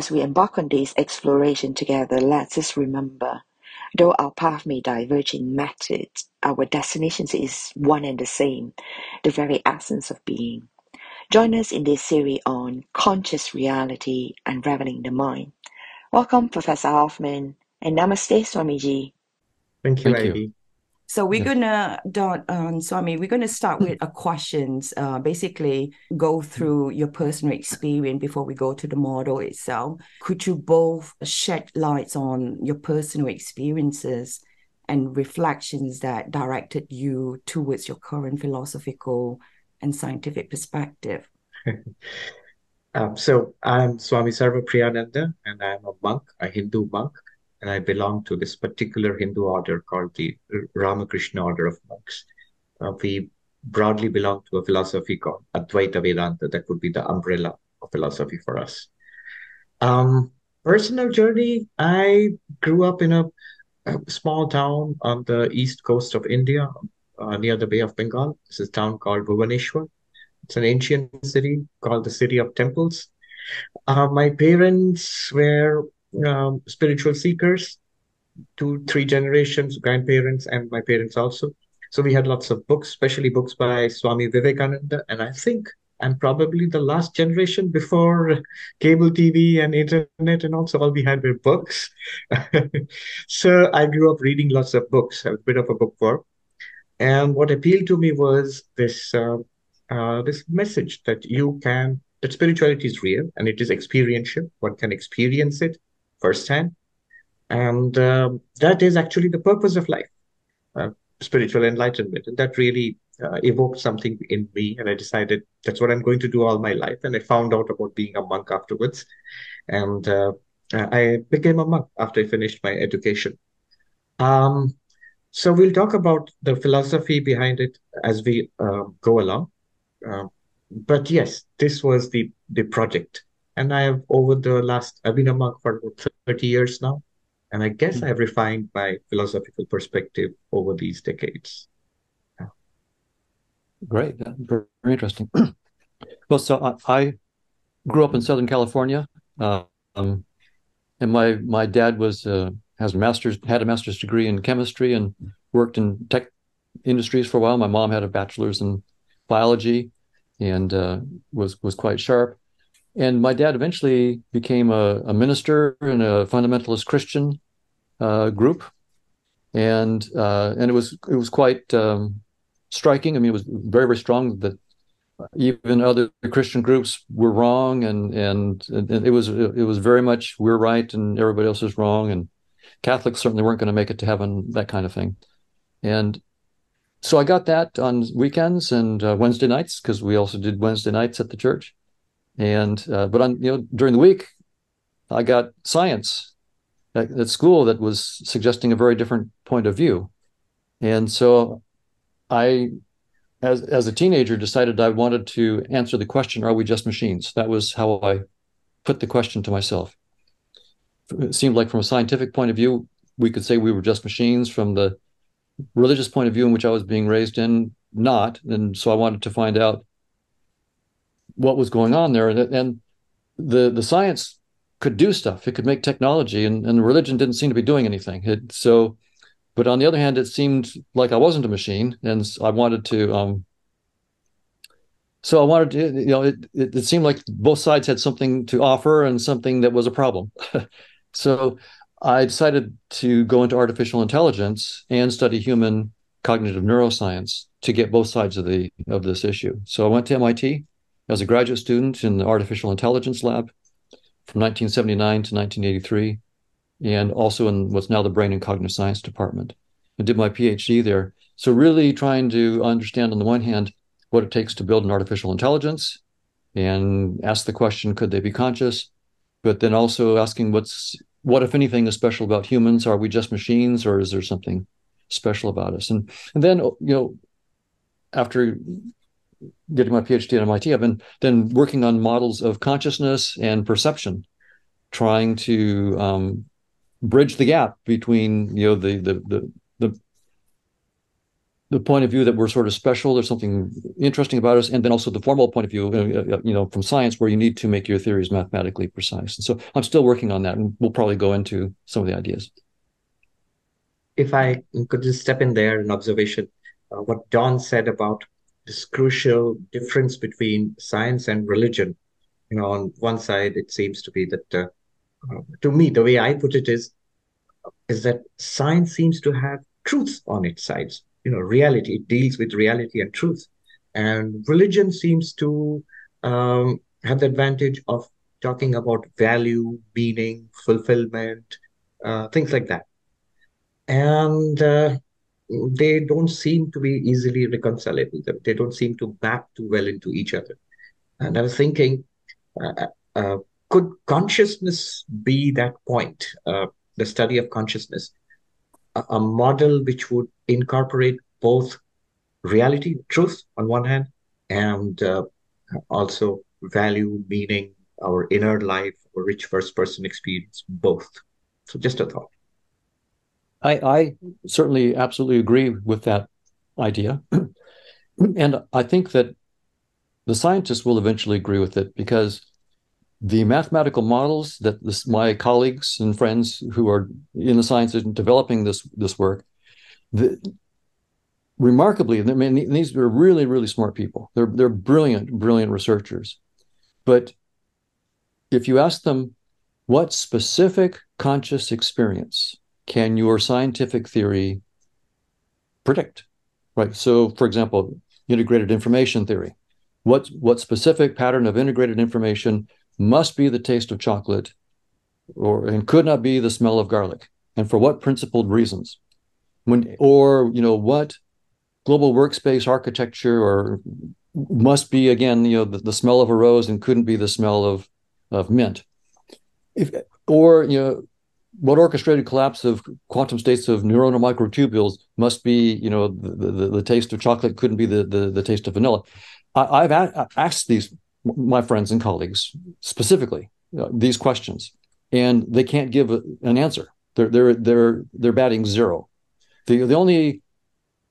As we embark on this exploration together, let us remember, though our path may diverge in method, our destination is one and the same, the very essence of being. Join us in this series on conscious reality, unraveling the mind. Welcome, Professor Hoffman, and Namaste, Swami Ji. Thank you, Ivy. So we're Swami, we're gonna start with a questions. Basically, go through your personal experience before we go to the model itself. Could you both shed lights on your personal experiences and reflections that directed you towards your current philosophical and scientific perspective? So I'm Swami Sarvapriyananda, and I'm a monk, a Hindu monk, and I belong to this particular Hindu order called the Ramakrishna Order of Monks. We broadly belong to a philosophy called Advaita Vedanta. That would be the umbrella of philosophy for us. Personal journey, I grew up in a small town on the east coast of India, near the Bay of Bengal. This is a town called Bhubaneswar. It's an ancient city called the City of Temples. My parents were spiritual seekers, 2, 3 generations, grandparents, and my parents also. So we had lots of books, especially books by Swami Vivekananda. And I think I'm probably the last generation before cable TV and internet, and also all we had were books. So I grew up reading lots of books. I was a bit of a bookworm. And what appealed to me was this message that that spirituality is real and it is experiential. One can experience it firsthand. And that is actually the purpose of life, spiritual enlightenment. And that really evoked something in me. And I decided that's what I'm going to do all my life. And I found out about being a monk afterwards. And I became a monk after I finished my education. So we'll talk about the philosophy behind it as we go along. But yes, this was the project. And I've been a monk for about 30 years now. And I guess I've refined my philosophical perspective over these decades. Great. Very interesting. Well, so I grew up in Southern California. And my dad had a master's degree in chemistry and worked in tech industries for a while. My mom had a bachelor's in biology and was quite sharp. And my dad eventually became a minister in a fundamentalist Christian group, and it was quite striking. I mean, it was very, very strong that even other Christian groups were wrong, and it was very much we're right and everybody else is wrong, and Catholics certainly weren't going to make it to heaven, that kind of thing. And so I got that on weekends and Wednesday nights, because we also did Wednesday nights at the church. And but during the week, I got science at school that was suggesting a very different point of view. And so I, as a teenager, decided I wanted to answer the question, are we just machines? That was how I put the question to myself. It seemed like from a scientific point of view, we could say we were just machines. From the religious point of view in which I was being raised in, not. And so I wanted to find out what was going on there. And the science could do stuff. It could make technology, and the religion didn't seem to be doing anything. But on the other hand, it seemed like I wasn't a machine, and I wanted to. It seemed like both sides had something to offer and something that was a problem. So I decided to go into artificial intelligence and study human cognitive neuroscience to get both sides of this issue. So I went to MIT as a graduate student in the artificial intelligence lab from 1979 to 1983, and also in what's now the brain and cognitive science department. I did my PhD there. So really trying to understand, on the one hand, what it takes to build an artificial intelligence and ask the question, could they be conscious? But then also asking what, if anything, is special about humans? Are we just machines, or is there something special about us? And then, after getting my PhD at MIT, I've been then working on models of consciousness and perception, trying to bridge the gap between the the point of view that we're sort of special, there's something interesting about us, and then also the formal point of view, from science, where you need to make your theories mathematically precise. And so I'm still working on that, and we'll probably go into some of the ideas. If I could just step in there, an observation, what Don said about this crucial difference between science and religion. On one side, it seems to be that, to me, the way I put it is that science seems to have truth on its sides. Reality, it deals with reality and truth. And religion seems to have the advantage of talking about value, meaning, fulfillment, things like that. And they don't seem to be easily reconcilable. They don't seem to map too well into each other. And I was thinking, could consciousness be that point, the study of consciousness, a model which would incorporate both reality, truth on one hand, and also value, meaning, our inner life, or rich first-person experience, both? So just a thought. I certainly absolutely agree with that idea. And I think that the scientists will eventually agree with it, because the mathematical models that my colleagues and friends who are in the sciences and developing this work, remarkably, I mean, these are really, really smart people. They're brilliant researchers. But if you ask them, what specific conscious experience can your scientific theory predict? Right. So, for example, integrated information theory. What specific pattern of integrated information must be the taste of chocolate, and could not be the smell of garlic, and for what principled reasons? What global workspace architecture or must be, again, the smell of a rose and couldn't be the smell of mint. What orchestrated collapse of quantum states of neuronal microtubules must be, the taste of chocolate couldn't be the taste of vanilla. I've asked my friends and colleagues specifically these questions, and they can't give an answer. They're batting zero. The only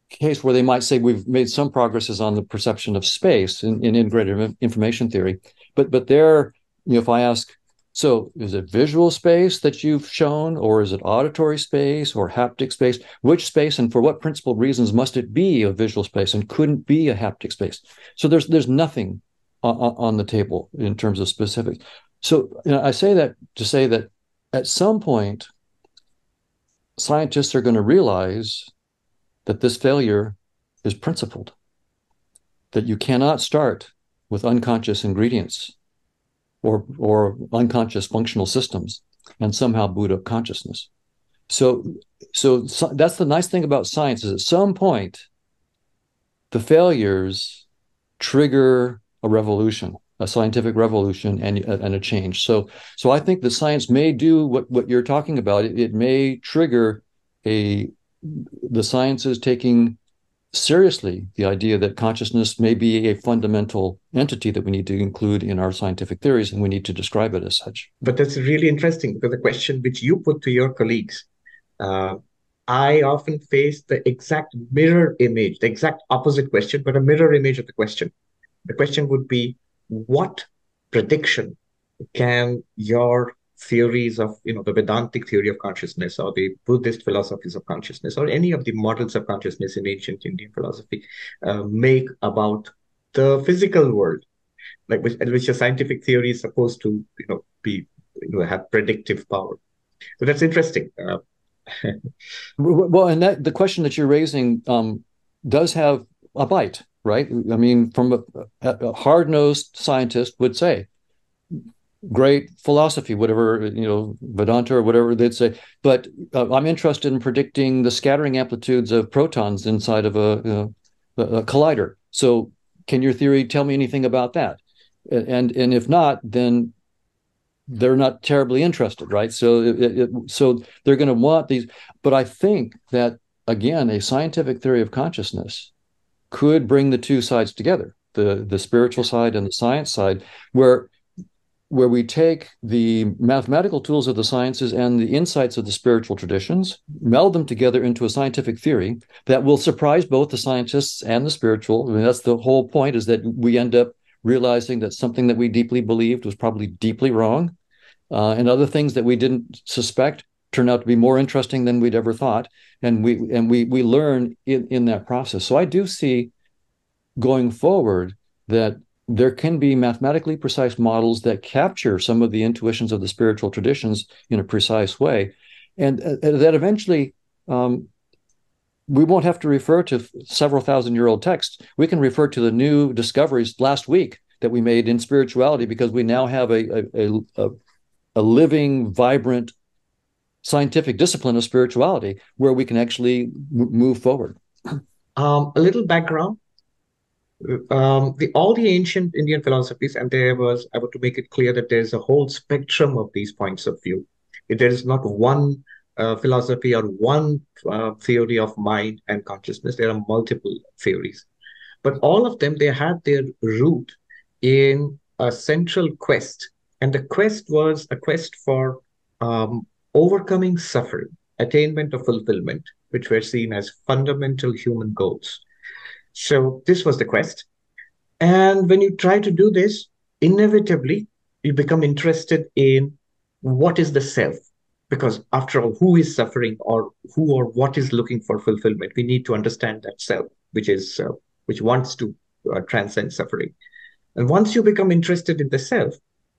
case where they might say we've made some progress is on the perception of space in integrated information theory. But there, if I ask, so is it visual space that you've shown, or is it auditory space or haptic space? Which space, and for what principled reasons must it be a visual space and couldn't be a haptic space? So there's nothing on the table in terms of specifics. So I say that to say that at some point, scientists are going to realize that this failure is principled, that you cannot start with unconscious ingredients or unconscious functional systems and somehow boot up consciousness. So that's the nice thing about science, is at some point, the failures trigger a revolution, a scientific revolution, and a change. So I think that science may do what you're talking about. It may trigger the sciences taking seriously the idea that consciousness may be a fundamental entity that we need to include in our scientific theories, and we need to describe it as such. But that's really interesting, because the question which you put to your colleagues, I often face the exact mirror image, the exact opposite question, but a mirror image of the question. The question would be, what prediction can your theories of, the Vedantic theory of consciousness, or the Buddhist philosophies of consciousness, or any of the models of consciousness in ancient Indian philosophy, make about the physical world, like which a scientific theory is supposed to, have predictive power. So that's interesting. Well, and the question that you're raising does have a bite, right? I mean, from a hard-nosed scientist would say, great philosophy, whatever, Vedanta or whatever they'd say. But I'm interested in predicting the scattering amplitudes of protons inside of a collider. So can your theory tell me anything about that? And if not, then they're not terribly interested, right? So so they're going to want these. But I think that, again, a scientific theory of consciousness could bring the two sides together, the spiritual side and the science side, where where we take the mathematical tools of the sciences and the insights of the spiritual traditions, meld them together into a scientific theory that will surprise both the scientists and the spiritual. I mean, that's the whole point, is that we end up realizing that something that we deeply believed was probably deeply wrong, and other things that we didn't suspect turn out to be more interesting than we'd ever thought. And we learn in that process. So I do see going forward that there can be mathematically precise models that capture some of the intuitions of the spiritual traditions in a precise way. And that eventually we won't have to refer to several thousand-year-old texts. We can refer to the new discoveries last week that we made in spirituality, because we now have a living, vibrant, scientific discipline of spirituality where we can actually move forward. A little background. All the ancient Indian philosophies, and I want to make it clear that there's a whole spectrum of these points of view. There is not one philosophy or one theory of mind and consciousness. There are multiple theories, but all of them, they had their root in a central quest, and the quest was a quest for overcoming suffering, attainment of fulfillment, which were seen as fundamental human goals. So this was the quest. And when you try to do this, inevitably, you become interested in what is the self. Because after all, who is suffering, or who or what is looking for fulfillment? We need to understand that self, which wants to transcend suffering. And once you become interested in the self,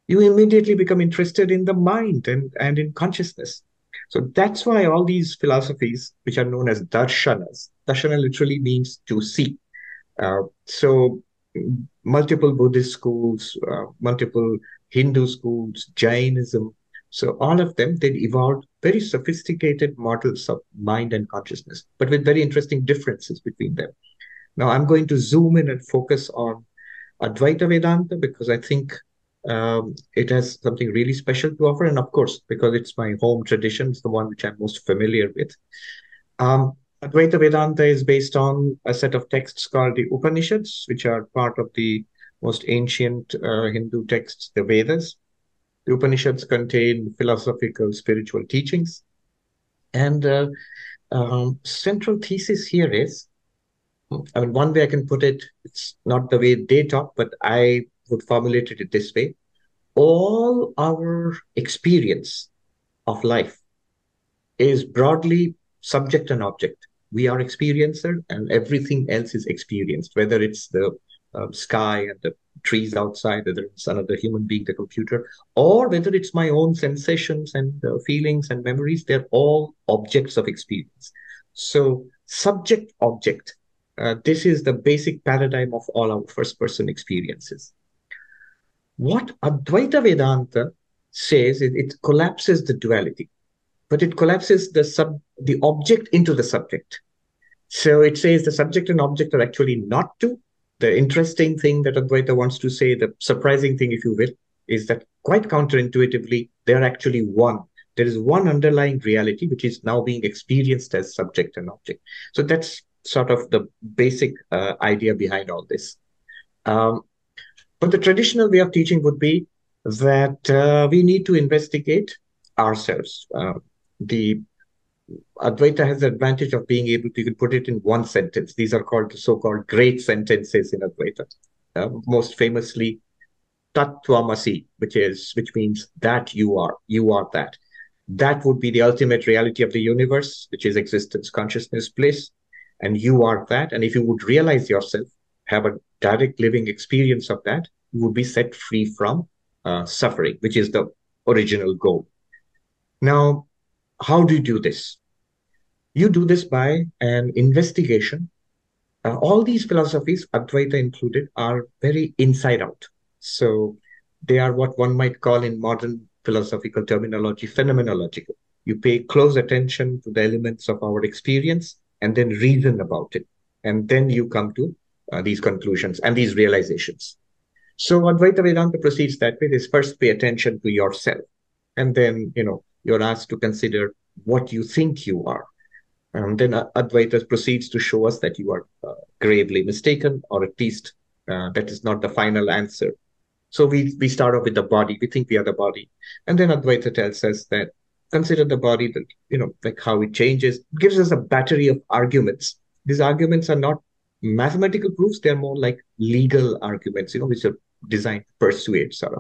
you immediately become interested in the mind and in consciousness. So that's why all these philosophies, which are known as darshanas, darshana literally means to see. So multiple Buddhist schools, multiple Hindu schools, Jainism. So all of them, they evolved very sophisticated models of mind and consciousness, but with very interesting differences between them. Now I'm going to zoom in and focus on Advaita Vedanta, because I think it has something really special to offer. And of course, because it's my home tradition, it's the one which I'm most familiar with. Advaita Vedanta is based on a set of texts called the Upanishads, which are part of the most ancient Hindu texts, the Vedas. The Upanishads contain philosophical, spiritual teachings. And central thesis here is, I mean, one way I can put it, it's not the way they talk, but I would formulate it this way. All our experience of life is broadly subject and object. We are experiencer, and everything else is experienced, whether it's the sky and the trees outside, whether it's another human being, the computer, or whether it's my own sensations and feelings and memories. They're all objects of experience. So subject, object. This is the basic paradigm of all our first-person experiences. What Advaita Vedanta says is it collapses the duality, but it collapses the object into the subject. So it says the subject and object are actually not two. The interesting thing that Advaita wants to say, the surprising thing, if you will, is that quite counterintuitively, they're actually one. There is one underlying reality, which is now being experienced as subject and object. So that's sort of the basic idea behind all this. But the traditional way of teaching would be that we need to investigate ourselves. The Advaita has the advantage of being able to, you can put it in one sentence. These are called the so-called great sentences in Advaita. Most famously, Tat Tvamasi, which means that you are that. That would be the ultimate reality of the universe, which is existence, consciousness, bliss, and you are that. And if you would realize yourself, have a direct living experience of that, you would be set free from suffering, which is the original goal. Now, how do you do this? You do this by an investigation. All these philosophies, Advaita included, are very inside out. So they are what one might call in modern philosophical terminology, phenomenological. You pay close attention to the elements of our experience and then reason about it. And then you come to these conclusions and these realizations. So Advaita Vedanta proceeds that way. Is first pay attention to yourself. And then, you're asked to consider what you think you are. And then Advaita proceeds to show us that you are gravely mistaken, or at least that is not the final answer. So we start off with the body. We think we are the body. And then Advaita tells us that consider the body, that, like how it changes. It gives us a battery of arguments. These arguments are not mathematical proofs. They're more like legal arguments, which are designed to persuade, sort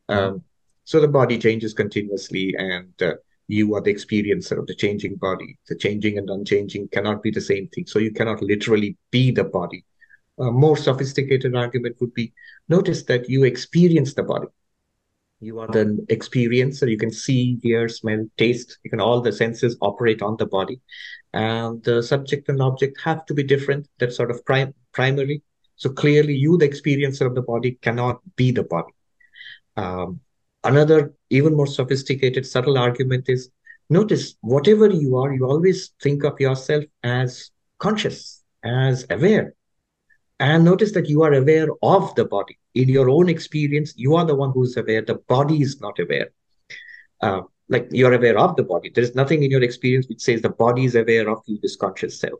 of. So the body changes continuously, and you are the experiencer of the changing body. The changing and unchanging cannot be the same thing. So you cannot literally be the body. A more sophisticated argument would be, notice that you experience the body. You are the experiencer. You can see, hear, smell, taste. All the senses operate on the body. And the subject and object have to be different. That's sort of primary. So clearly, you, the experiencer of the body, cannot be the body. Another even more sophisticated, subtle argument is, notice whatever you are, you always think of yourself as conscious, as aware. And notice that you are aware of the body. In your own experience, you are the one who's aware. The body is not aware. Like you're aware of the body. There is nothing in your experience which says the body is aware of you, this conscious self.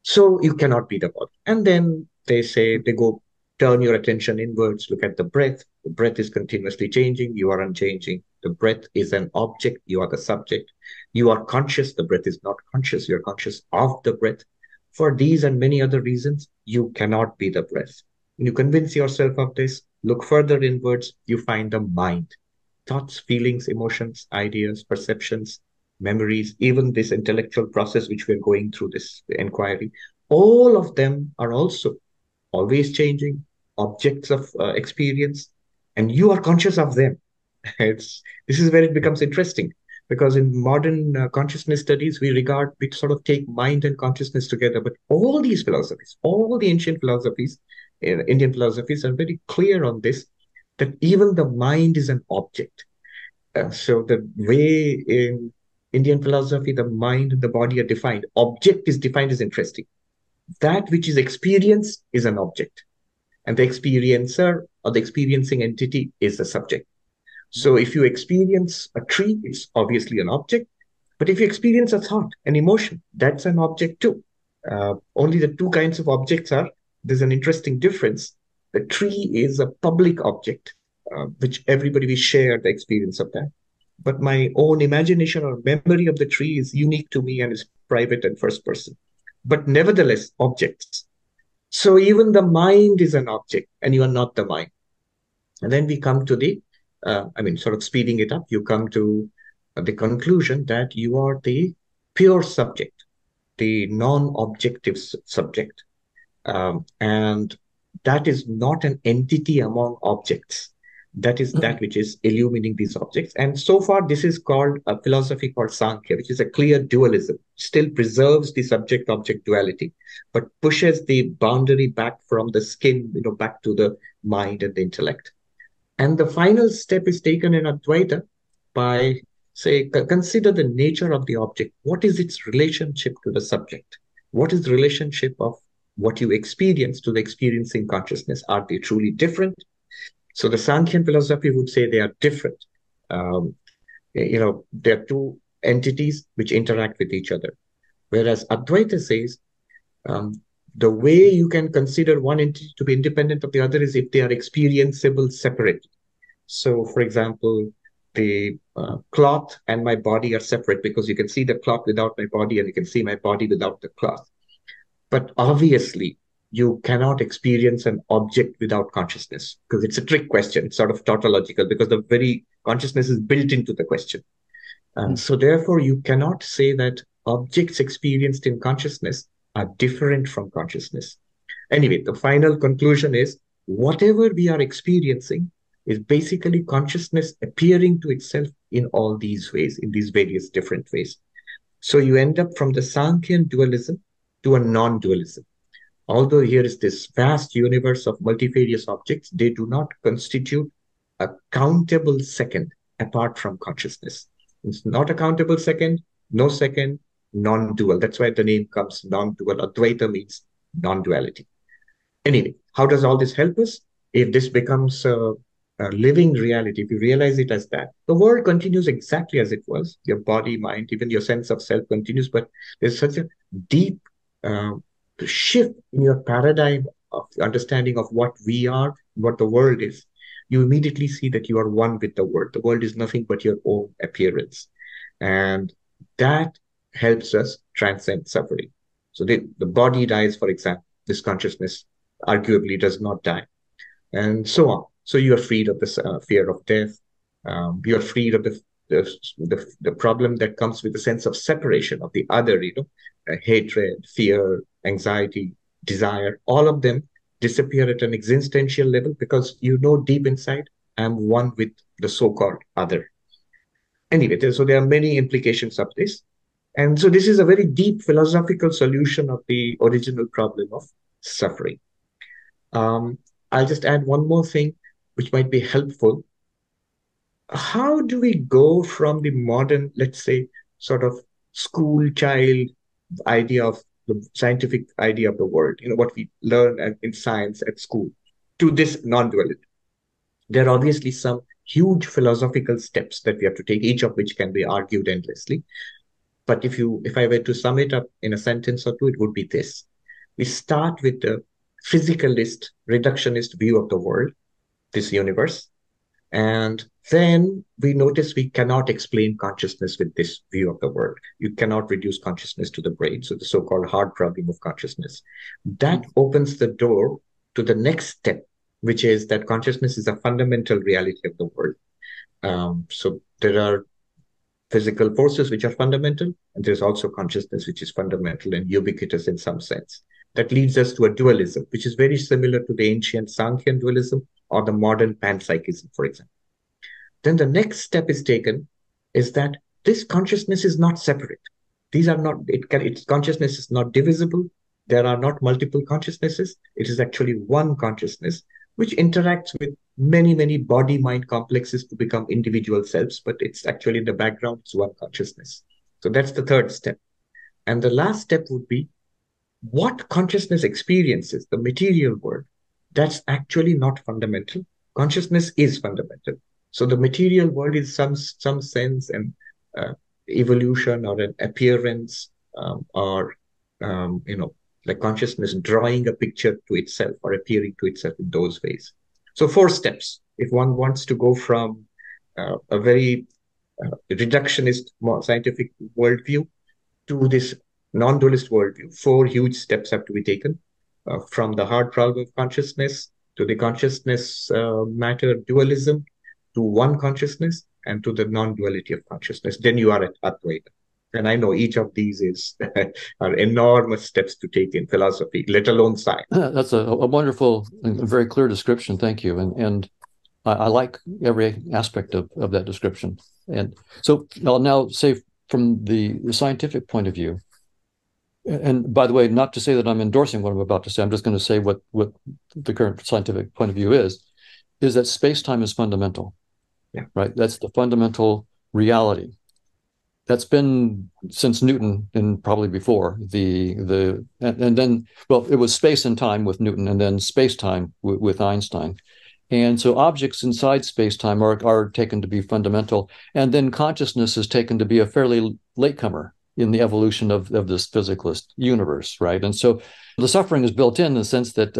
So you cannot be the body. And then they go, turn your attention inwards, look at the breath. The breath is continuously changing. You are unchanging. The breath is an object. You are the subject. You are conscious. The breath is not conscious. You're conscious of the breath. For these and many other reasons, you cannot be the breath. When you convince yourself of this, look further inwards, you find the mind. Thoughts, feelings, emotions, ideas, perceptions, memories, even this intellectual process which we're going through, this inquiry, all of them are also always changing, objects of experience, and you are conscious of them. This is where it becomes interesting, because in modern consciousness studies, we sort of take mind and consciousness together. But all these philosophies, all the ancient philosophies, Indian philosophies, are very clear on this, that even the mind is an object. So the way in Indian philosophy, the mind and the body are defined, object is defined as interesting. That which is experienced is an object, and the experiencer or the experiencing entity is the subject. So if you experience a tree, it's obviously an object. But if you experience a thought, an emotion, that's an object too. Only the two kinds of objects there's an interesting difference. The tree is a public object, which everybody will share the experience of that. But my own imagination or memory of the tree is unique to me and is private and first person. But nevertheless, objects. So even the mind is an object, and you are not the mind. And then we come to sort of speeding it up, you come to the conclusion that you are the pure subject, the non-objective subject. And that is not an entity among objects. That is that which is illumining these objects. And so far, this is called a philosophy called Sankhya, which is a clear dualism, still preserves the subject-object duality, but pushes the boundary back from the skin, back to the mind and the intellect. And the final step is taken in Advaita by, consider the nature of the object. What is its relationship to the subject? What is the relationship of what you experience to the experiencing consciousness? Are they truly different? So the Sankhyan philosophy would say they are different. There are two entities which interact with each other. Whereas Advaita says, the way you can consider one entity to be independent of the other is if they are experienceable separately. So, for example, the cloth and my body are separate because you can see the cloth without my body and you can see my body without the cloth. But obviously, you cannot experience an object without consciousness, because it's a trick question. It's sort of tautological because the very consciousness is built into the question. So therefore, you cannot say that objects experienced in consciousness are different from consciousness. Anyway, the final conclusion is whatever we are experiencing is basically consciousness appearing to itself in all these ways, in these various different ways. So you end up from the Sankhyan dualism to a non-dualism. Although here is this vast universe of multifarious objects, they do not constitute a countable second apart from consciousness. It's not a countable second, no second, non-dual. That's why the name comes non-dual. Advaita means non-duality. Anyway, how does all this help us? If this becomes a living reality, if you realize it as that, the world continues exactly as it was. Your body, mind, even your sense of self continues, but there's such a deep shift in your paradigm of understanding of what we are, what the world is. you immediately see that you are one with the world. The world is nothing but your own appearance. And that helps us transcend suffering. So the body dies, for example, this consciousness arguably does not die, and so on. So you are freed of the fear of death. You are freed of the problem that comes with the sense of separation of the other, hatred, fear, anxiety, desire, all of them disappear at an existential level because you know deep inside, I'm one with the so-called other. Anyway, so there are many implications of this. And so this is a very deep philosophical solution of the original problem of suffering. I'll just add one more thing, which might be helpful. How do we go from the modern, let's say, sort of school child idea of the scientific idea of the world, what we learn in science at school, to this non-duality? There are obviously some huge philosophical steps that we have to take, each of which can be argued endlessly. But if I were to sum it up in a sentence or two, it would be this. We start with the physicalist, reductionist view of the world, this universe. And then we notice we cannot explain consciousness with this view of the world. You cannot reduce consciousness to the brain, so the so-called hard problem of consciousness. That opens the door to the next step, which is that consciousness is a fundamental reality of the world. So there are physical forces which are fundamental, and there's also consciousness which is fundamental and ubiquitous in some sense. That leads us to a dualism, which is very similar to the ancient Sankhyan dualism or the modern panpsychism, for example. Then the next step is taken is that this consciousness is not separate. These are not, its consciousness is not divisible. There are not multiple consciousnesses. It is actually one consciousness, which interacts with many, many body-mind complexes to become individual selves, but it's actually in the background, it's one consciousness. So that's the third step. And the last step would be what consciousness experiences, the material world, that's actually not fundamental. Consciousness is fundamental. So the material world is some sense an evolution or an appearance like consciousness drawing a picture to itself or appearing to itself in those ways. So 4 steps. If one wants to go from a very reductionist scientific worldview to this non-dualist worldview, 4 huge steps have to be taken from the hard problem of consciousness to the consciousness matter dualism to one consciousness and to the non-duality of consciousness. Then you are at Advaita. And I know each of these are enormous steps to take in philosophy, let alone science. That's a wonderful and very clear description. Thank you. And I like every aspect of that description. And so I'll now say from the scientific point of view, and by the way, not to say that I'm endorsing what I'm about to say, I'm just going to say what the current scientific point of view is that space-time is fundamental, right? That's the fundamental reality. That's been since Newton and probably before and then, well, it was space and time with Newton and then space-time with Einstein. And so objects inside space-time are taken to be fundamental. And then consciousness is taken to be a fairly latecomer in the evolution of this physicalist universe, right? And so the suffering is built in the sense that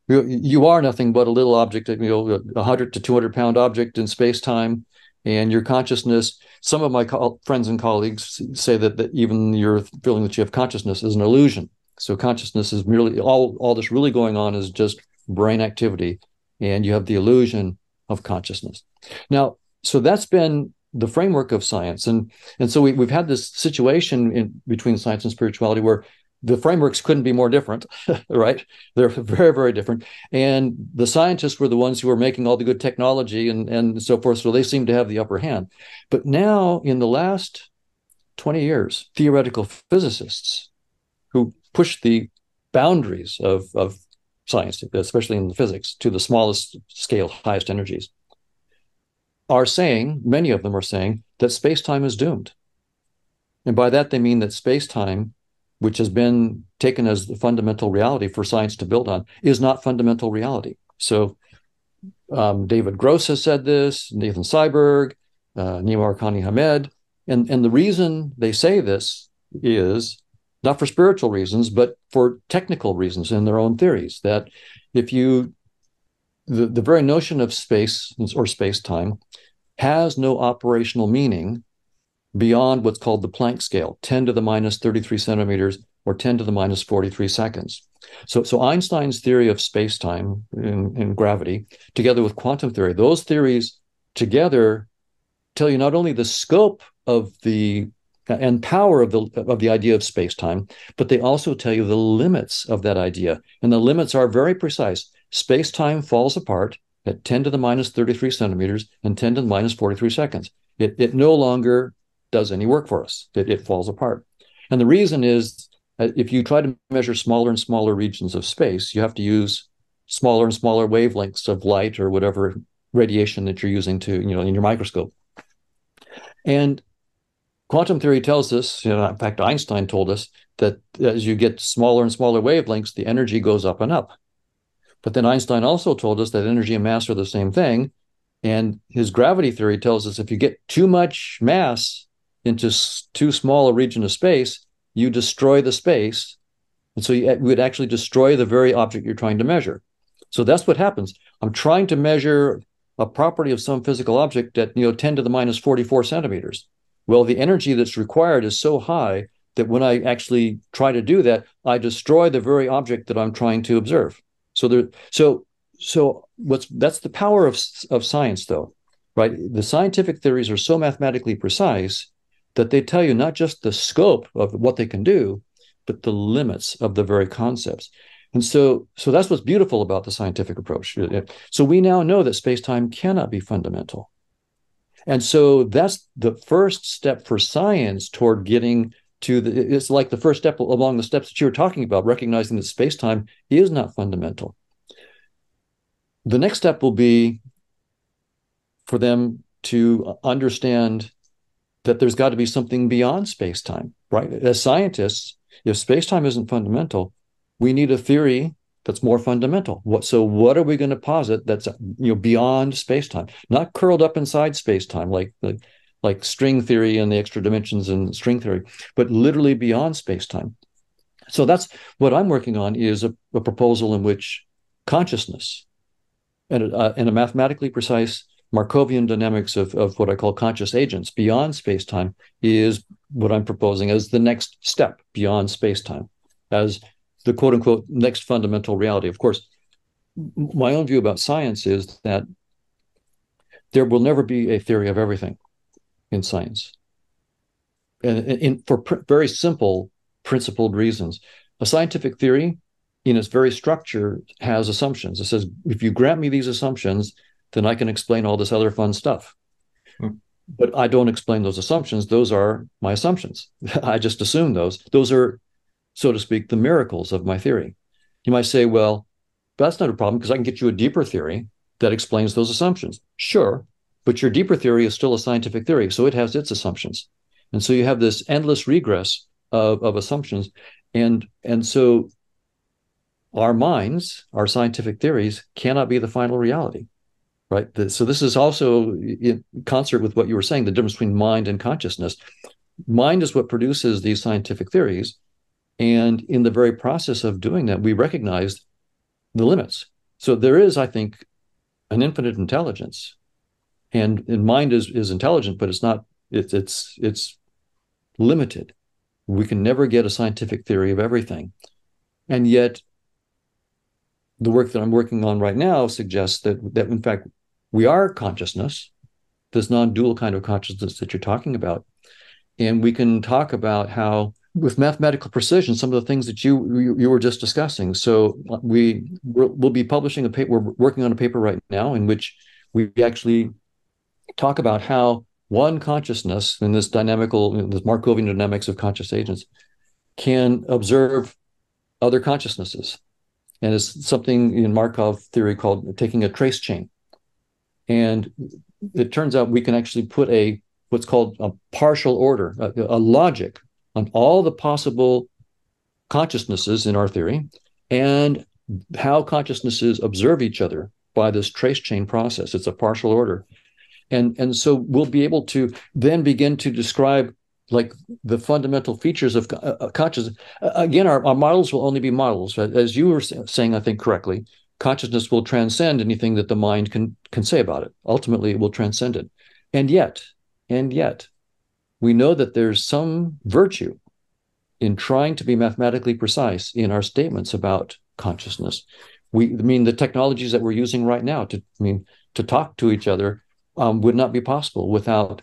you are nothing but a little object, 100 to 200 pound object in space-time. And your consciousness, some of my friends and colleagues say that even your feeling that you have consciousness is an illusion. So consciousness is merely, all that's really going on is just brain activity, and you have the illusion of consciousness. Now, so that's been the framework of science. And so we've had this situation between science and spirituality where the frameworks couldn't be more different, right? They're very, very different. And the scientists were the ones who were making all the good technology and so forth. So they seem to have the upper hand. But now in the last 20 years, theoretical physicists who push the boundaries of science, especially in the physics, to the smallest scale, highest energies, are saying, many of them are saying, that space-time is doomed. And by that, they mean that space-time, which has been taken as the fundamental reality for science to build on, is not fundamental reality. So David Gross has said this, Nathan Seiberg, Nima Arkhani Hamed, and the reason they say this is not for spiritual reasons, but for technical reasons in their own theories, that if you the very notion of space or space-time has no operational meaning beyond what's called the Planck scale, 10 to the minus 33 centimeters or 10 to the minus 43 seconds. So Einstein's theory of space-time and gravity, together with quantum theory, those theories together tell you not only the scope of the and power of the idea of space-time, but they also tell you the limits of that idea. And the limits are very precise. Space-time falls apart at 10 to the minus 33 centimeters and 10 to the minus 43 seconds. It no longer does any work for us. It falls apart. And the reason is, if you try to measure smaller and smaller regions of space, you have to use smaller and smaller wavelengths of light or whatever radiation that you're using to, in your microscope. And quantum theory tells us, in fact, Einstein told us that as you get smaller and smaller wavelengths, the energy goes up and up. But then Einstein also told us that energy and mass are the same thing. And his gravity theory tells us if you get too much mass into too small a region of space, you destroy the space. And so you would actually destroy the very object you're trying to measure. So that's what happens. I'm trying to measure a property of some physical object at 10 to the minus 44 centimeters. Well, the energy that's required is so high that when I actually try to do that, I destroy the very object that I'm trying to observe. So that's the power of science, though, right? The scientific theories are so mathematically precise that they tell you not just the scope of what they can do, but the limits of the very concepts. And so that's what's beautiful about the scientific approach. So we now know that space-time cannot be fundamental. And so that's the first step for science toward getting to it's like the first step along the steps that you were talking about, recognizing that space-time is not fundamental. The next step will be for them to understand that there's got to be something beyond space-time, right? As scientists, if space-time isn't fundamental, we need a theory that's more fundamental. So what are we going to posit that's beyond space-time, not curled up inside space-time like string theory and the extra dimensions in string theory, but literally beyond space-time. So that's what I'm working on, is a proposal in which consciousness and a mathematically precise Markovian dynamics of what I call conscious agents beyond space-time is what I'm proposing as the next step beyond space-time, as the quote-unquote next fundamental reality. Of course, my own view about science is that there will never be a theory of everything in science, and for very simple principled reasons. A scientific theory, in its very structure, has assumptions. It says, if you grant me these assumptions, then I can explain all this other fun stuff. But I don't explain those assumptions. Those are my assumptions. I just assume those. Those are, so to speak, the miracles of my theory. You might say, well, that's not a problem because I can get you a deeper theory that explains those assumptions. Sure, but your deeper theory is still a scientific theory, so it has its assumptions. And so you have this endless regress of assumptions. And so our minds, our scientific theories, cannot be the final reality, right? So this is also in concert with what you were saying, the difference between mind and consciousness. Mind is what produces these scientific theories. And in the very process of doing that, we recognize the limits. So there is, I think, an infinite intelligence. And mind is intelligent, but it's not, it's limited. We can never get a scientific theory of everything. And yet, the work that I'm working on right now suggests that in fact, we are consciousness, this non-dual kind of consciousness that you're talking about. And we can talk about how, with mathematical precision, some of the things that you were just discussing. So we'll be publishing a paper. We're working on a paper right now in which we actually talk about how one consciousness in this this Markovian dynamics of conscious agents can observe other consciousnesses. And it's something in Markov theory called taking a trace chain. And it turns out we can actually put what's called a partial order, a logic on all the possible consciousnesses in our theory and how consciousnesses observe each other by this trace chain process. It's a partial order. And so we'll be able to then begin to describe like the fundamental features of consciousness. Again, our models will only be models. As you were saying, I think correctly, consciousness will transcend anything that the mind can say about it. Ultimately, it will transcend it. And yet, we know that there's some virtue in trying to be mathematically precise in our statements about consciousness. The technologies that we're using right now to talk to each other would not be possible without.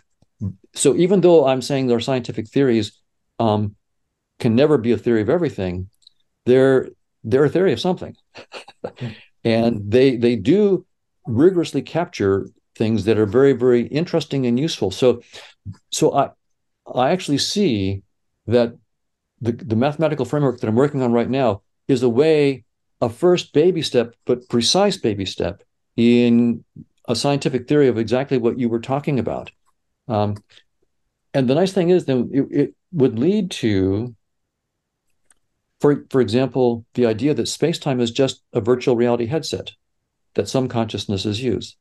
So even though I'm saying their scientific theories can never be a theory of everything, they're a theory of something. And they do rigorously capture things that are very, very interesting and useful. So I actually see that the mathematical framework that I'm working on right now is a first baby step, but precise baby step in a scientific theory of exactly what you were talking about. And the nice thing is then it would lead to, for example, the idea that space-time is just a virtual reality headset that some consciousnesses use.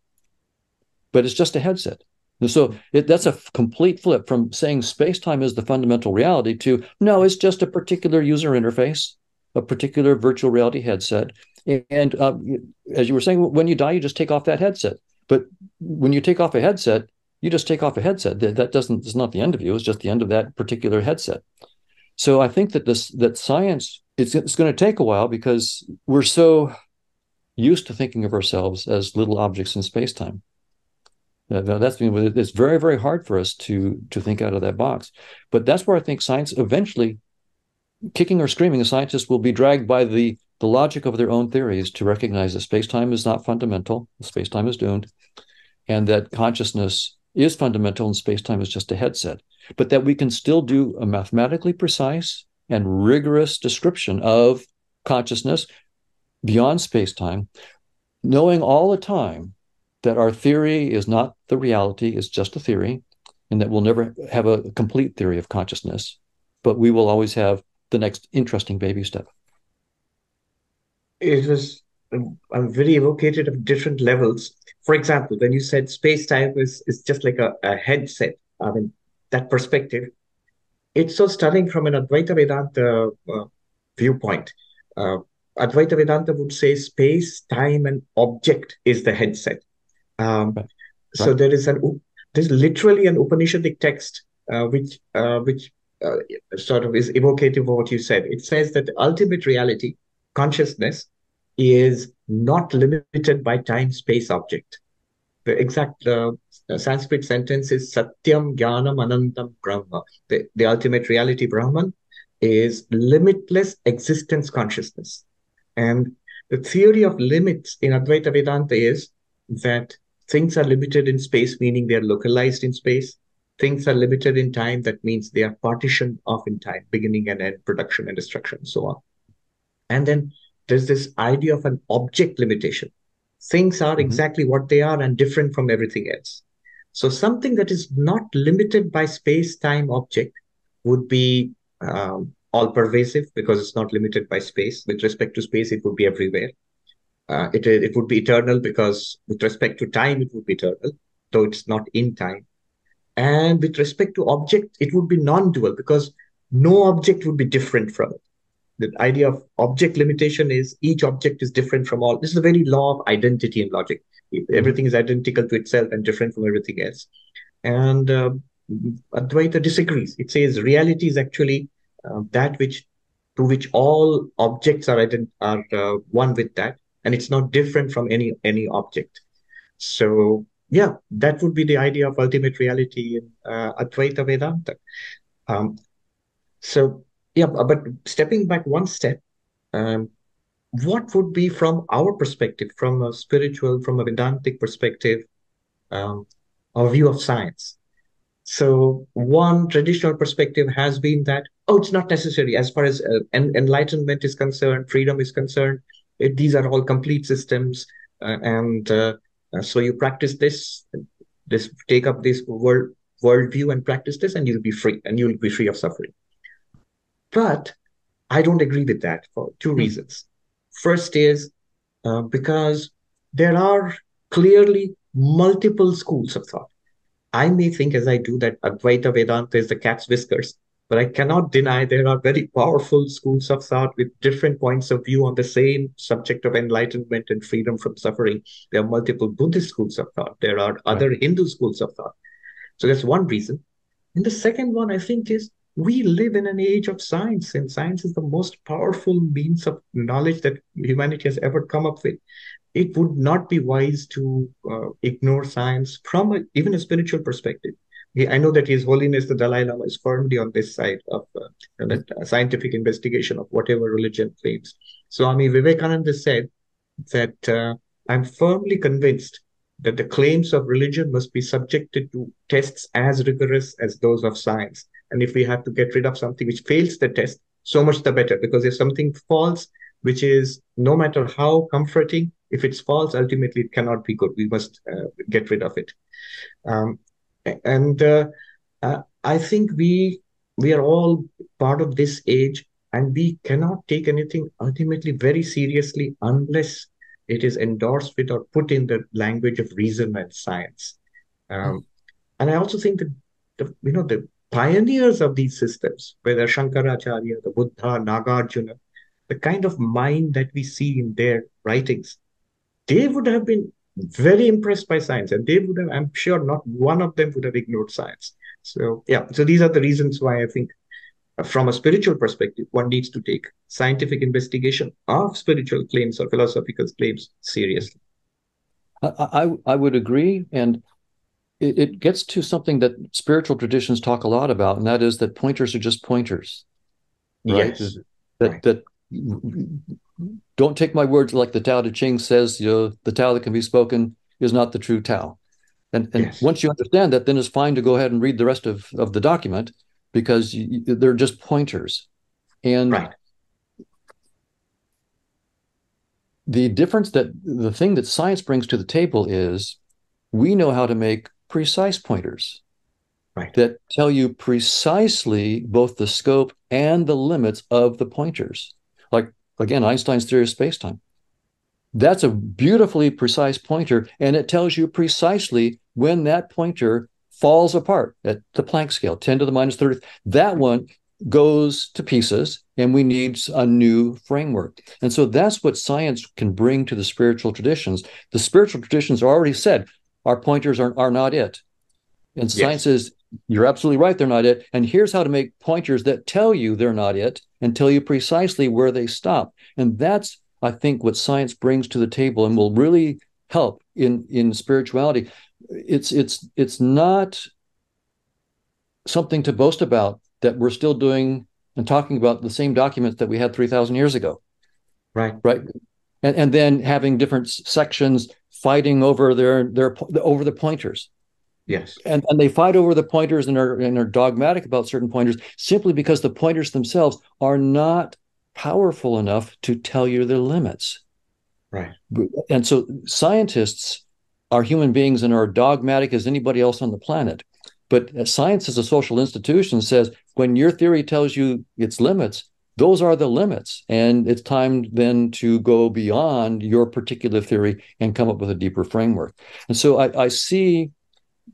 But it's just a headset. And so that's a complete flip from saying space-time is the fundamental reality to, no, it's just a particular user interface, a particular virtual reality headset. And as you were saying, when you die, you just take off that headset. But when you take off a headset, you just take off a headset. It's not the end of you. It's just the end of that particular headset. So I think that science, it's going to take a while because we're so used to thinking of ourselves as little objects in space-time. It's very, very hard for us to think out of that box. But that's where I think science eventually, kicking or screaming, scientists will be dragged by the logic of their own theories to recognize that space-time is not fundamental, space-time is doomed, and that consciousness is fundamental and space-time is just a headset. But that we can still do a mathematically precise and rigorous description of consciousness beyond space-time, knowing all the time that our theory is not the reality, it's just a theory, and that we'll never have a complete theory of consciousness, but we will always have the next interesting baby step. It was very evocative of different levels. For example, when you said space-time is just like a headset, I mean, that perspective, it's so stunning from an Advaita Vedanta viewpoint. Advaita Vedanta would say space, time, and object is the headset. Right. So there's literally an Upanishadic text which sort of is evocative of what you said. It says that the ultimate reality, consciousness, is not limited by time-space object. The exact Sanskrit sentence is Satyam Jnanam Anantam Brahma. The ultimate reality, Brahman, is limitless existence consciousness. And the theory of limits in Advaita Vedanta is that things are limited in space, meaning they are localized in space. Things are limited in time, that means they are partitioned off in time, beginning and end, production and destruction, and so on. And then there's this idea of an object limitation. Things are exactly what they are and different from everything else. So something that is not limited by space-time object would be all-pervasive because it's not limited by space. With respect to space, it would be everywhere. It would be eternal because with respect to time, it would be eternal, though it's not in time. And with respect to object, it would be non-dual because no object would be different from it. The idea of object limitation is each object is different from all. This is the very law of identity in logic. Everything is identical to itself and different from everything else. And Advaita disagrees. It says reality is actually that to which all objects are one with that, and it's not different from any object. So yeah, that would be the idea of ultimate reality in Advaita Vedanta. So yeah, but stepping back one step, what would be from our perspective, from a spiritual, from a Vedantic perspective, our view of science? So one traditional perspective has been that, it's not necessary as far as enlightenment is concerned, freedom is concerned. These are all complete systems. So you practice this, take up this worldview and practice this, and you'll be free, and you'll be free of suffering. But I don't agree with that for two reasons. First is because there are clearly multiple schools of thought. I may think, as I do, that Advaita Vedanta is the cat's whiskers, But I cannot deny there are very powerful schools of thought with different points of view on the same subject of enlightenment and freedom from suffering. There are multiple Buddhist schools of thought. There are other Hindu schools of thought. So that's one reason. And the second one, I think, is we live in an age of science, and science is the most powerful means of knowledge that humanity has ever come up with. It would not be wise to ignore science from even a spiritual perspective. I know that His Holiness the Dalai Lama is firmly on this side of that scientific investigation of whatever religion claims. Swami Vivekananda said that I'm firmly convinced that the claims of religion must be subjected to tests as rigorous as those of science. And if we have to get rid of something which fails the test, so much the better. Because if something falls, which is no matter how comforting, if it's false, ultimately it cannot be good. We must get rid of it. And I think we are all part of this age, and we cannot take anything ultimately very seriously unless it is endorsed with or put in the language of reason and science. And I also think that the pioneers of these systems, whether Shankaracharya, the Buddha, Nagarjuna, the kind of mind that we see in their writings, they would have been very impressed by science, and they would have, I'm sure not one of them would have ignored science. So these are the reasons why I think from a spiritual perspective, one needs to take scientific investigation of spiritual claims or philosophical claims seriously. I would agree. And it gets to something that spiritual traditions talk a lot about, and that is that pointers are just pointers. Right? Yes. That don't take my words like the Tao Te Ching says, the Tao that can be spoken is not the true Tao. And yes. Once you understand that, then it's fine to go ahead and read the rest of the document, because they're just pointers. And the difference, the thing that science brings to the table is we know how to make precise pointers that tell you precisely both the scope and the limits of the pointers. Like, again, Einstein's theory of space-time. That's a beautifully precise pointer, and it tells you precisely when that pointer falls apart at the Planck scale, 10 to the minus 30th. That one goes to pieces, and we need a new framework. And so that's what science can bring to the spiritual traditions. The spiritual traditions already said, our pointers are not it. And science says, you're absolutely right, they're not it. And here's how to make pointers that tell you they're not it and tell you precisely where they stop. And that's, I think, what science brings to the table and will really help in spirituality. It's not something to boast about that we're still doing and talking about the same documents that we had 3,000 years ago. Right. And then having different sections fighting over over the pointers. Yes. And they fight over the pointers and are dogmatic about certain pointers simply because the pointers themselves are not powerful enough to tell you their limits. Right. And so scientists are human beings and are dogmatic as anybody else on the planet. But science as a social institution says, when your theory tells you its limits, those are the limits. And it's time then to go beyond your particular theory and come up with a deeper framework. And so I see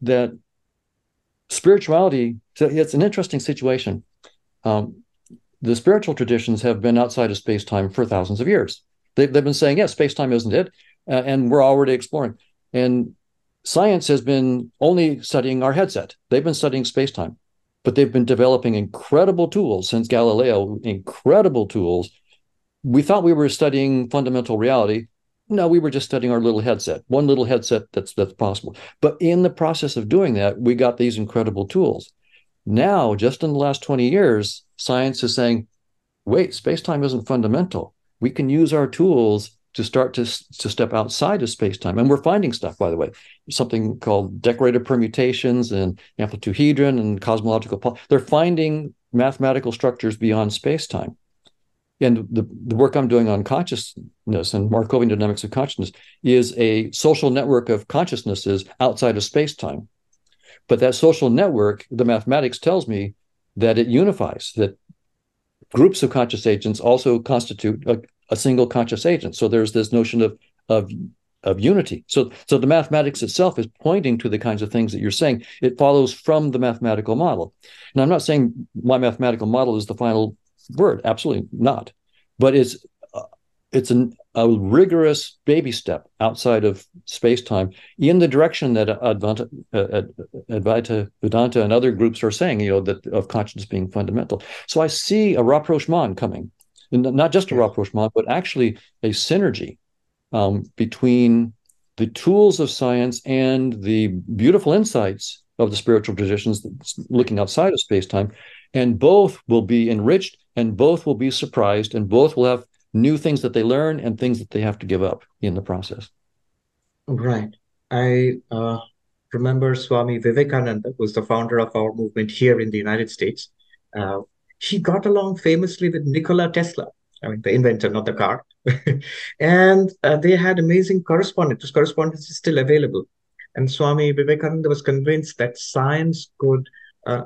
that spirituality, so it's an interesting situation. The spiritual traditions have been outside of space-time for thousands of years. They've been saying, yes, space-time isn't it, and we're already exploring. And science has been only studying our headset. They've been studying space-time, but they've been developing incredible tools since Galileo, incredible tools. We thought we were studying fundamental reality. No, we were just studying our little headset, one little headset that's possible. But in the process of doing that, we got these incredible tools. Now, just in the last 20 years, science is saying, wait, space-time isn't fundamental. We can use our tools to start to step outside of space-time. And we're finding stuff, by the way, something called decorated permutations and amplituhedron and cosmological. They're finding mathematical structures beyond space-time. And the work I'm doing on consciousness and Markovian dynamics of consciousness is a social network of consciousnesses outside of space-time. But that social network, the mathematics tells me that it unifies, that groups of conscious agents also constitute a single conscious agent. So there's this notion of of unity. So the mathematics itself is pointing to the kinds of things that you're saying. It follows from the mathematical model. Now, I'm not saying my mathematical model is the final word. Absolutely not. But it's a rigorous baby step outside of space-time in the direction that Advaita, Vedanta, and other groups are saying, that of consciousness being fundamental. So I see a rapprochement coming, and not just a rapprochement, but actually a synergy between the tools of science and the beautiful insights of the spiritual traditions looking outside of space-time, and both will be enriched, and both will be surprised, and both will have new things that they learn and things that they have to give up in the process. Right. I remember Swami Vivekananda, who was the founder of our movement here in the United States. He got along famously with Nikola Tesla, the inventor, not the car. And they had amazing correspondence. This correspondence is still available. And Swami Vivekananda was convinced that science could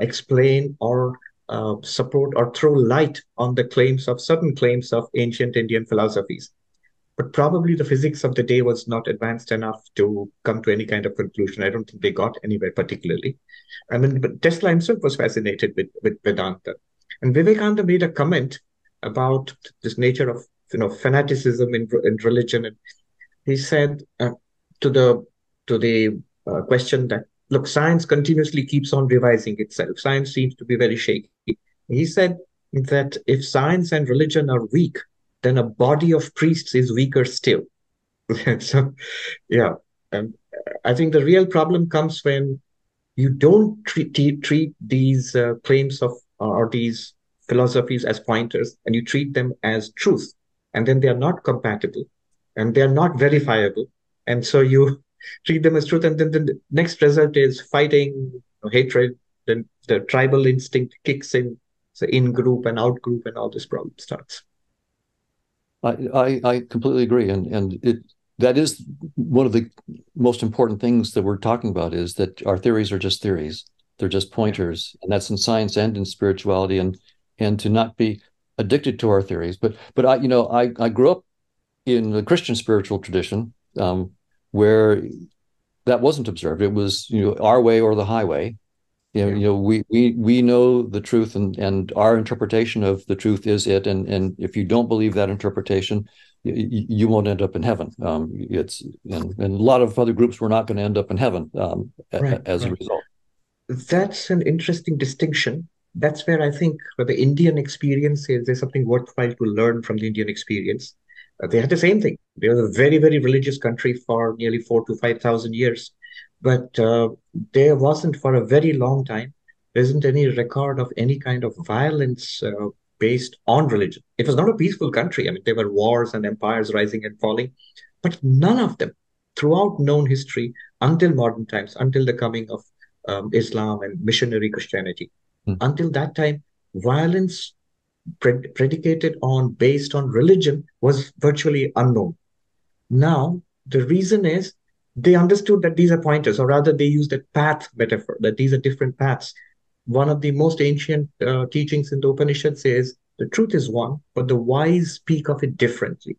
explain or support or throw light on the certain claims of ancient Indian philosophies. But probably the physics of the day was not advanced enough to come to any kind of conclusion. I don't think they got anywhere particularly. But Tesla himself was fascinated with Vedanta. And Vivekananda made a comment about this nature of fanaticism in religion. And he said to the question that, look, science continuously keeps on revising itself. Science seems to be very shaky. He said that if science and religion are weak, then a body of priests is weaker still. So, yeah. I think the real problem comes when you don't treat these claims of or these philosophies as pointers, and you treat them as truth. And then they are not compatible, and they are not verifiable. And so you treat them as truth, and then the next result is fighting, hatred, then the tribal instinct kicks in, so in-group and out-group, and all this problem starts. I completely agree. And that is one of the most important things that we're talking about, is that our theories are just theories. They're just pointers. And that's in science and in spirituality, and to not be addicted to our theories. But I grew up in the Christian spiritual tradition, where that wasn't observed. It was, our way or the highway. We know the truth, and our interpretation of the truth is it. And if you don't believe that interpretation, you won't end up in heaven. And a lot of other groups were not going to end up in heaven as a result. That's an interesting distinction. That's where I think the Indian experience is, there's something worthwhile to learn from the Indian experience. They had the same thing. They were a very, very religious country for nearly 4,000 to 5,000 years. But there wasn't, for a very long time, there isn't any record of any kind of violence based on religion. It was not a peaceful country. There were wars and empires rising and falling, but none of them throughout known history until modern times, until the coming of Islam and missionary Christianity. Until that time, violence predicated on, based on religion was virtually unknown. Now, the reason is they understood that these are pointers, or rather they used a path metaphor, that these are different paths. One of the most ancient teachings in the Upanishad says, the truth is one, but the wise speak of it differently.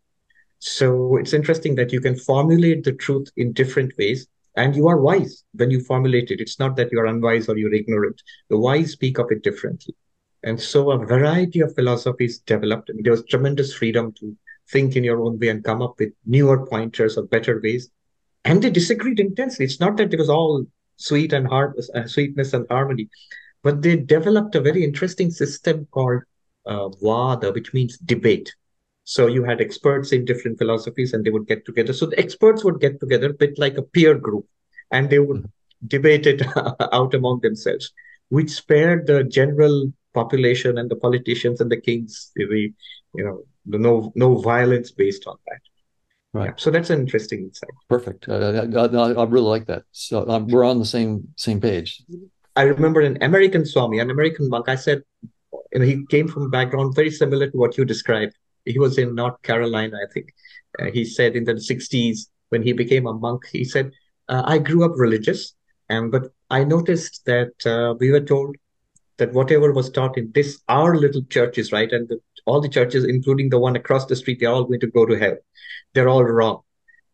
So it's interesting that you can formulate the truth in different ways, and you are wise when you formulate it. It's not that you're unwise or you're ignorant. The wise speak of it differently. And so a variety of philosophies developed. There was tremendous freedom to think in your own way and come up with newer pointers or better ways. And they disagreed intensely. It's not that it was all sweetness and harmony, but they developed a very interesting system called Vada, which means debate. So you had experts in different philosophies, and they would get together. So the experts would get together a bit like a peer group, and they would debate it out among themselves, which spared the general population and the politicians and the kings, no violence based on that. Right. Yeah, so that's an interesting insight. Perfect. I really like that. So we're on the same page. I remember an American Swami, an American monk. I said, he came from a background very similar to what you described. He was in North Carolina, I think. He said in the 60s, when he became a monk, he said, I grew up religious, but I noticed that we were told that whatever was taught in our little churches, right, and all the churches, including the one across the street, they're all going to go to hell. They're all wrong.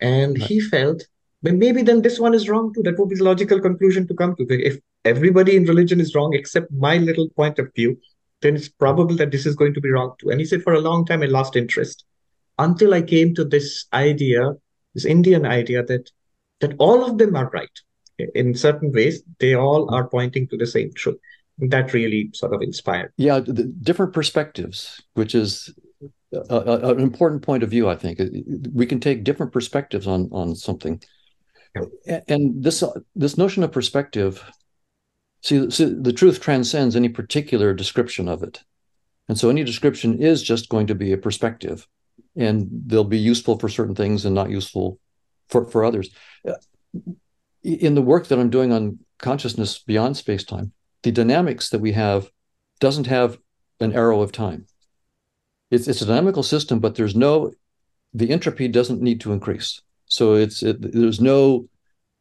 And he felt, well, maybe then this one is wrong too. That would be the logical conclusion to come to. If everybody in religion is wrong except my little point of view, then it's probable that this is going to be wrong too. And he said, for a long time, I lost interest until I came to this idea, this Indian idea that all of them are right. In certain ways, they all are pointing to the same truth. That really sort of inspired. Yeah, the different perspectives, which is an important point of view, I think. We can take different perspectives on something. Yeah. And this notion of perspective, see, the truth transcends any particular description of it. And so any description is just going to be a perspective, and they'll be useful for certain things and not useful for others. In the work that I'm doing on consciousness beyond space-time, the dynamics that we have doesn't have an arrow of time. It's a dynamical system, but the entropy doesn't need to increase. So there's no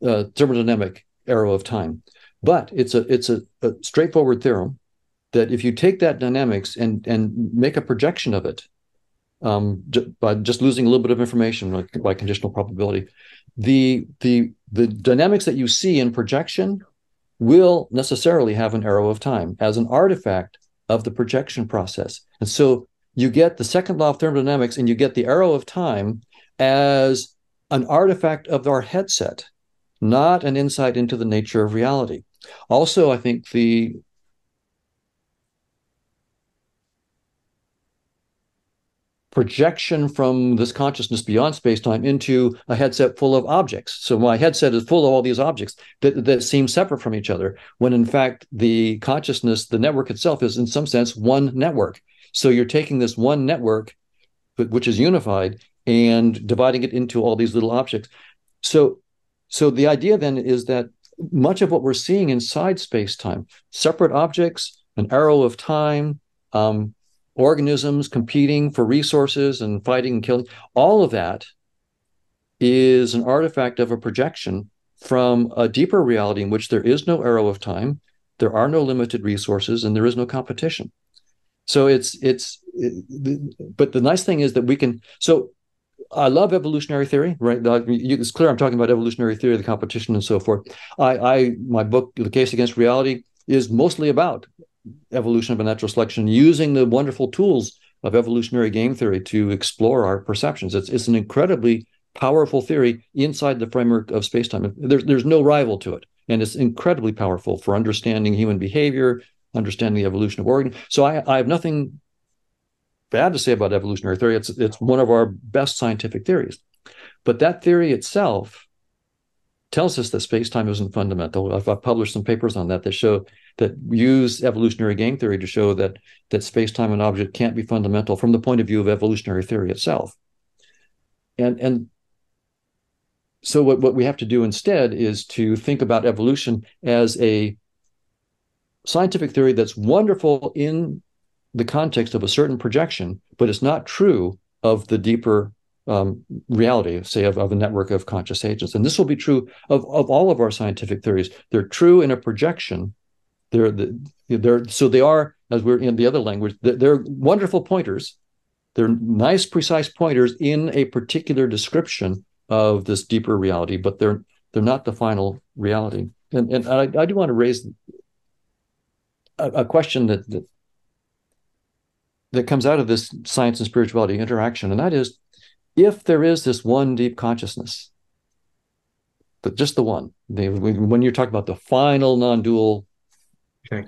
thermodynamic arrow of time. But it's a straightforward theorem that if you take that dynamics and make a projection of it, by just losing a little bit of information, like by conditional probability, the dynamics that you see in projection will necessarily have an arrow of time as an artifact of the projection process. And so you get the second law of thermodynamics, and you get the arrow of time as an artifact of our headset, not an insight into the nature of reality. Also, I think the projection from this consciousness beyond space-time into a headset full of objects. So my headset is full of all these objects that seem separate from each other, when in fact the consciousness, the network itself, is in some sense one network. So you're taking this one network, which is unified, and dividing it into all these little objects. So the idea then is that much of what we're seeing inside space-time, separate objects, an arrow of time, organisms competing for resources and fighting and killing, all of that is an artifact of a projection from a deeper reality in which there is no arrow of time, there are no limited resources, and there is no competition. So but the nice thing is that we can, so I love evolutionary theory, right? It's clear I'm talking about evolutionary theory, the competition and so forth. My book, The Case Against Reality, is mostly about evolution of natural selection, using the wonderful tools of evolutionary game theory to explore our perceptions. It's an incredibly powerful theory inside the framework of space-time. There's no rival to it, and it's incredibly powerful for understanding human behavior, understanding the evolution of organs. So I have nothing bad to say about evolutionary theory. It's one of our best scientific theories. But that theory itself tells us that space-time isn't fundamental. I've published some papers on that use evolutionary game theory to show that space-time and object can't be fundamental from the point of view of evolutionary theory itself. And so what we have to do instead is to think about evolution as a scientific theory that's wonderful in the context of a certain projection, but it's not true of the deeper reality, say, of a network of conscious agents. And this will be true of all of our scientific theories. They're true in a projection. So they are, as we're in the other language, they're wonderful pointers. They're nice, precise pointers in a particular description of this deeper reality, but they're not the final reality. And I do want to raise a question that comes out of this science and spirituality interaction, and that is, if there is this one deep consciousness, but just the one, when you're talking about the final non-dual, okay.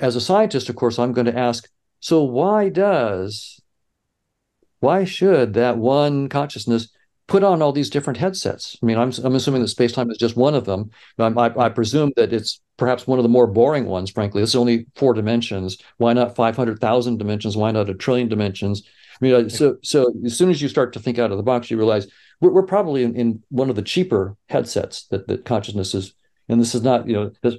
As a scientist, of course, I'm going to ask, so why should that one consciousness put on all these different headsets? I mean, I'm assuming that space-time is just one of them. I presume that it's perhaps one of the more boring ones, frankly. It's only 4 dimensions. Why not 500,000 dimensions? Why not 1 trillion dimensions? I mean, so as soon as you start to think out of the box, you realize we're probably in one of the cheaper headsets that consciousness is. And this is not,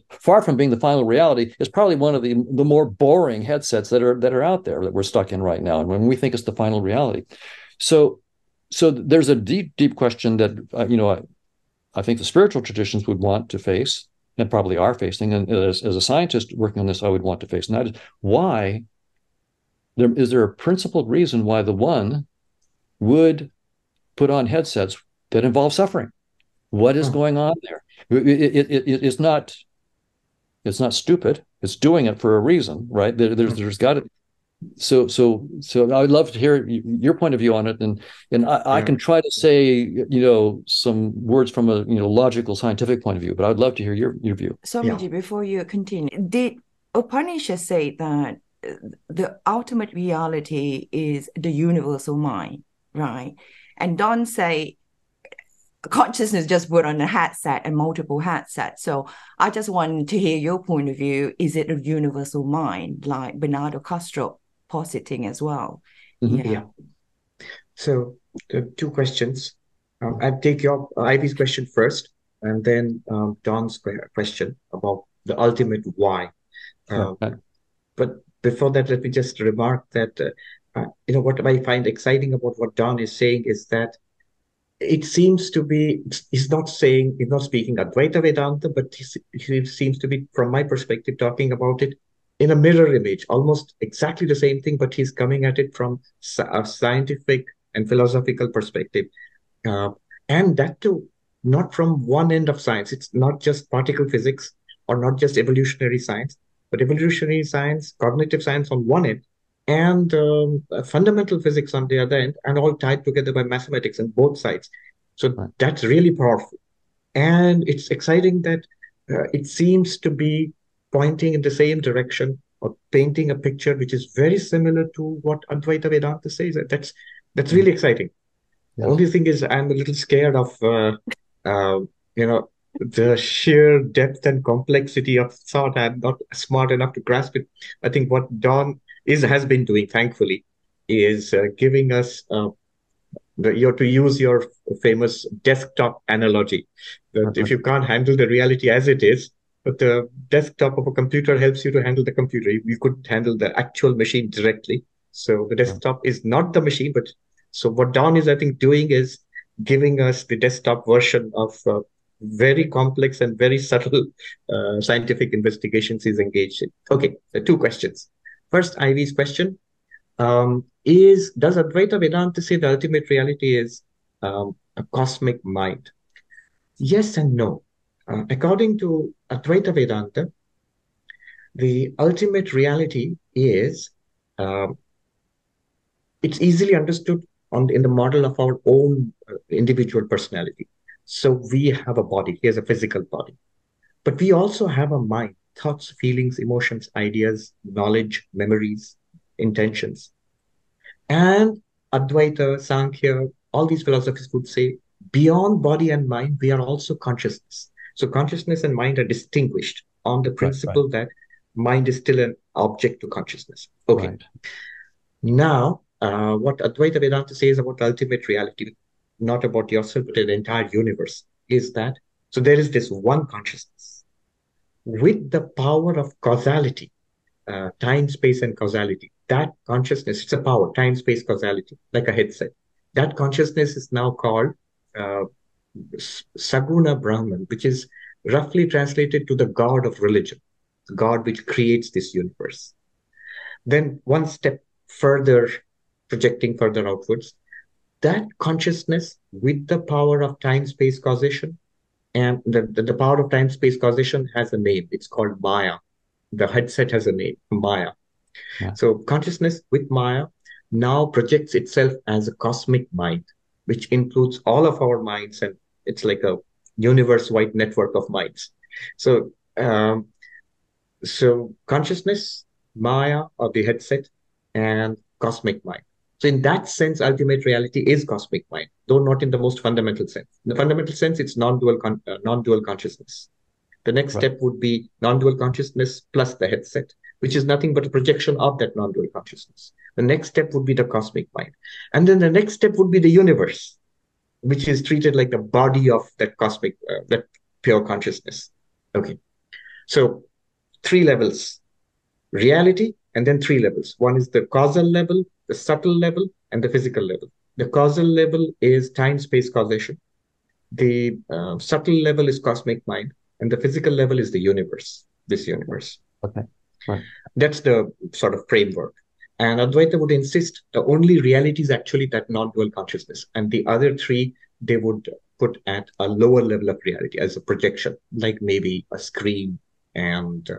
far from being the final reality, it's probably one of the more boring headsets that are out there that we're stuck in right now. And when we think it's the final reality. So there's a deep, deep question that, I think the spiritual traditions would want to face, and probably are facing. And as a scientist working on this, I would want to face. And that is, why is there a principled reason why the one would put on headsets that involve suffering. What is going on there? It's not stupid. It's doing it for a reason, right? There's got to. So I would love to hear your point of view on it, and I can try to say some words from a logical scientific point of view, but I'd love to hear your view. Swami Ji, before you continue, did Upanishad say that the ultimate reality is the universal mind, right? And don't say consciousness just put on a headset and multiple headsets. So I just want to hear your point of view. Is it a universal mind, like Bernardo Castro positing as well? Yeah. So two questions. I'll take your Ivy's question first, and then Don's question about the ultimate why. But before that, let me just remark that what I find exciting about what Don is saying is that it seems to be, he's not speaking Advaita Vedanta, but he seems to be, from my perspective, talking about it in a mirror image, almost exactly the same thing, but he's coming at it from a scientific and philosophical perspective. And that too, not from one end of science. It's not just particle physics or not just evolutionary science, but evolutionary science, cognitive science on one end, and fundamental physics on the other end, and all tied together by mathematics on both sides. So that's really powerful. And it's exciting that it seems to be pointing in the same direction or painting a picture which is very similar to what Advaita Vedanta says. That's really exciting. The only thing is I'm a little scared of, the sheer depth and complexity of thought. I'm not smart enough to grasp it. I think what Don has been doing, thankfully, is giving us, to use your famous desktop analogy, that if you can't handle the reality as it is, but the desktop of a computer helps you to handle the computer. You couldn't handle the actual machine directly. So the desktop is not the machine, but so what Don is, I think, doing is giving us the desktop version of very complex and very subtle scientific investigations he's engaged in. Okay, so two questions. First, Ivy's question does Advaita Vedanta say the ultimate reality is a cosmic mind? Yes and no. According to Advaita Vedanta, the ultimate reality is it's easily understood in the model of our own individual personality. So we have a body. Here's a physical body. But we also have a mind, thoughts, feelings, emotions, ideas, knowledge, memories, intentions. And Advaita, Sankhya, all these philosophies would say, beyond body and mind, we are also consciousness. So consciousness and mind are distinguished on the principle that mind is still an object to consciousness. Okay. Now, what Advaita Vedanta says about the ultimate reality, not about yourself, but the entire universe, is that, so there is this one consciousness with the power of causality, time, space, and causality. That consciousness, it's a power, time, space, causality, like a headset. That consciousness is now called Saguna Brahman, which is roughly translated to the God of religion, the God which creates this universe. Then one step further, projecting further outwards, that consciousness with the power of time, space, causation, and the power of time, space, causation has a name. It's called Maya. The headset has a name, Maya. Yeah. So consciousness with Maya now projects itself as a cosmic mind, which includes all of our minds, and it's like a universe-wide network of minds. So, so consciousness, Maya, or the headset, and cosmic mind. So in that sense, ultimate reality is cosmic mind, though not in the most fundamental sense. In the fundamental sense, it's non-dual consciousness. The next step would be non-dual consciousness plus the headset, which is nothing but a projection of that non-dual consciousness. The next step would be the cosmic mind. And then the next step would be the universe, which is treated like the body of that cosmic, that pure consciousness. Okay. So 3 levels, reality, and then 3 levels. One is the causal level, the subtle level, and the physical level. The causal level is time, space, causation. The subtle level is cosmic mind, and the physical level is the universe, this universe. Okay. Right. That's the sort of framework. And Advaita would insist the only reality is actually that non-dual consciousness. And the other 3 they would put at a lower level of reality as a projection, like maybe a screen and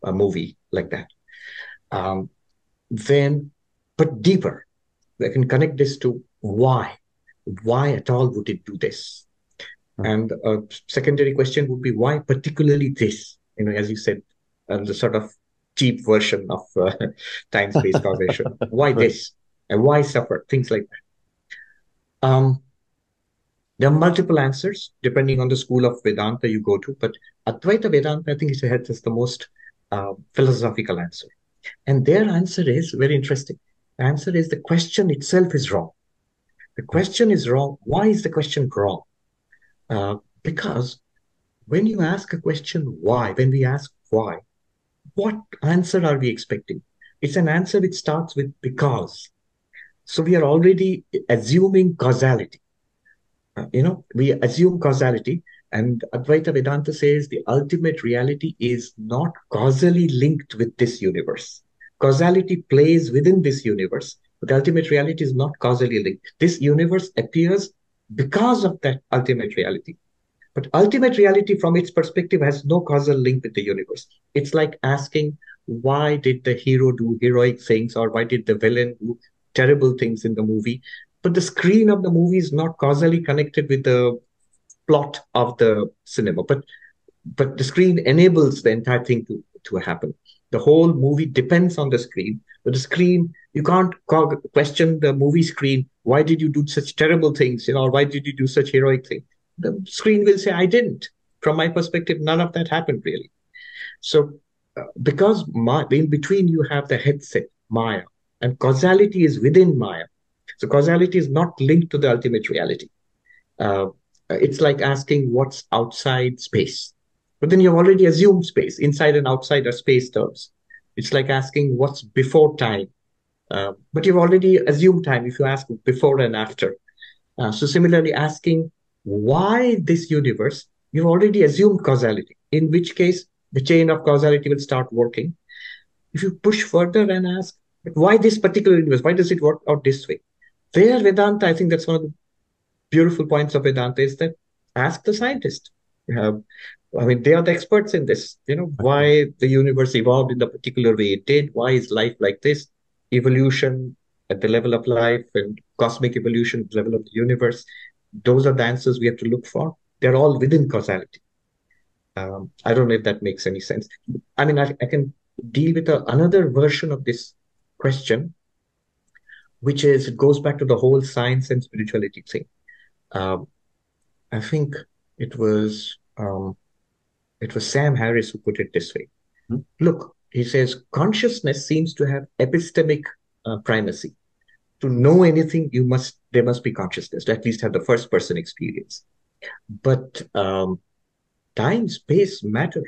a movie like that. Then, but deeper, I can connect this to why. Why at all would it do this? And a secondary question would be why particularly this? As you said, the sort of cheap version of time-space causation. Why this? And why suffer? Things like that. There are multiple answers depending on the school of Vedanta you go to, but Advaita Vedanta, I think, is the most philosophical answer. And their answer is very interesting. The answer is the question itself is wrong. The question is wrong. Why is the question wrong? Because when you ask a question, why, when we ask why, what answer are we expecting? It's an answer which starts with because. So we are already assuming causality. We assume causality, and Advaita Vedanta says the ultimate reality is not causally linked with this universe. Causality plays within this universe, but the ultimate reality is not causally linked. This universe appears because of that ultimate reality. But ultimate reality, from its perspective, has no causal link with the universe. It's like asking, why did the hero do heroic things, or why did the villain do terrible things in the movie? But the screen of the movie is not causally connected with the plot of the cinema. But the screen enables the entire thing to happen. The whole movie depends on the screen. But the screen, you can't question the movie screen. Why did you do such terrible things? Or why did you do such heroic things? The screen will say, I didn't. From my perspective, none of that happened really. So because in between you have the headset, Maya, and causality is within Maya. So causality is not linked to the ultimate reality. It's like asking what's outside space. But then you've already assumed space. Inside and outside are space terms. It's like asking what's before time. But you've already assumed time if you ask before and after. So similarly, asking why this universe, you've already assumed causality, in which case the chain of causality will start working. If you push further and ask, why this particular universe? Why does it work out this way? There, Vedanta, I think that's one of the beautiful points of Vedanta is that ask the scientist. They are the experts in this. Why the universe evolved in the particular way it did. Why is life like this? Evolution at the level of life and cosmic evolution at the level of the universe. Those are the answers we have to look for. They're all within causality. I don't know if that makes any sense. I can deal with another version of this question, which is, it goes back to the whole science and spirituality thing. I think it was Sam Harris who put it this way. Look, he says, consciousness seems to have epistemic primacy. To know anything, there must be consciousness, to at least have the first person experience. But time, space, matter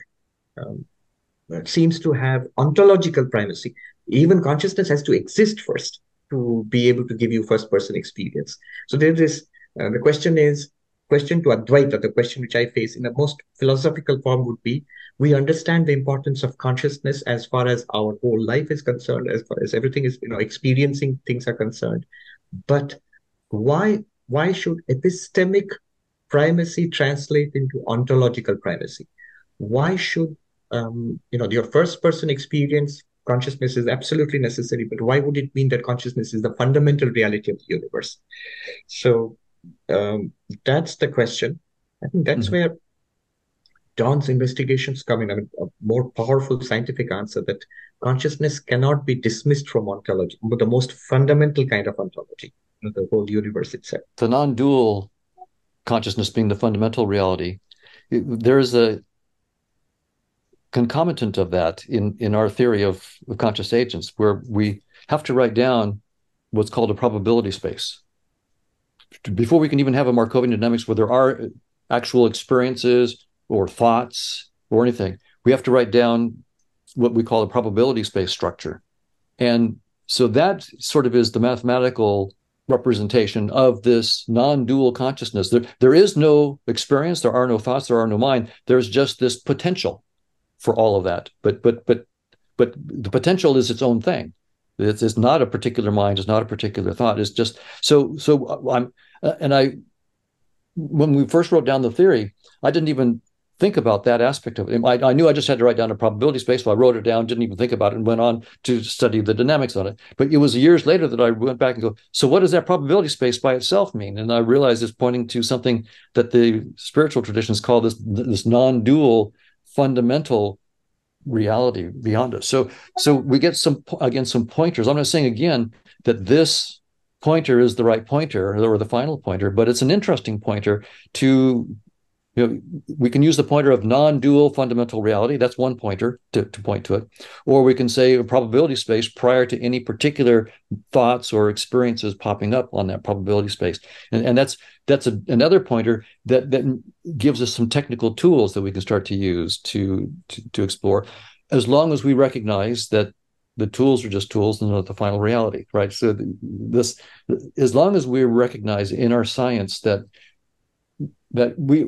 seems to have ontological primacy. Even consciousness has to exist first to be able to give you first person experience. So there is the question to Advaita, the question which I face in the most philosophical form would be, we understand the importance of consciousness as far as our whole life is concerned, as far as everything is, experiencing things are concerned. But why should epistemic primacy translate into ontological primacy? Why should, your first person experience, consciousness is absolutely necessary, but why would it mean that consciousness is the fundamental reality of the universe? So that's the question. I think that's where Don's investigations come in. A more powerful scientific answer that consciousness cannot be dismissed from ontology, but the most fundamental kind of ontology, the whole universe itself. The non-dual consciousness being the fundamental reality, there's a concomitant of that in our theory of conscious agents, where we have to write down what's called a probability space. Before we can even have a Markovian dynamics where there are actual experiences or thoughts or anything, we have to write down what we call a probability space structure. And so that sort of is the mathematical representation of this non-dual consciousness. There is no experience, there are no thoughts, there are no mind. There's just this potential for all of that. But the potential is its own thing. It's not a particular mind, it's not a particular thought. It's just so I'm and when we first wrote down the theory, I didn't even think about that aspect of it. I knew I just had to write down a probability space, so I wrote it down, didn't even think about it, and went on to study the dynamics on it. But it was years later that I went back and go, so what does that probability space by itself mean? And I realized it's pointing to something that the spiritual traditions call this non-dual fundamental reality beyond us. So we get some pointers. I'm not saying again that this pointer is the right pointer or the final pointer, but it's an interesting pointer to, we can use the pointer of non-dual fundamental reality. That's one pointer to point to it. Or we can say a probability space prior to any particular thoughts or experiences popping up on that probability space. And that's another pointer that gives us some technical tools that we can start to use to explore, as long as we recognize that the tools are just tools and not the final reality, right? So as long as we recognize in our science that we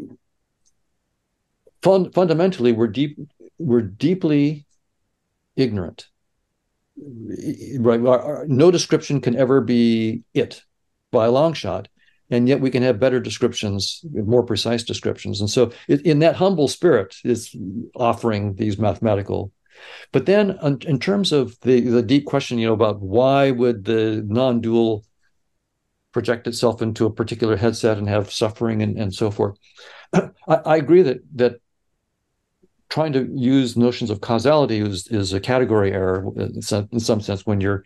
fundamentally we're deeply ignorant, right? No description can ever be it by a long shot, and yet we can have better descriptions, more precise descriptions. And so in that humble spirit is offering these mathematical. But then in terms of the deep question, about why would the non-dual project itself into a particular headset and have suffering and so forth, I agree that trying to use notions of causality is a category error in some sense when you're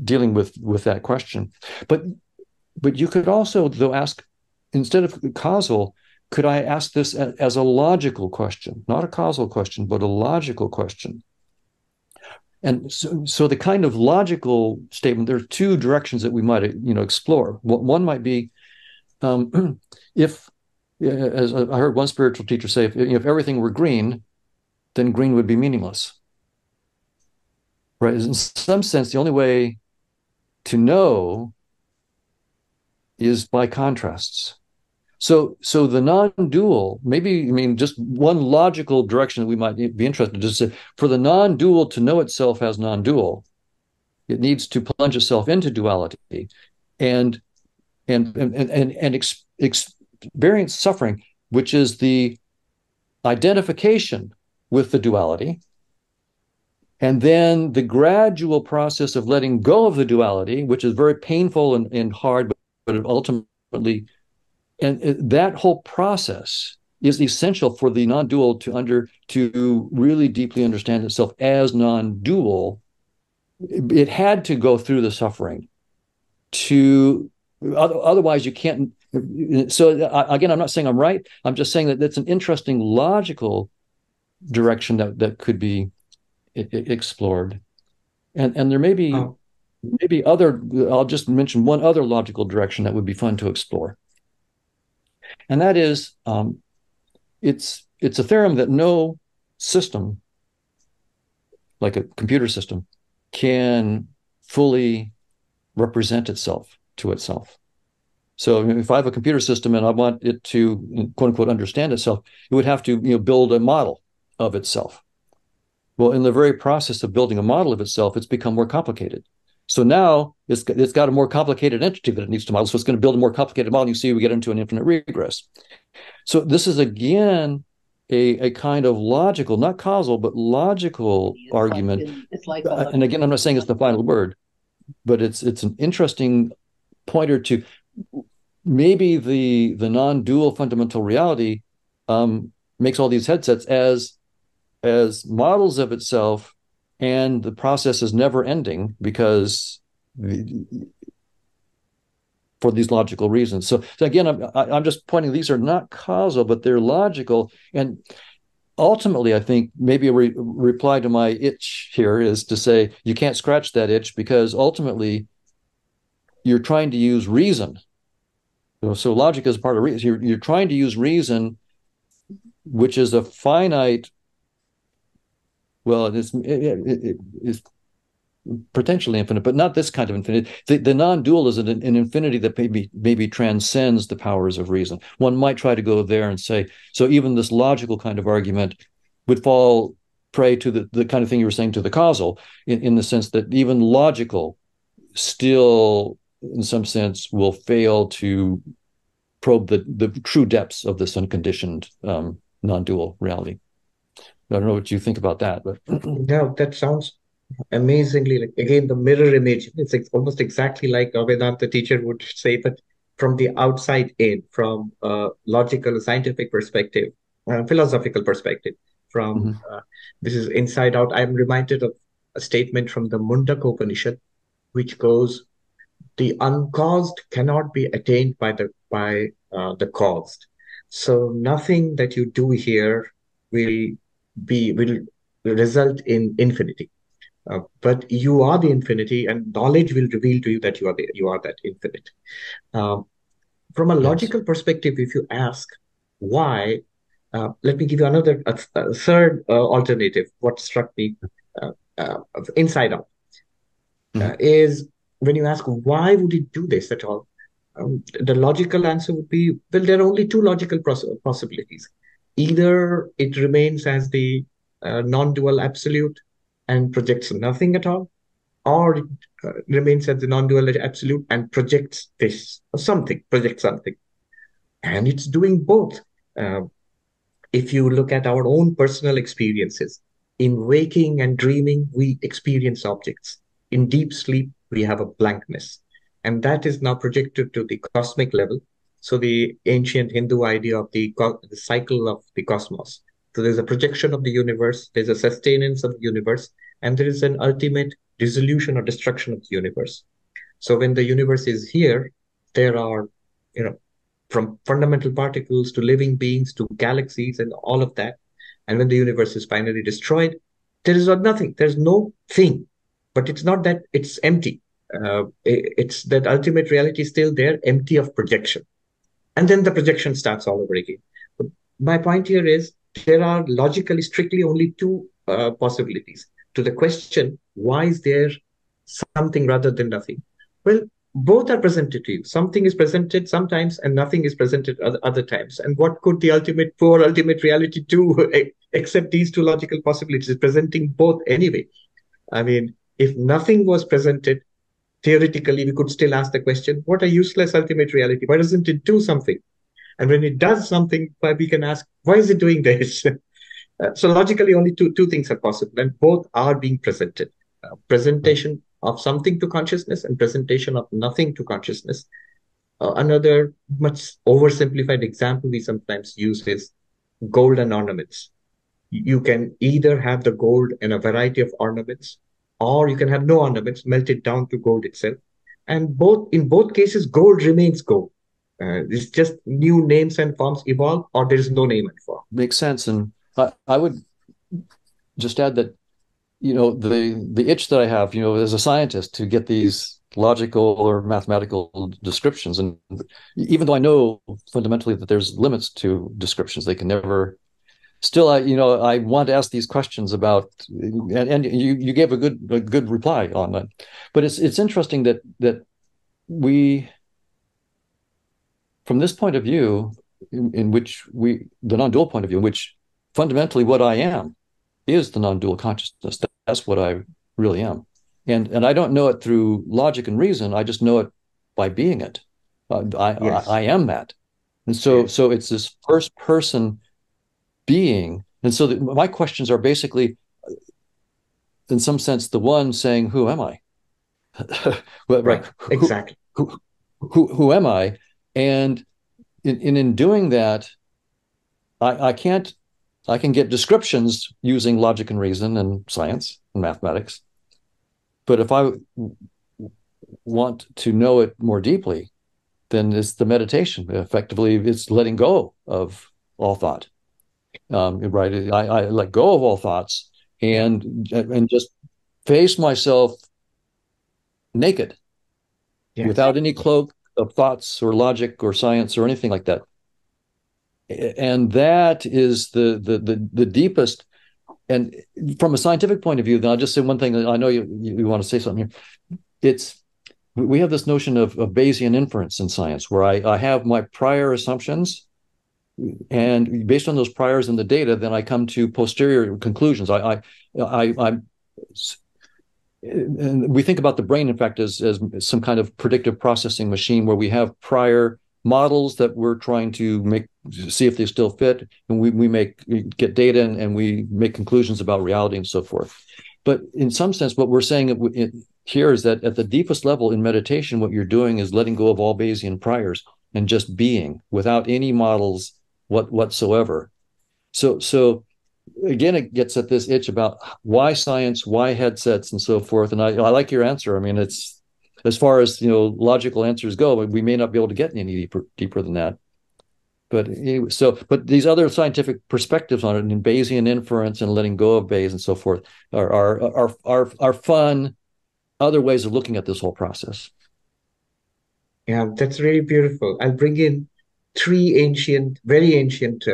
dealing with that question. But you could also, though, ask, instead of causal, could I ask this as a logical question, not a causal question, but a logical question? And so the kind of logical statement, there are two directions that we might, explore. One might be, if, as I heard one spiritual teacher say, if everything were green, then green would be meaningless, right? In some sense, the only way to know is by contrasts. So the non-dual, just one logical direction that we might be interested in is for the non-dual to know itself as non-dual, it needs to plunge itself into duality and experience suffering, which is the identification with the duality, and then the gradual process of letting go of the duality, which is very painful and hard, but ultimately, and that whole process is essential for the non-dual to really deeply understand itself as non-dual. It had to go through the suffering otherwise you can't. So again, I'm not saying I'm right. I'm just saying that that's an interesting logical direction that could be explored. And there may be maybe other, I'll just mention one other logical direction that would be fun to explore. And that is, it's a theorem that no system, like a computer system, can fully represent itself to itself. So if I have a computer system and I want it to, quote unquote, understand itself, it would have to build a model of itself. Well, in the very process of building a model of itself, it's become more complicated. So now it's got a more complicated entity that it needs to model. So it's going to build a more complicated model. You see, we get into an infinite regress. So this is, again, a kind of logical, not causal, but logical argument. And again, I'm not saying it's the final word, but it's an interesting pointer to maybe the non-dual fundamental reality makes all these headsets as models of itself, and the process is never ending because for these logical reasons. So again, I'm just pointing, these are not causal, but they're logical. And ultimately, I think maybe a reply to my itch here is to say, you can't scratch that itch because ultimately you're trying to use reason. So logic is part of reason. You're trying to use reason, which is a finite, well, it is potentially infinite, but not this kind of infinity. The non-dual is an infinity that maybe transcends the powers of reason. One might try to go there and say, so even this logical kind of argument would fall prey to the kind of thing you were saying to the causal, in the sense that even logical still, in some sense, will fail to probe the true depths of this unconditioned non-dual reality. I don't know what you think about that, but No, that sounds amazingly like, again, the mirror image. It's almost exactly like a Vedanta teacher would say, but from the outside in, from a logical, scientific perspective, philosophical perspective, from this is inside out. I'm reminded of a statement from the Mundaka Upanishad, which goes, the uncaused cannot be attained by the caused. So nothing that you do here will will result in infinity. But you are the infinity, and knowledge will reveal to you that you are that infinite. From a logical perspective, if you ask why, let me give you a third alternative. What struck me inside out is when you ask why would it do this at all, the logical answer would be, well, there are only two logical possibilities. Either it remains as the non-dual absolute and projects nothing at all, or it remains as the non-dual absolute and projects something. And it's doing both. If you look at our own personal experiences, in waking and dreaming, we experience objects. In deep sleep, we have a blankness. And that is now projected to the cosmic level. So the ancient Hindu idea of the cycle of the cosmos. So there's a projection of the universe, there's a sustenance of the universe, and there is an ultimate dissolution or destruction of the universe. So when the universe is here, there are, from fundamental particles to living beings to galaxies and all of that. And when the universe is finally destroyed, there is nothing, there's no thing. But it's not that it's empty. It's that ultimate reality is still there, empty of projection. And then the projection starts all over again. But my point here is there are logically, strictly only two possibilities to the question, why is there something rather than nothing? Well, both are presented to you. Something is presented sometimes and nothing is presented other times. And what could the poor ultimate reality do except these two logical possibilities? It's presenting both anyway. I mean, if nothing was presented, theoretically, we could still ask the question, what a useless ultimate reality? Why doesn't it do something? And when it does something, we can ask, why is it doing this? So logically, only two things are possible, and both are being presented. Presentation of something to consciousness and presentation of nothing to consciousness. Another much oversimplified example we sometimes use is gold and ornaments. You can either have the gold and a variety of ornaments, or you can have no ornaments, melt it down to gold itself. And in both cases, gold remains gold. It's just new names and forms evolve, or there is no name and form. Makes sense. And I would just add that, the itch that I have, as a scientist, to get these logical or mathematical descriptions. And even though I know fundamentally that there's limits to descriptions, they can never. Still, I want to ask these questions about, and you gave a good reply on that. But it's interesting that we, from this point of view, in which the non-dual point of view, in which fundamentally what I am is the non-dual consciousness. That's what I really am, and I don't know it through logic and reason. I just know it by being it. I am that, and so it's this first person being. And so my questions are basically, in some sense, the one saying, who am I? Right. Exactly. Who am I? And in doing that, I can get descriptions using logic and reason and science and mathematics. But if I want to know it more deeply, then it's the meditation. Effectively, it's letting go of all thought. Right, I let go of all thoughts and just face myself naked, without any cloak of thoughts or logic or science or anything like that. And that is the deepest. And from a scientific point of view, then I'll just say one thing. I know you want to say something here. We have this notion of Bayesian inference in science, where I have my prior assumptions. And based on those priors in the data, then I come to posterior conclusions. And we think about the brain, in fact, as some kind of predictive processing machine where we have prior models that we're trying to see if they still fit, and we get data and we make conclusions about reality and so forth. But in some sense, what we're saying here is that at the deepest level in meditation, what you're doing is letting go of all Bayesian priors and just being without any models whatsoever. So again, it gets at this itch about why science, why headsets, and so forth. And I like your answer. I mean, it's as far as logical answers go, we may not be able to get any deeper than that. But anyway, but these other scientific perspectives on it, and Bayesian inference and letting go of Bayes and so forth, are fun other ways of looking at this whole process. Yeah, that's really beautiful. I'll bring in three very ancient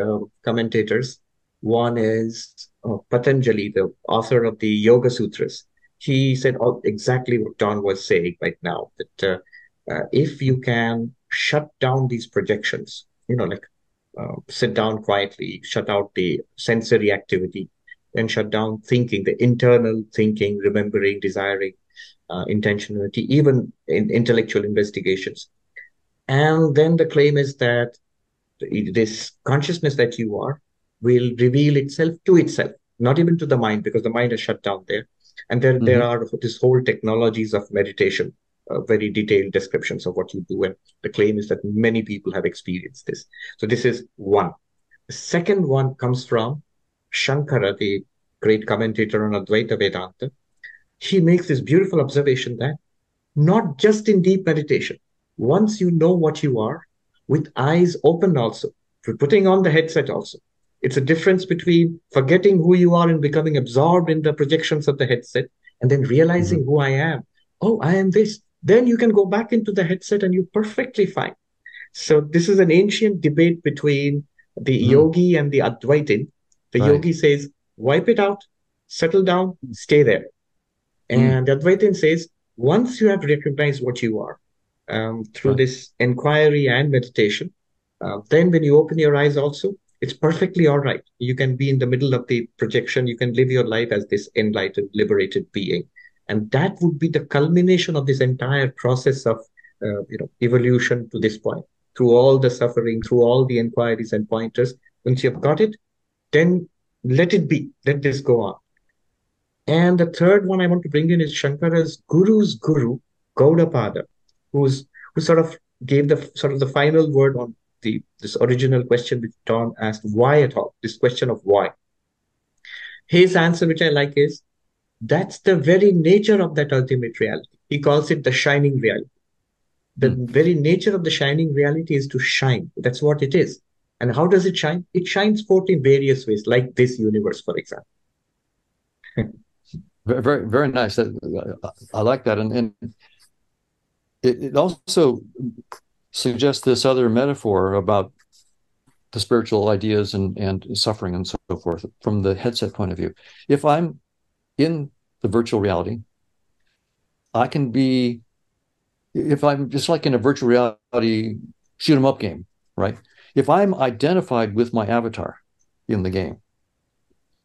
commentators. One is Patanjali, the author of the Yoga Sutras. He said exactly what Don was saying right now, that if you can shut down these projections, sit down quietly, shut out the sensory activity, and shut down thinking, the internal thinking, remembering, desiring, intentionality, even in intellectual investigations. And then the claim is that this consciousness that you are will reveal itself to itself, not even to the mind, because the mind is shut down there. And there are this whole technologies of meditation, very detailed descriptions of what you do. And the claim is that many people have experienced this. So this is one. The second one comes from Shankara, the great commentator on Advaita Vedanta. He makes this beautiful observation that not just in deep meditation, once you know what you are, with eyes open also, putting on the headset also. It's a difference between forgetting who you are and becoming absorbed in the projections of the headset, and then realizing who I am. Oh, I am this. Then you can go back into the headset and you're perfectly fine. So this is an ancient debate between the yogi and the Advaitin. The yogi says, wipe it out, settle down, stay there. And the Advaitin says, once you have recognized what you are, through this inquiry and meditation, then when you open your eyes also, it's perfectly all right. You can be in the middle of the projection. You can live your life as this enlightened, liberated being. And that would be the culmination of this entire process of evolution to this point, through all the suffering, through all the inquiries and pointers. Once you've got it, then let it be. Let this go on. And the third one I want to bring in is Shankara's guru's guru, Gaudapada, who sort of gave the final word on this original question which Don asked, why at all? This question of why. His answer, which I like, is that's the very nature of that ultimate reality. He calls it the shining reality. The very nature of the shining reality is to shine. That's what it is. And how does it shine? It shines forth in various ways, like this universe, for example. Very, very, very nice. I like that. And it also suggests this other metaphor about the spiritual ideas and suffering and so forth from the headset point of view. If I'm in the virtual reality, I can be, if I'm just like in a virtual reality shoot 'em up game, right? If I'm identified with my avatar in the game,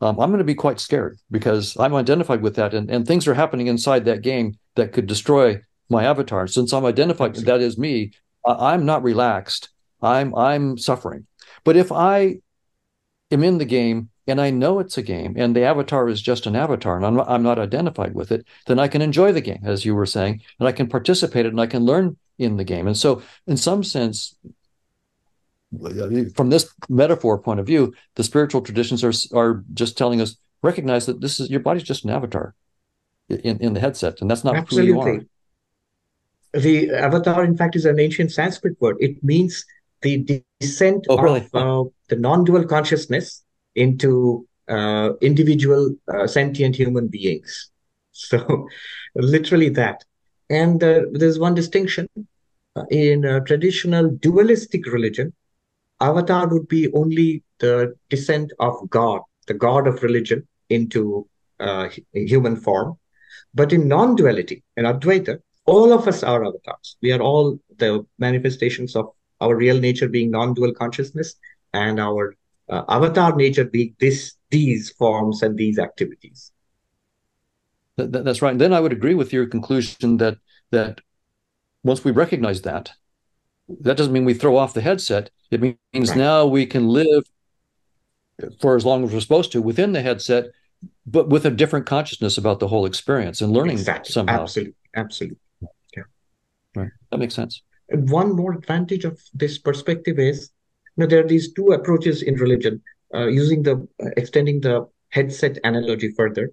I'm going to be quite scared because I'm identified with that, and things are happening inside that game that could destroy my avatar. Since I'm identified, that is me, I'm not relaxed. I'm suffering. But if I am in the game and I know it's a game and the avatar is just an avatar and I'm not identified with it, then I can enjoy the game, as you were saying, and I can participate and I can learn in the game. And so in some sense, from this metaphor point of view, the spiritual traditions are just telling us, recognize that this is your body's just an avatar in the headset, and that's not Absolutely. who you are. The avatar, in fact, is an ancient Sanskrit word. It means the descent of the non-dual consciousness into individual sentient human beings. So literally that. And there's one distinction. In traditional dualistic religion, avatar would be only the descent of God, the God of religion, into human form. But in non-duality, in Advaita, all of us are avatars. We are all the manifestations of our real nature being non-dual consciousness, and our avatar nature being these forms and these activities. That's right. And then I would agree with your conclusion that once we recognize that, that doesn't mean we throw off the headset. It means Right. now we can live for as long as we're supposed to within the headset, but with a different consciousness about the whole experience and learning Exactly. somehow. Absolutely. Absolutely. Yeah. Right. That makes sense. And one more advantage of this perspective is, there are these two approaches in religion, extending the headset analogy further.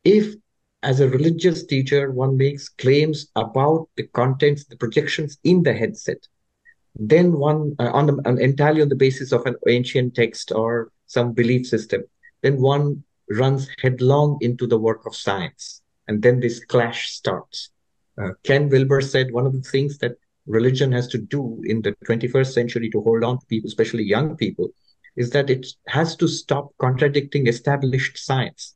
If, as a religious teacher, one makes claims about the contents, the projections in the headset, then one entirely on the basis of an ancient text or some belief system, then one runs headlong into the work of science, and then this clash starts. Ken Wilber said one of the things that religion has to do in the 21st century to hold on to people, especially young people, is that it has to stop contradicting established science.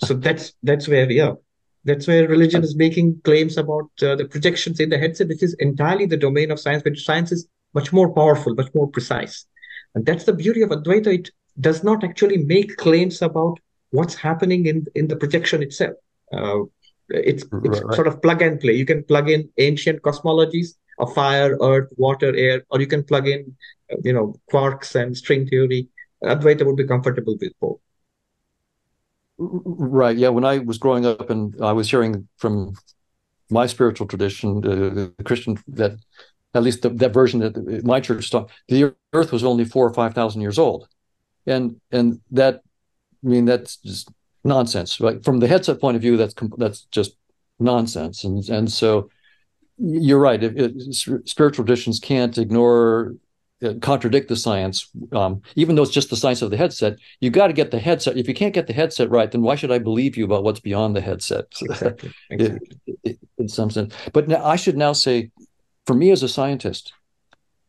So that's where we are. That's where religion is making claims about the projections in the headset, which is entirely the domain of science, but science is much more powerful, much more precise. And that's the beauty of Advaita. It does not actually make claims about what's happening in the projection itself. It's Right. sort of plug and play. You can plug in ancient cosmologies of fire, earth, water, air, or you can plug in, quarks and string theory. Advaita would be comfortable with both. Right. Yeah. When I was growing up and I was hearing from my spiritual tradition, the Christian, that at least that version that my church taught, the earth was only 4,000 or 5,000 years old. And that, I mean, that's just nonsense. Right? From the headset point of view, that's just nonsense. And so you're right. Spiritual traditions can't ignore, contradict the science, even though it's just the science of the headset. You got to get the headset. If you can't get the headset right, then why should I believe you about what's beyond the headset? Exactly. In some sense. But now, I should now say, for me as a scientist,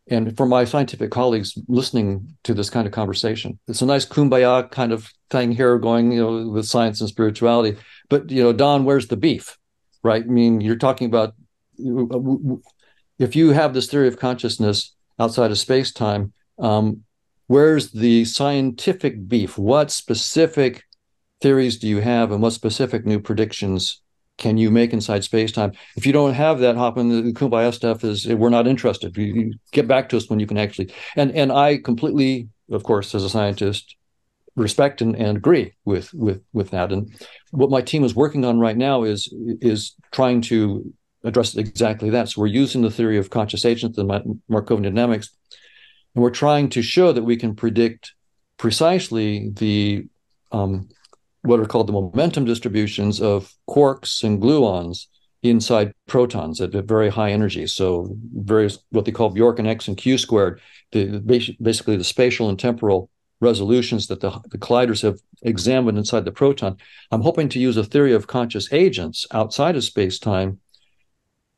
and for my scientific colleagues listening to this kind of conversation, it's a nice kumbaya kind of thing here going, with science and spirituality. But, Don, where's the beef? Right? I mean, you're talking about, if you have this theory of consciousness outside of space-time, where's the scientific beef? What specific theories do you have, and what specific new predictions can you make inside space-time? If you don't have that, Hoffman, the kumbaya stuff is, we're not interested. You get back to us when you can actually. And I completely, of course, as a scientist, respect and agree with that. And what my team is working on right now is trying to address exactly that. So we're using the theory of conscious agents and Markovian dynamics, and we're trying to show that we can predict precisely the what are called the momentum distributions of quarks and gluons inside protons at very high energy. So what they call Bjork and X and Q squared, basically the spatial and temporal resolutions that the colliders have examined inside the proton. I'm hoping to use a theory of conscious agents outside of space-time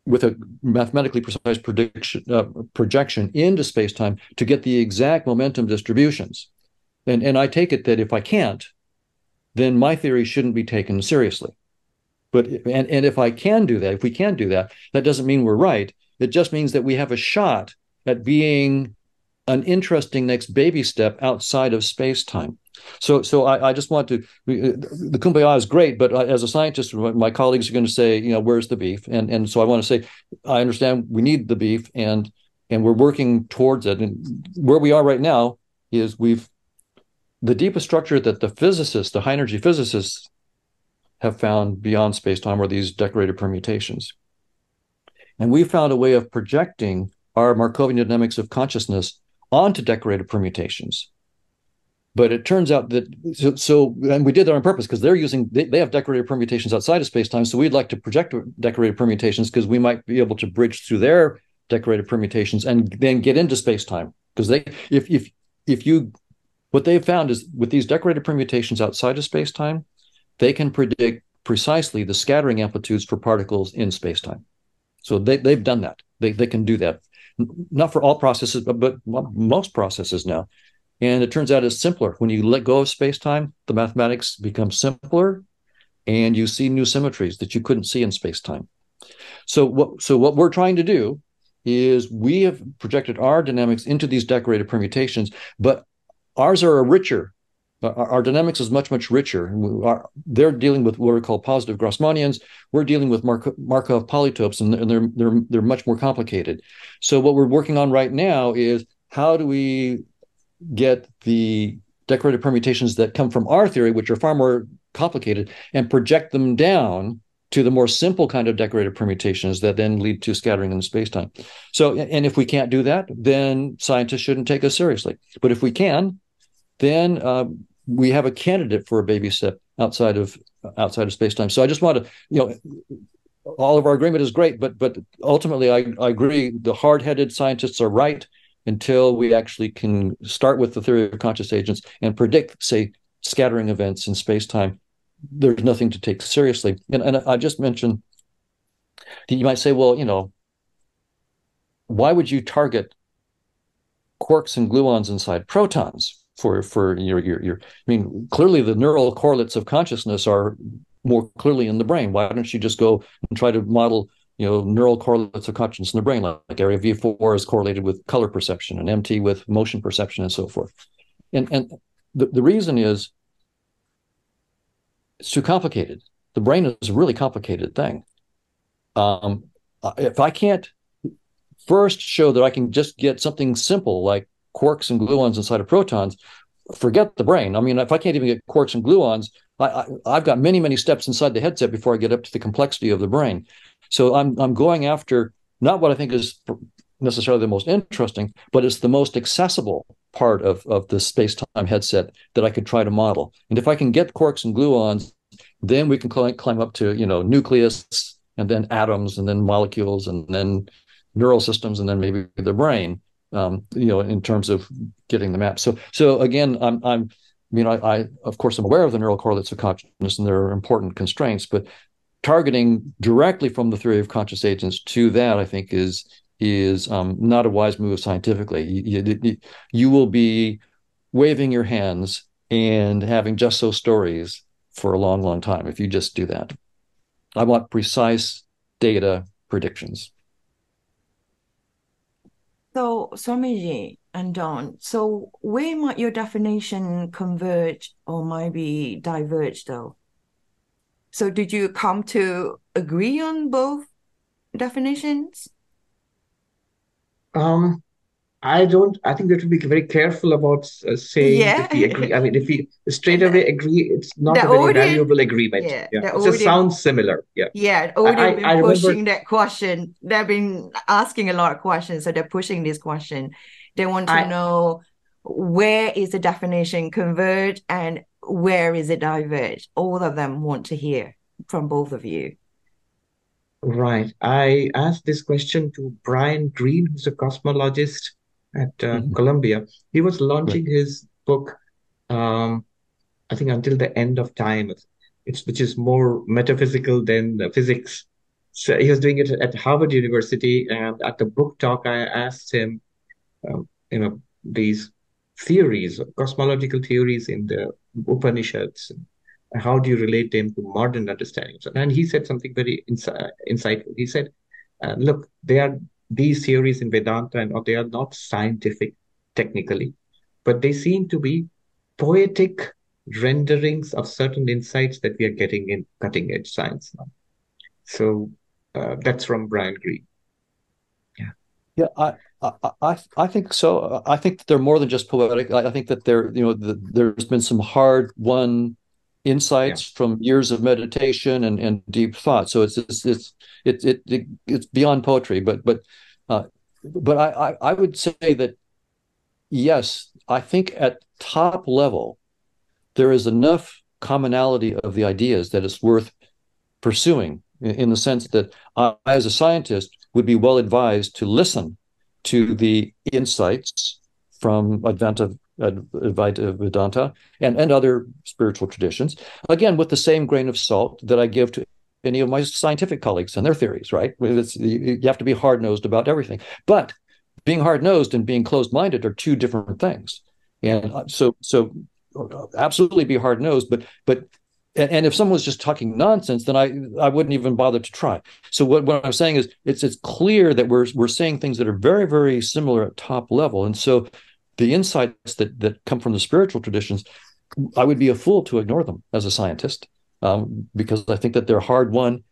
with a mathematically precise projection into space-time to get the exact momentum distributions. And I take it that if I can't, then my theory shouldn't be taken seriously. But if I can do that, if we can do that, that doesn't mean we're right. It just means that we have a shot at being an interesting next baby step outside of space-time. So I just want to, the kumbaya is great, but as a scientist, my colleagues are going to say, where's the beef? And so I want to say, I understand we need the beef, and we're working towards it. And where we are right now is the deepest structure that the high energy physicists have found beyond space-time are these decorated permutations. And we found a way of projecting our Markovian dynamics of consciousness onto decorated permutations. But it turns out that, and we did that on purpose because they have decorated permutations outside of space-time. So we'd like to project decorated permutations because we might be able to bridge through their decorated permutations and then get into space-time. Because what they've found is with these decorated permutations outside of space-time, they can predict precisely the scattering amplitudes for particles in space-time. So they've done that. They can do that. Not for all processes, but most processes now. And it turns out it's simpler. When you let go of space-time, the mathematics become simpler, and you see new symmetries that you couldn't see in space-time. So what we're trying to do is we have projected our dynamics into these decorated permutations, but ours are a richer Our dynamics is much, much richer. They're dealing with what are called positive Grossmanians. We're dealing with Markov polytopes, and they're much more complicated. So what we're working on right now is how do we get the decorated permutations that come from our theory, which are far more complicated, and project them down to the more simple kind of decorated permutations that then lead to scattering in space-time. So, and if we can't do that, then scientists shouldn't take us seriously. But if we can, then we have a candidate for a baby step outside of space-time. So I just want to, all of our agreement is great, but ultimately I agree the hard-headed scientists are right until we actually can start with the theory of conscious agents and predict, say, scattering events in space-time. There's nothing to take seriously. And I just mentioned, you might say, well, why would you target quarks and gluons inside protons for your I mean, clearly the neural correlates of consciousness are more clearly in the brain. Why don't you just go and try to model neural correlates of consciousness in the brain, like area V4 is correlated with color perception and MT with motion perception and so forth. And the reason is it's too complicated. The brain is a really complicated thing. If I can't first show that I can just get something simple like quarks and gluons inside of protons, forget the brain. I mean, if I can't even get quarks and gluons, I've got many, many steps inside the headset before I get up to the complexity of the brain. So I'm going after not what I think is necessarily the most interesting, but it's the most accessible part of the space-time headset that I could try to model. And if I can get quarks and gluons, then we can climb up to nucleus, and then atoms, and then molecules, and then neural systems, and then maybe the brain. In terms of getting the map. So again, I of course am aware of the neural correlates of consciousness, and there are important constraints, but targeting directly from the theory of conscious agents to that, I think, is not a wise move scientifically. You will be waving your hands and having just so stories for a long, long time if you just do that. I want precise data predictions. So, Swami Ji and Don, so where might your definition converge or might be diverge, though? So did you come to agree on both definitions? I think we have to be very careful about saying that we agree. I mean, if we straight away agree, it's not a very valuable agreement. Yeah, it just sounds similar. Yeah, audience been pushing that question. They've been asking a lot of questions, so they're pushing this question. They want to know where is the definition converge and where is it diverge. All of them want to hear from both of you. Right. I asked this question to Brian Greene, who's a cosmologist at Columbia. He was launching his book, I think, Until the End of Time, which is more metaphysical than physics. So he was doing it at Harvard University, and at the book talk, I asked him, these theories, cosmological theories in the Upanishads, how do you relate them to modern understandings? And he said something very insightful. He said, look, these theories in Vedanta, and they are not scientific technically, but they seem to be poetic renderings of certain insights that we are getting in cutting edge science now. So that's from Brian Greene. Yeah, I think so. I think that they're more than just poetic. I think that there's been some hard won insights from years of meditation and deep thought. So it's beyond poetry. But I would say that yes, I think at top level there is enough commonality of the ideas that it's worth pursuing. In the sense that I, as a scientist, would be well advised to listen to the insights from Advaita, Vedanta, and other spiritual traditions, again, with the same grain of salt that I give to any of my scientific colleagues and their theories, right? You have to be hard-nosed about everything. But being hard-nosed and being closed-minded are two different things. And so absolutely be hard-nosed, but and if someone was just talking nonsense, then I wouldn't even bother to try. So what I'm saying is it's clear that we're saying things that are very, very similar at top level. And so the insights that come from the spiritual traditions I would be a fool to ignore them as a scientist, because I think that they're hard-won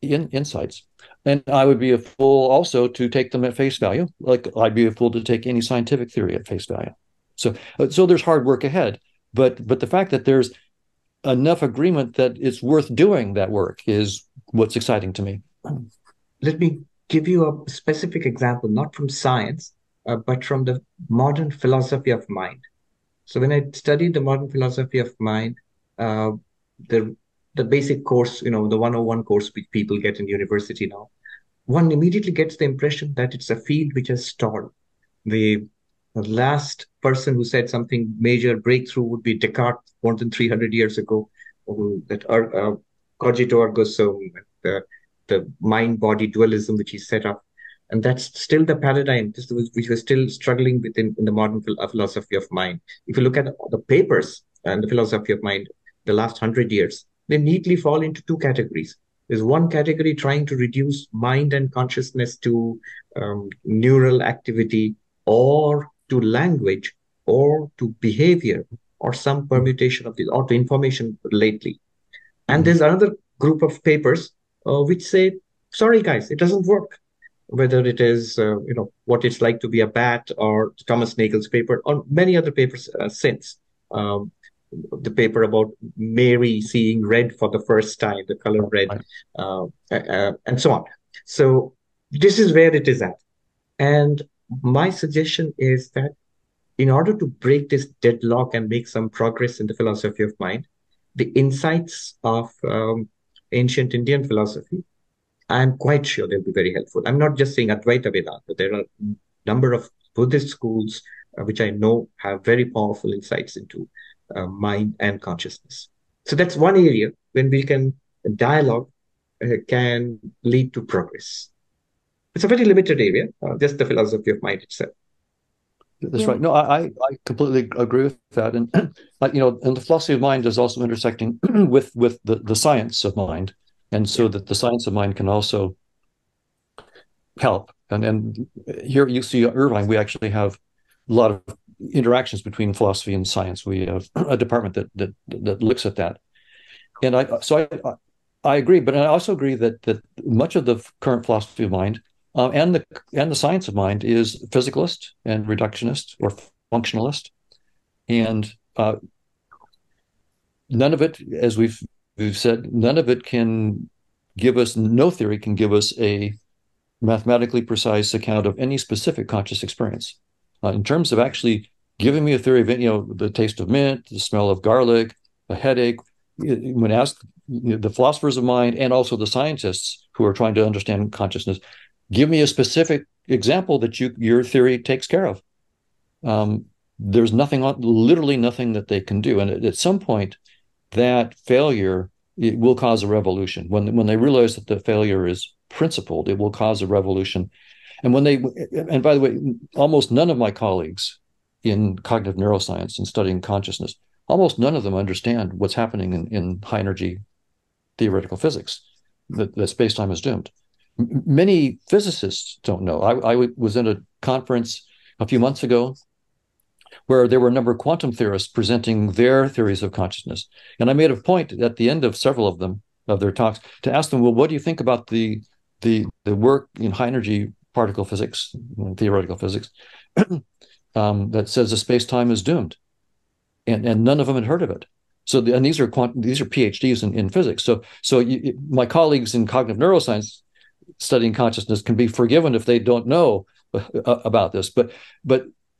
insights. And I would be a fool also to take them at face value, like I'd be a fool to take any scientific theory at face value. So there's hard work ahead. But the fact that there's enough agreement that it's worth doing that work is what's exciting to me. Let me give you a specific example, not from science, but from the modern philosophy of mind. So when I studied the modern philosophy of mind, uh, the the basic course, the 101 course which people get in university now, one immediately gets the impression that it's a field which has stalled. The last person who said something major breakthrough would be Descartes more than 300 years ago, that cogito ergo sum, the mind-body dualism which he set up. And that's still the paradigm which we're still struggling with in the modern philosophy of mind. If you look at the papers and the philosophy of mind, the last 100 years, they neatly fall into two categories. There's one category trying to reduce mind and consciousness to neural activity, or to language, or to behavior, or some permutation of this, or to information lately. And there's another group of papers which say, sorry guys, it doesn't work. Whether it is, what it's like to be a bat, or Thomas Nagel's paper, or many other papers since. The paper about Mary seeing red for the first time, the color red, and so on. So this is where it is at. And my suggestion is that in order to break this deadlock and make some progress in the philosophy of mind, the insights of ancient Indian philosophy, I'm quite sure they'll be very helpful. I'm not just saying Advaita Vedanta. There are a number of Buddhist schools which I know have very powerful insights into mind and consciousness. So that's one area when we can dialogue can lead to progress. It's a very limited area, just the philosophy of mind itself. That's right. No, I completely agree with that. And and the philosophy of mind is also intersecting with the science of mind, and so that the science of mind can also help. And here you see Irvine, we actually have a lot of interactions between philosophy and science. We have a department that looks at that. And I agree, but I also agree that much of the current philosophy of mind and the science of mind is physicalist and reductionist or functionalist, and none of it, as we've said, none of it can give us. No theory can give us a mathematically precise account of any specific conscious experience. In terms of actually giving me a theory of the taste of mint, the smell of garlic, a headache, when asked the philosophers of mind and also the scientists who are trying to understand consciousness, give me a specific example that your theory takes care of. There's literally nothing that they can do. And at some point, that failure, it will cause a revolution. When they realize that the failure is principled, it will cause a revolution. And by the way, almost none of my colleagues in cognitive neuroscience and studying consciousness, almost none of them understand what's happening in high energy theoretical physics, that space-time is doomed. Many physicists don't know. I was in a conference a few months ago where there were a number of quantum theorists presenting their theories of consciousness. And I made a point at the end of several of them, of their talks, to ask them, well, what do you think about the work in high energy particle physics, theoretical physics, that says the space-time is doomed? And none of them had heard of it. So these are PhDs in physics. So my colleagues in cognitive neuroscience studying consciousness can be forgiven if they don't know about this. But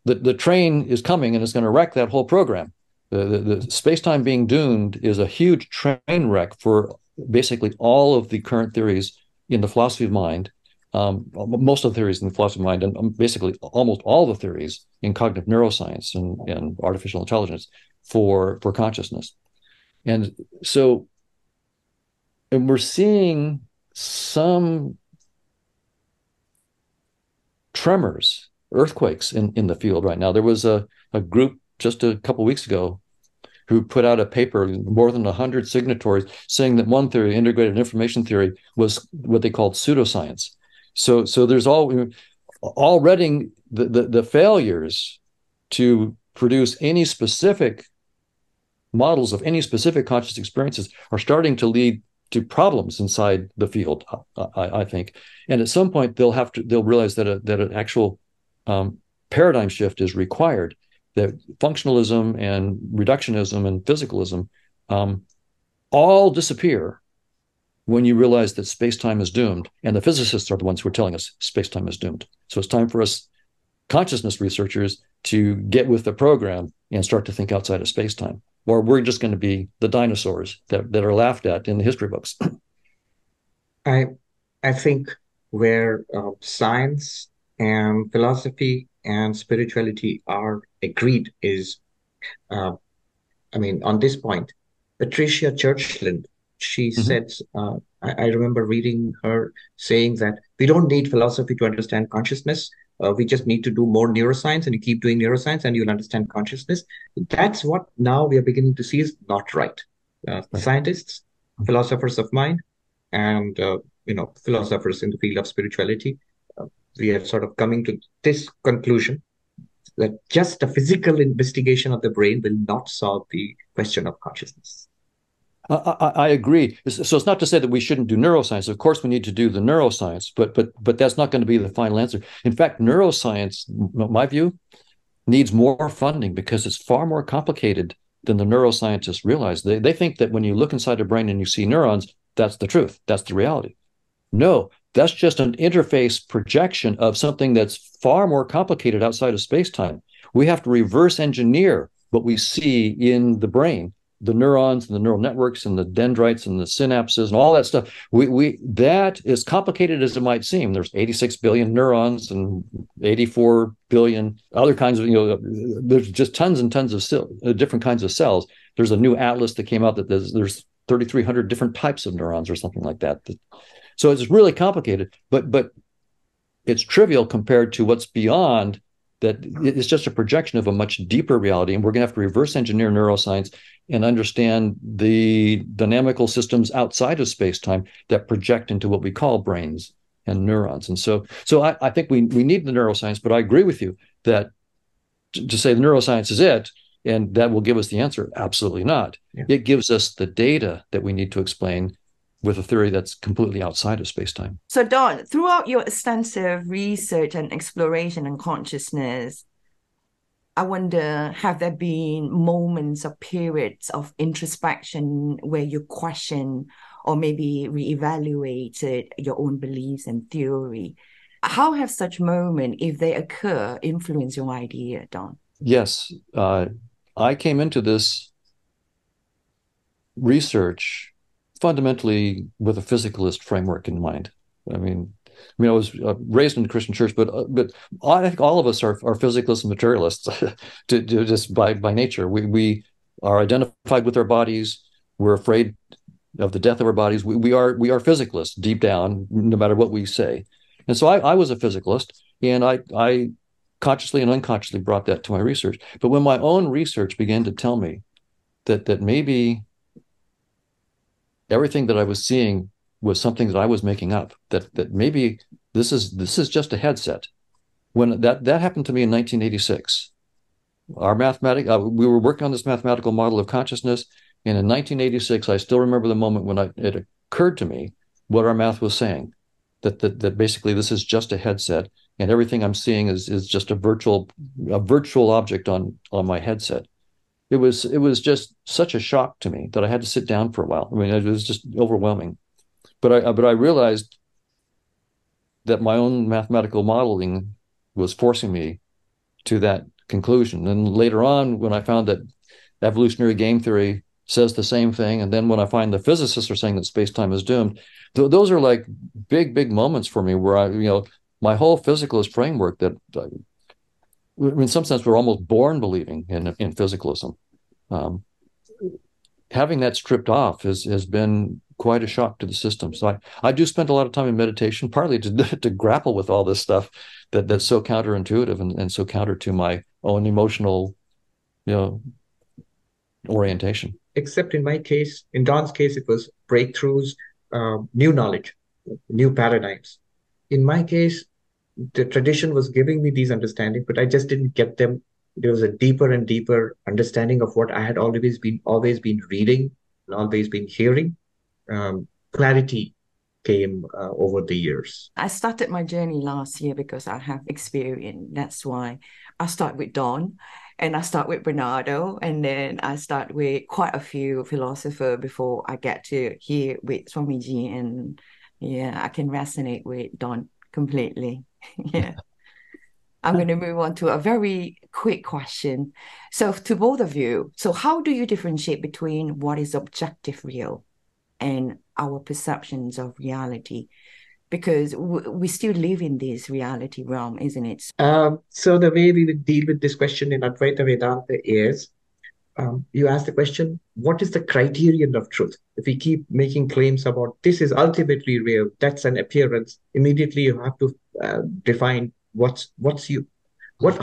the train is coming and it's going to wreck that whole program. The space-time being doomed is a huge train wreck for basically all of the current theories in the philosophy of mind, most of the theories in the philosophy of mind, and basically almost all the theories in cognitive neuroscience and artificial intelligence for consciousness. And we're seeing some tremors, earthquakes in the field right now. There was a group just a couple of weeks ago who put out a paper, more than 100 signatories, saying that one theory, integrated information theory, was what they called pseudoscience. So there's already the failures to produce any specific models of any specific conscious experiences are starting to lead to problems inside the field, I think. And at some point, they'll realize that an actual paradigm shift is required, that functionalism and reductionism and physicalism all disappear when you realize that space-time is doomed. And the physicists are the ones who are telling us space-time is doomed. So it's time for us consciousness researchers to get with the program and start to think outside of space-time, or we're just going to be the dinosaurs that are laughed at in the history books. I think where science and philosophy and spirituality are agreed is, on this point, Patricia Churchland, she said, I remember reading her saying that we don't need philosophy to understand consciousness. We just need to do more neuroscience, and you keep doing neuroscience and you'll understand consciousness. That's what now we are beginning to see is not right. Scientists, philosophers of mind, and philosophers in the field of spirituality, we are sort of coming to this conclusion that just a physical investigation of the brain will not solve the question of consciousness. I agree. So it's not to say that we shouldn't do neuroscience. Of course, we need to do the neuroscience, but that's not going to be the final answer. In fact, neuroscience, my view, needs more funding because it's far more complicated than the neuroscientists realize. They think that when you look inside the brain and you see neurons, that's the truth. That's the reality. No, that's just an interface projection of something that's far more complicated outside of space-time. We have to reverse engineer what we see in the brain, the neurons and the neural networks and the dendrites and the synapses and all that stuff. That is complicated as it might seem. There's 86 billion neurons and 84 billion other kinds of, there's just tons and tons of different kinds of cells. There's a new atlas that came out that there's 3,300 different types of neurons or something like that. So it's really complicated, but it's trivial compared to what's beyond that. It's just a projection of a much deeper reality. And we're going to have to reverse engineer neuroscience and understand the dynamical systems outside of space-time that project into what we call brains and neurons. And so I think we need the neuroscience, but I agree with you that to say the neuroscience is it, and that will give us the answer, absolutely not. Yeah. It gives us the data that we need to explain with a theory that's completely outside of space-time. So Don, throughout your extensive research and exploration in consciousness, I wonder, have there been moments or periods of introspection where you question or maybe reevaluated your own beliefs and theory? How have such moments, if they occur, influence your idea, Don? Yes. I came into this research fundamentally with a physicalist framework in mind. I was raised in the Christian church, but I think all of us are physicalists and materialists to just by nature. We are identified with our bodies. We're afraid of the death of our bodies. We are physicalists deep down, no matter what we say. And so I was a physicalist, and I consciously and unconsciously brought that to my research. But when my own research began to tell me that maybe everything that I was seeing was something that I was making up, that maybe this is just a headset. When that happened to me in 1986, we were working on this mathematical model of consciousness, and in 1986, I still remember the moment when it occurred to me what our math was saying, that basically this is just a headset, and everything I'm seeing is just a virtual object on my headset. It was just such a shock to me that I had to sit down for a while. It was just overwhelming. But I realized that my own mathematical modeling was forcing me to that conclusion. And later on, when I found that evolutionary game theory says the same thing, and then when I find the physicists are saying that space-time is doomed, those are like big moments for me where my whole physicalist framework that in some sense we're almost born believing in physicalism. Having that stripped off has been quite a shock to the system. So I do spend a lot of time in meditation, partly to grapple with all this stuff that's so counterintuitive and so counter to my own emotional, orientation. Except in my case, in Don's case, it was breakthroughs, new knowledge, new paradigms. In my case, the tradition was giving me these understandings, but I just didn't get them there was a deeper and deeper understanding of what I had always been reading and always been hearing. Clarity came over the years. I started my journey last year because I have experience. That's why I start with Don, and I start with Bernardo, and then I start with quite a few philosophers before I get to here with Swami Ji. And yeah, I can resonate with Don completely. Yeah. I'm going to move on to a very quick question. So to both of you, so how do you differentiate between what is objective real and our perceptions of reality? Because we still live in this reality realm, isn't it? So the way we would deal with this question in Advaita Vedanta is, you ask the question, what is the criterion of truth? If we keep making claims about this is ultimately real, that's an appearance, immediately you have to define how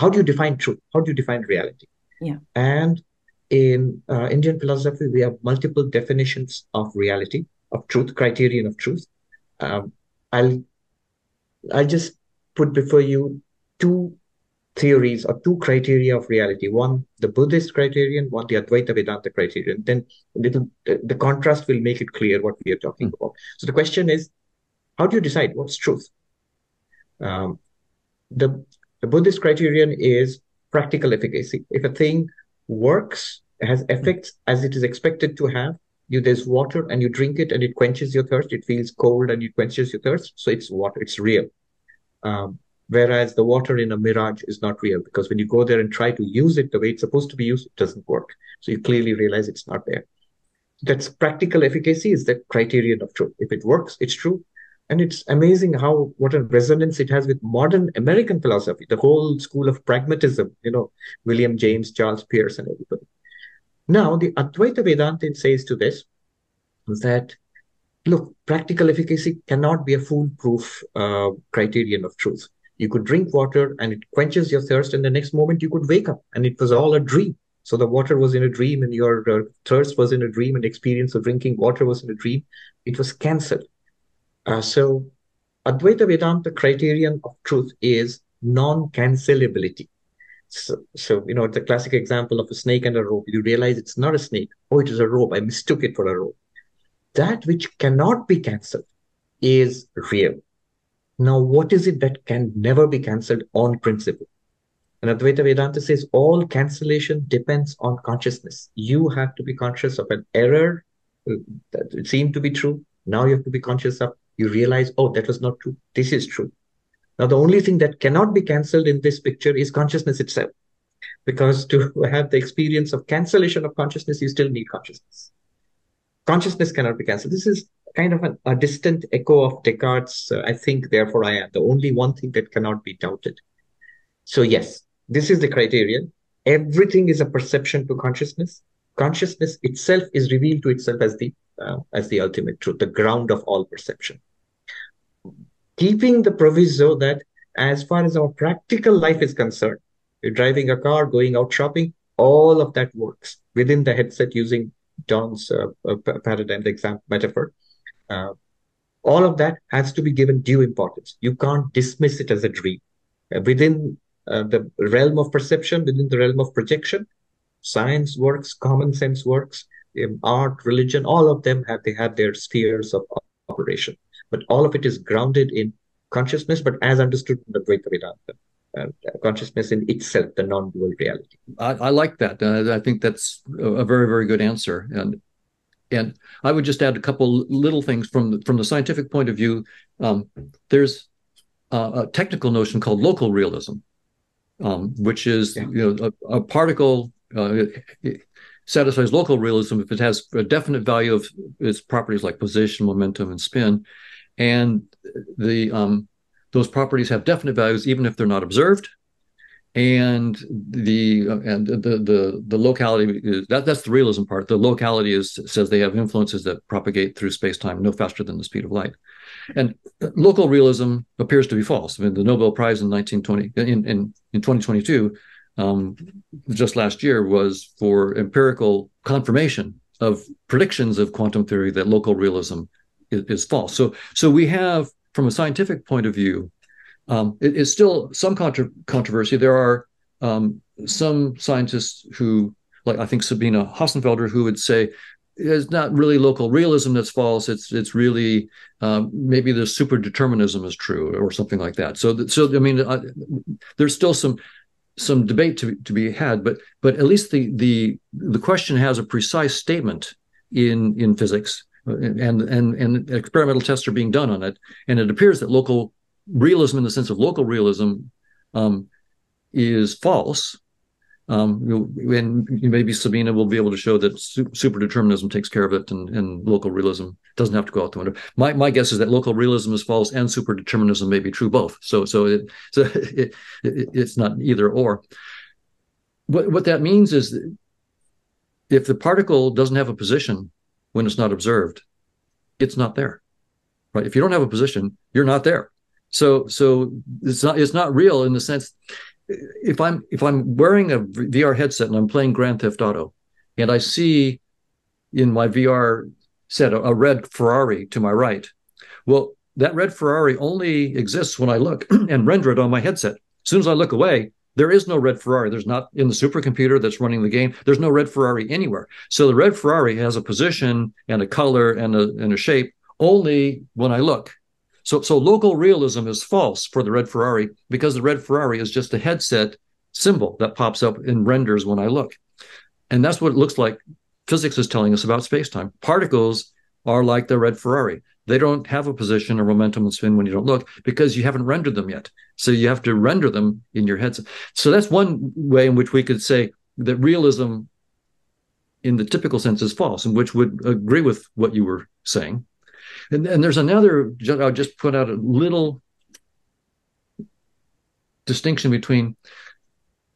do you define truth? How do you define reality? Yeah. And in Indian philosophy, we have multiple definitions of reality, of truth, criterion of truth. I'll just put before you two theories or two criteria of reality. One, the Buddhist criterion, one, the Advaita Vedanta criterion. Then the contrast will make it clear what we are talking about. So the question is, how do you decide what's truth? The Buddhist criterion is practical efficacy. If a thing works, has effects as it is expected to have, there's water and you drink it and it quenches your thirst. It feels cold and it quenches your thirst. So it's water, it's real. Whereas the water in a mirage is not real, because when you go there and try to use it the way it's supposed to be used, it doesn't work. So you clearly realize it's not there. That's practical efficacy is the criterion of truth. If it works, it's true. And it's amazing what a resonance it has with modern American philosophy, the whole school of pragmatism, William James, Charles Peirce, and everybody. Now, the Advaita Vedanta says to this that, look, practical efficacy cannot be a foolproof criterion of truth. You could drink water and it quenches your thirst, and the next moment you could wake up and it was all a dream. So the water was in a dream and your thirst was in a dream and the experience of drinking water was in a dream. It was cancelled. So Advaita Vedanta criterion of truth is non-cancellability. So the classic example of a snake and a rope. You realize it's not a snake. Oh, it is a rope. I mistook it for a rope. That which cannot be cancelled is real. Now, what is it that can never be cancelled on principle? And Advaita Vedanta says all cancellation depends on consciousness. You have to be conscious of an error that seemed to be true. Now you have to be conscious of, you realize, oh, that was not true. This is true. Now, the only thing that cannot be cancelled in this picture is consciousness itself. Because to have the experience of cancellation of consciousness, you still need consciousness. Consciousness cannot be cancelled. This is kind of a distant echo of Descartes' I think, therefore I am. The only one thing that cannot be doubted. So yes, this is the criterion. Everything is a perception to consciousness. Consciousness itself is revealed to itself as the ultimate truth, the ground of all perception. Keeping the proviso that as far as our practical life is concerned, you're driving a car, going out shopping, all of that works within the headset using Don's paradigm, the example metaphor. All of that has to be given due importance. You can't dismiss it as a dream. Within the realm of perception, within the realm of projection, science works, common sense works, art, religion, all of them have their spheres of operation. But all of it is grounded in consciousness, but as understood in the Advaita Vedanta. Consciousness in itself, the non-dual reality. I like that. I think that's a very, very good answer. And I would just add a couple little things from the scientific point of view. There's a technical notion called local realism, which is a particle satisfies local realism if it has a definite value of its properties like position, momentum, and spin, and those properties have definite values even if they're not observed. And the locality is that's the realism part. The locality says they have influences that propagate through space-time no faster than the speed of light. And local realism appears to be false. I mean, the Nobel Prize in 2022, just last year, was for empirical confirmation of predictions of quantum theory that local realism is false. So we have, from a scientific point of view, it is still some controversy. There are some scientists who, like I think Sabina Hassenfelder, who would say it's not really local realism that's false. It's really maybe the super determinism is true or something like that. So I mean, there's still some debate to be had, but at least the question has a precise statement in physics, and experimental tests are being done on it, and it appears that local realism, in the sense of local realism, is false. And maybe Sabina will be able to show that super determinism takes care of it, and local realism doesn't have to go out the window. My guess is that local realism is false and super determinism may be true both. So it's not either or. What that means is that if the particle doesn't have a position when it's not observed, it's not there, right? If you don't have a position, you're not there. So it's not real in the sense. If I'm wearing a VR headset and I'm playing Grand Theft Auto, and I see in my VR set a red Ferrari to my right, well, that red Ferrari only exists when I look and render it on my headset. As soon as I look away, there is no red Ferrari. There's not in the supercomputer that's running the game. There's no red Ferrari anywhere. So the red Ferrari has a position and a color and a shape only when I look. So local realism is false for the red Ferrari because the red Ferrari is just a headset symbol that pops up and renders when I look. And that's what it looks like physics is telling us about space-time. Particles are like the red Ferrari. They don't have a position or momentum and spin when you don't look because you haven't rendered them yet. So you have to render them in your headset. So that's one way in which we could say that realism in the typical sense is false, and which would agree with what you were saying. And there's another, I'll just put out a little distinction between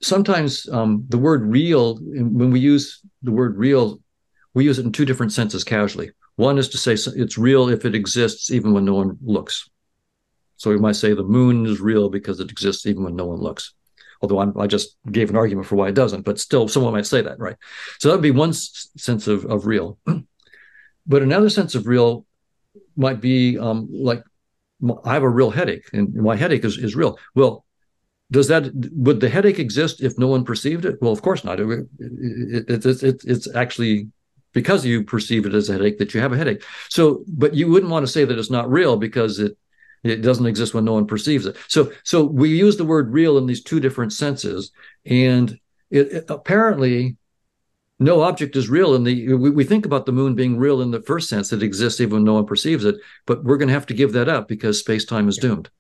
sometimes the word real, when we use the word real, we use it in two different senses casually. One is to say it's real if it exists even when no one looks. So we might say the moon is real because it exists even when no one looks. Although I just gave an argument for why it doesn't, but still someone might say that, right? So that would be one sense of real. But another sense of real might be like I have a real headache and my headache is real. Well, would the headache exist if no one perceived it? Well, of course not. It's actually because you perceive it as a headache that you have a headache. So, but you wouldn't want to say that it's not real because it doesn't exist when no one perceives it. So we use the word real in these two different senses, and apparently no object is real we think about the moon being real in the first sense, that it exists even when no one perceives it, but we're going to have to give that up because space-time is doomed.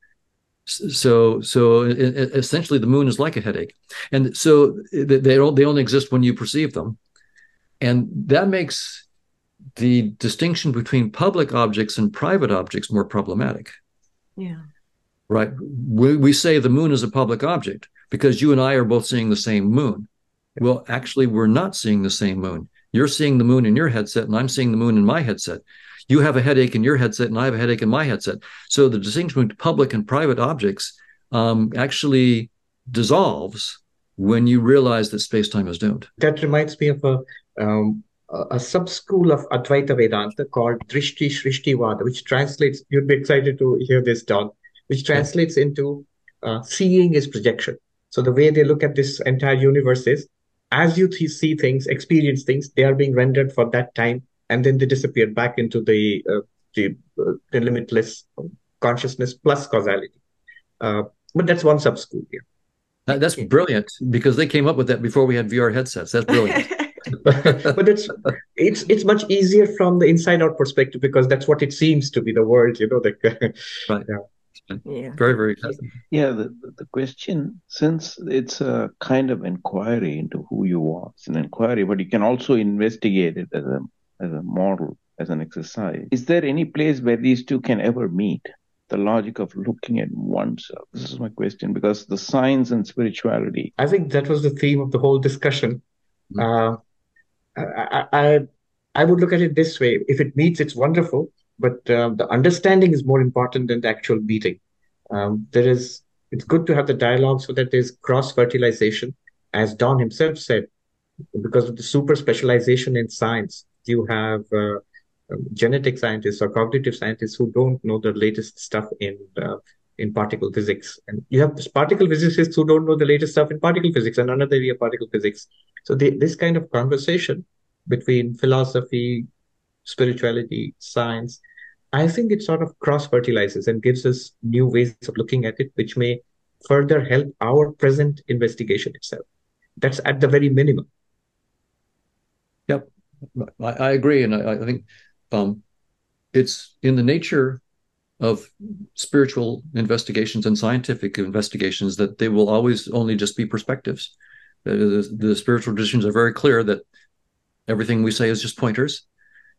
So essentially the moon is like a headache. And so they only exist when you perceive them. And that makes the distinction between public objects and private objects more problematic. Yeah. Right. We say the moon is a public object because you and I are both seeing the same moon. Well, actually, we're not seeing the same moon. You're seeing the moon in your headset, and I'm seeing the moon in my headset. You have a headache in your headset, and I have a headache in my headset. So the distinction between public and private objects actually dissolves when you realize that space-time is doomed. That reminds me of a sub-school of Advaita Vedanta called Drishti Shrishti Vada, which translates, you'd be excited to hear this, Don, which translates into seeing is projection. So the way they look at this entire universe is, as you see things, experience things, they are being rendered for that time, and then they disappear back into the limitless consciousness plus causality. But that's one sub-school here. That's brilliant, because they came up with that before we had VR headsets. That's brilliant. But it's much easier from the inside out perspective, because that's what it seems to be the world, Right. Yeah. Very, very. Yeah, the question, since it's a kind of inquiry into who you are, it's an inquiry, but you can also investigate it as a model, as an exercise. Is there any place where these two can ever meet? The logic of looking at oneself. This is my question, because the science and spirituality. I think that was the theme of the whole discussion. I would look at it this way: if it meets, it's wonderful, but the understanding is more important than the actual meeting. It's good to have the dialogue so that there's cross-fertilization, as Don himself said, because of the super specialization in science. You have genetic scientists or cognitive scientists who don't know the latest stuff in in particle physics. And you have particle physicists who don't know the latest stuff in particle physics and another area of particle physics. So this kind of conversation between philosophy, spirituality, science, I think it sort of cross-fertilizes and gives us new ways of looking at it, which may further help our present investigation itself. That's at the very minimum. Yep, I agree. And I think it's in the nature of spiritual investigations and scientific investigations that they will always only just be perspectives. The spiritual traditions are very clear that everything we say is just pointers.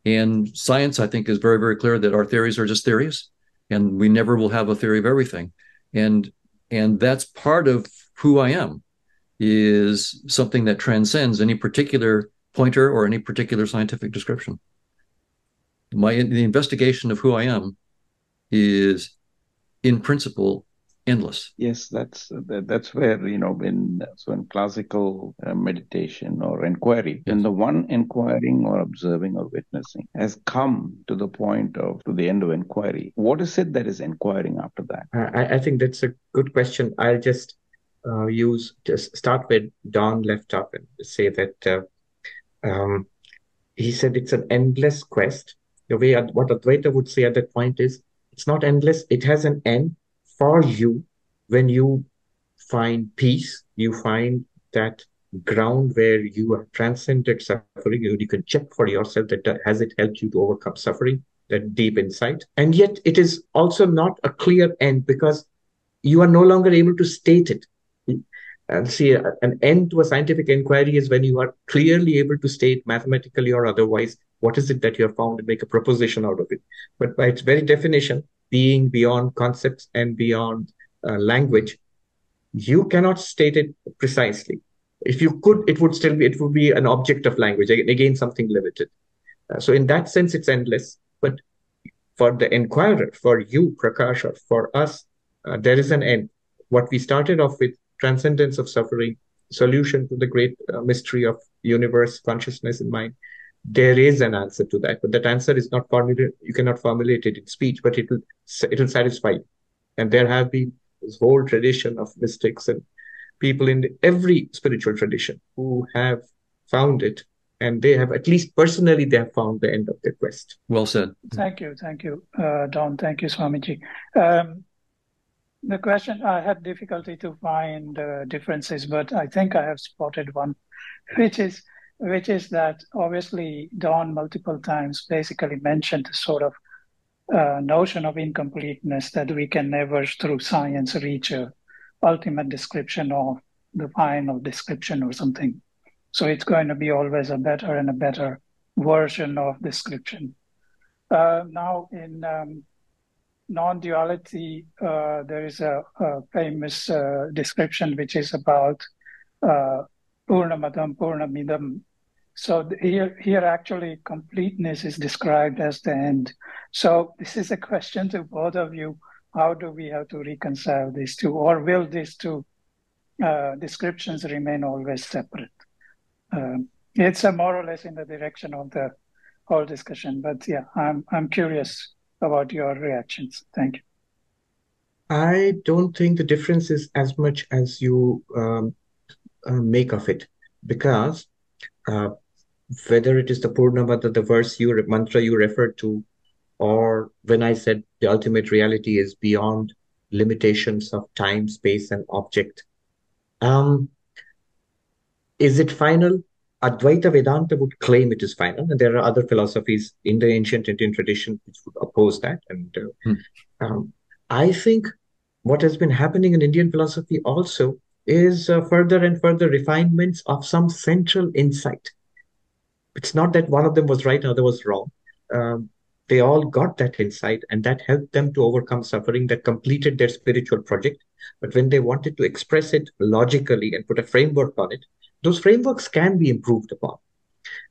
And science, I think, is very, very clear that our theories are just theories, and we never will have a theory of everything. And that's part of who I am, is something that transcends any particular pointer or any particular scientific description. The investigation of who I am is, in principle, endless. Yes, that's where, when classical meditation or inquiry, when the one inquiring or observing or witnessing has come to the end of inquiry, what is it that is inquiring after that? I think that's a good question. I'll just start where Don left off and say that he said it's an endless quest. The way what Advaita would say at that point is, it's not endless. It has an end for you. When you find peace, you find that ground where you have transcended suffering. You can check for yourself that has it helped you to overcome suffering, that deep insight. And yet it is also not a clear end, because you are no longer able to state it. And see, an end to a scientific inquiry is when you are clearly able to state mathematically or otherwise what is it that you have found and make a proposition out of it. But by its very definition, being beyond concepts and beyond language, you cannot state it precisely. If you could, it would be an object of language, again something limited. So in that sense, it's endless. But for the inquirer, for you, Prakash, or for us, there is an end. What we started off with, transcendence of suffering, solution to the great mystery of universe, consciousness, and mind, there is an answer to that. But that answer is not formulated. You cannot formulate it in speech, but it will satisfy you. And there have been this whole tradition of mystics and people in every spiritual tradition who have found it, and they have, at least personally, they have found the end of their quest. Well said. Thank you, Don. Thank you, Swami Ji. The question, I had difficulty to find differences, but I think I have spotted one, which is that obviously Don multiple times basically mentioned the sort of notion of incompleteness, that we can never through science reach a ultimate description of the final description or something. So it's going to be always a better and a better version of description. Now in non-duality, there is a famous description which is about Purnamadam Purnamidam. So here actually completeness is described as the end. So this is a question to both of you. How do we have to reconcile these two? Or will these two descriptions remain always separate? It's more or less in the direction of the whole discussion. But yeah, I'm curious about your reactions. Thank you. I don't think the difference is as much as you make of it, because whether it is the Purnamada, the verse mantra you referred to, or when I said the ultimate reality is beyond limitations of time, space, and object. Is it final? Advaita Vedanta would claim it is final, and there are other philosophies in the ancient Indian tradition which would oppose that. And I think what has been happening in Indian philosophy also is further and further refinements of some central insight. It's not that one of them was right, another was wrong. They all got that insight, and that helped them to overcome suffering, that completed their spiritual project. But when they wanted to express it logically and put a framework on it, those frameworks can be improved upon.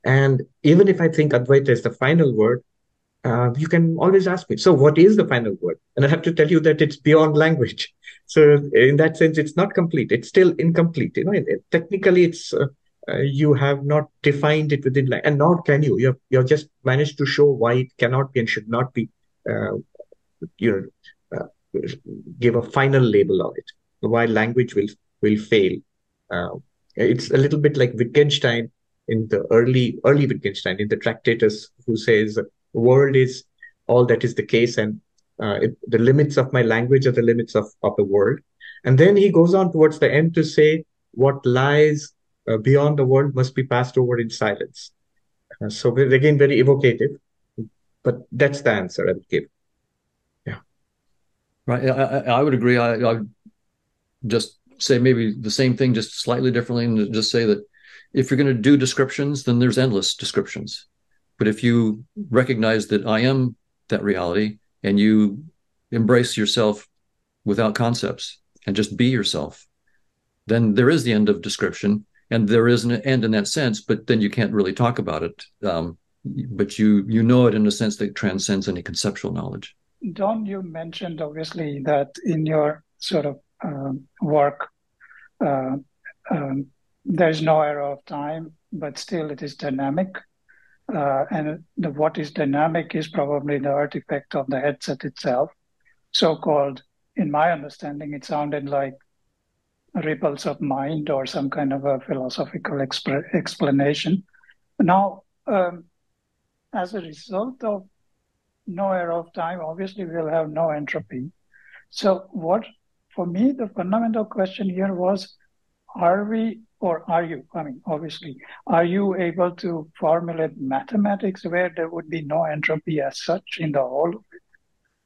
And even if I think Advaita is the final word, you can always ask me, so what is the final word? And I have to tell you that it's beyond language. So in that sense, it's not complete. It's still incomplete. Technically, it's you have not defined it within language, and nor can you. You have just managed to show why it cannot be and should not be, give a final label of it, while language will fail. It's a little bit like Wittgenstein in the early Wittgenstein in the Tractatus, who says the world is all that is the case, and the limits of my language are the limits of the world. And then he goes on towards the end to say what lies beyond the world must be passed over in silence. So again, very evocative, but that's the answer I would give. Yeah. Right. I would agree. I would just say maybe the same thing, just slightly differently, and just say that if you're going to do descriptions, then there's endless descriptions. But if you recognize that I am that reality and you embrace yourself without concepts and just be yourself, then there is the end of description, and there is an end in that sense, but then you can't really talk about it. But you know it in a sense that transcends any conceptual knowledge. Don, you mentioned obviously that in your sort of work, there's no arrow of time, but still it is dynamic. And what is dynamic is probably the artifact of the headset itself. So-called, in my understanding, it sounded like ripples of mind or some kind of a philosophical explanation. Now, as a result of no arrow of time, obviously we'll have no entropy. So for me, the fundamental question here was, are you, obviously, are you able to formulate mathematics where there would be no entropy as such in the whole of it?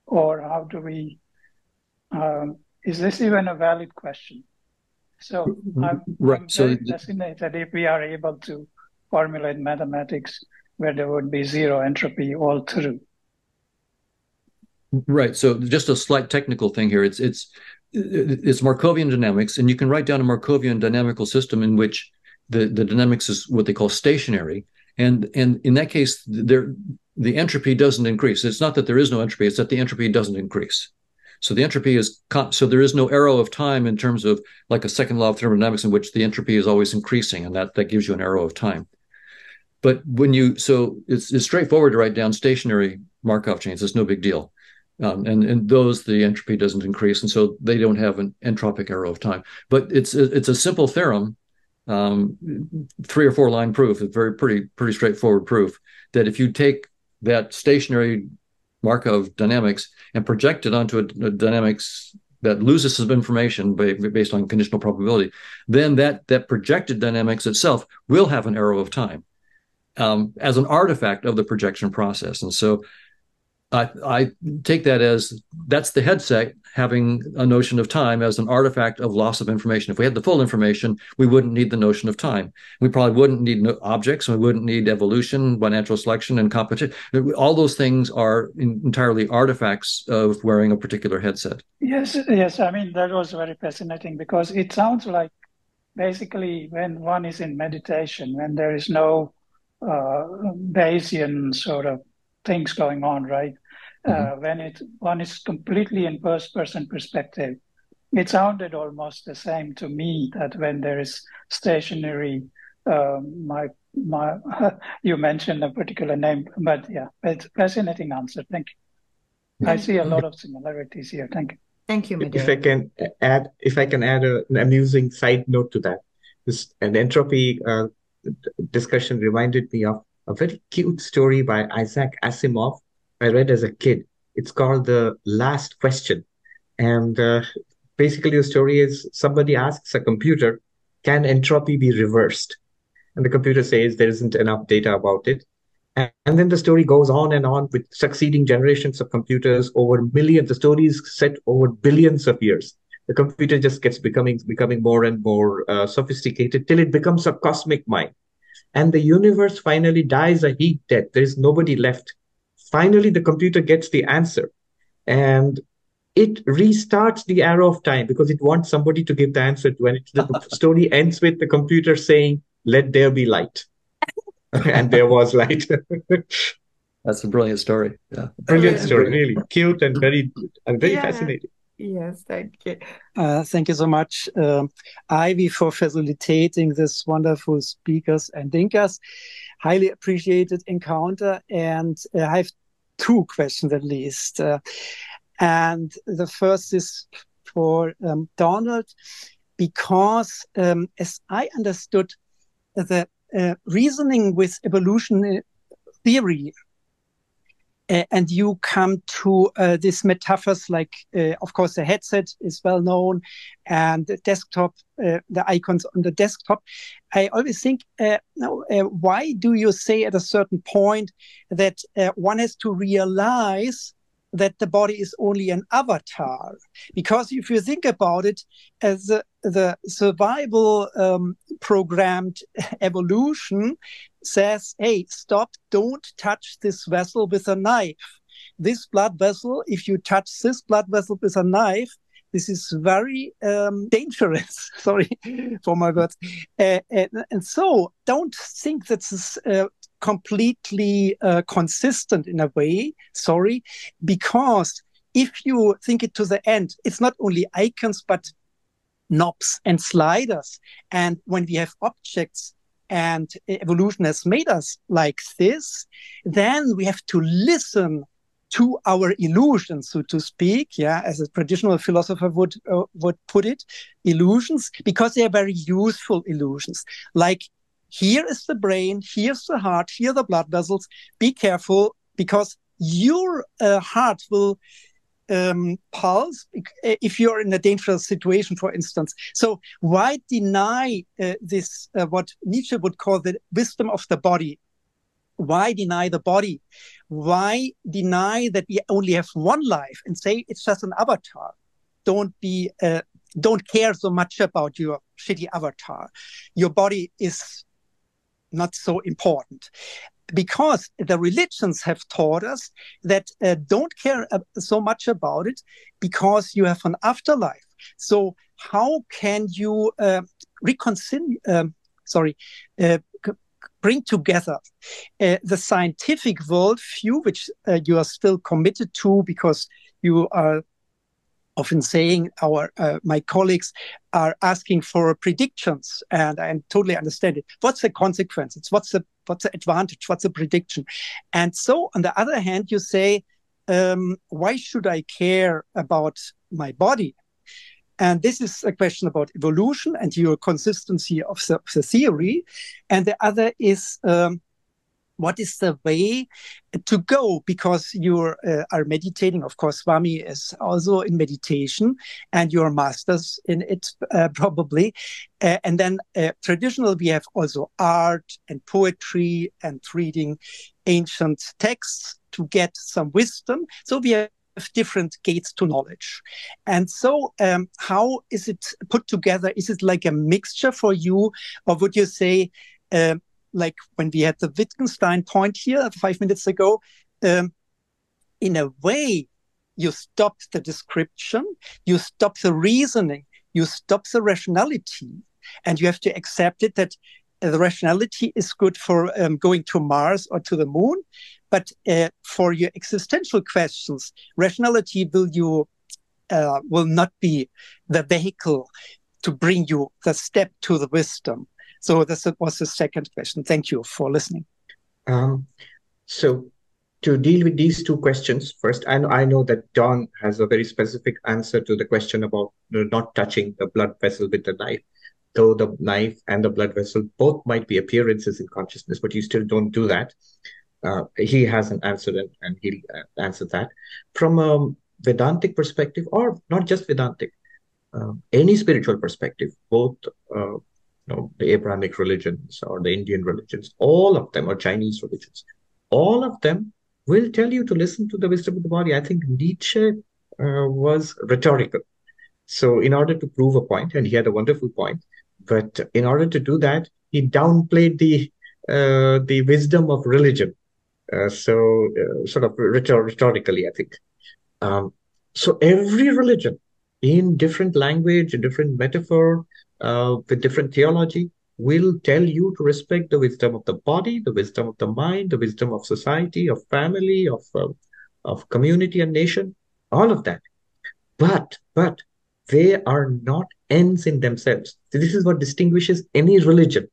Or how do we, is this even a valid question? So I'm very fascinated if we are able to formulate mathematics where there would be zero entropy all through. Right. So just a slight technical thing here. It's Markovian dynamics, and you can write down a Markovian dynamical system in which the dynamics is what they call stationary. And in that case, the entropy doesn't increase. It's not that there is no entropy, it's that the entropy doesn't increase. So the entropy is, so there is no arrow of time in terms of like a second law of thermodynamics in which the entropy is always increasing, and that gives you an arrow of time. But so it's straightforward to write down stationary Markov chains. It's no big deal. And those, the entropy doesn't increase, and so they don't have an entropic arrow of time. But it's a simple theorem, 3 or 4 line proof, a pretty straightforward proof, that if you take that stationary Markov dynamics and project it onto a dynamics that loses some information based on conditional probability, then that projected dynamics itself will have an arrow of time as an artifact of the projection process. And so I take that as that's the headset having a notion of time as an artifact of loss of information. If we had the full information, we wouldn't need the notion of time. We probably wouldn't need objects, and we wouldn't need evolution by natural selection and competition. All those things are entirely artifacts of wearing a particular headset. Yes. I mean, that was very fascinating because it sounds like basically when one is in meditation, when there is no Bayesian sort of things going on, right? When one is completely in first-person perspective, it sounded almost the same to me that when there is stationary, you mentioned a particular name, but yeah, it's a fascinating answer. Thank you. I see a lot of similarities here. Thank you. Thank you, Medea. If I can add an amusing side note to that, an entropy discussion reminded me of a very cute story by Isaac Asimov I read as a kid. It's called The Last Question. And basically the story is somebody asks a computer, can entropy be reversed? And the computer says there isn't enough data about it. And then the story goes on and on with succeeding generations of computers over millions. The story is set over billions of years. The computer just gets becoming more and more sophisticated till it becomes a cosmic mind. And the universe finally dies a heat death. There is nobody left. Finally, the computer gets the answer. And it restarts the arrow of time because it wants somebody to give the answer to it. The story ends with the computer saying, let there be light. And there was light. That's a brilliant story. Yeah. Brilliant story, really. Cute and very fascinating. Yes, thank you. Thank you so much, Ivy, for facilitating this wonderful speakers and thinkers. Highly appreciated encounter. And I have 2 questions at least. And the first is for Donald, because as I understood the reasoning with evolution theory, and you come to these metaphors like, of course, the headset is well known, and the desktop, the icons on the desktop. I always think, why do you say at a certain point that one has to realize that the body is only an avatar? Because if you think about it, as the survival programmed evolution says, hey, stop, don't touch this vessel with a knife. This blood vessel, if you touch this blood vessel with a knife, this is very dangerous. Sorry for my words. And so don't think that this is completely consistent in a way, sorry, because if you think it to the end, it's not only icons, but knobs and sliders. And when we have objects and evolution has made us like this, then we have to listen to our illusions, so to speak, as a traditional philosopher would put it, illusions, because they are very useful illusions. Like, here is the brain, here's the heart, here are the blood vessels. Be careful, because your heart will pulse if you're in a dangerous situation, for instance. So why deny this, what Nietzsche would call the wisdom of the body? Why deny the body? Why deny that we only have one life and say it's just an avatar? Don't care so much about your shitty avatar. Your body is not so important. Because the religions have taught us that don't care so much about it, because you have an afterlife. So how can you bring together the scientific worldview, which you are still committed to, because you are often saying my colleagues are asking for predictions, and I totally understand it. What's the consequences? What's the advantage? What's the prediction? And so, on the other hand, you say, why should I care about my body? And this is a question about evolution and your consistency of the theory. And the other is, what is the way to go? Because you are meditating. Of course, Swami is also in meditation, and you're masters in it, probably. And then traditionally, we have also art and poetry and reading ancient texts to get some wisdom. So we have different gates to knowledge. And so how is it put together? Is it like a mixture for you? Or would you say, like when we had the Wittgenstein point here 5 minutes ago, in a way, you stop the description, you stop the reasoning, you stop the rationality, and you have to accept it that the rationality is good for going to Mars or to the moon, but for your existential questions, rationality will not be the vehicle to bring you the step to the wisdom. So this was the second question. Thank you for listening. So to deal with these two questions, first, I know that John has a very specific answer to the question about not touching the blood vessel with the knife, though the knife and the blood vessel both might be appearances in consciousness, but you still don't do that. He has an answer, and he'll answer that. From a Vedantic perspective, or not just Vedantic, any spiritual perspective, both the Abrahamic religions or the Indian religions, all of them, or Chinese religions, all of them will tell you to listen to the wisdom of the body. I think Nietzsche was rhetorical. So in order to prove a point, and he had a wonderful point, but in order to do that, he downplayed the wisdom of religion. Sort of rhetorically, I think. So every religion, in different language, in different metaphor, with different theology, will tell you to respect the wisdom of the body, the wisdom of the mind, the wisdom of society, of family, of community and nation, all of that. But they are not ends in themselves. So this is what distinguishes any religion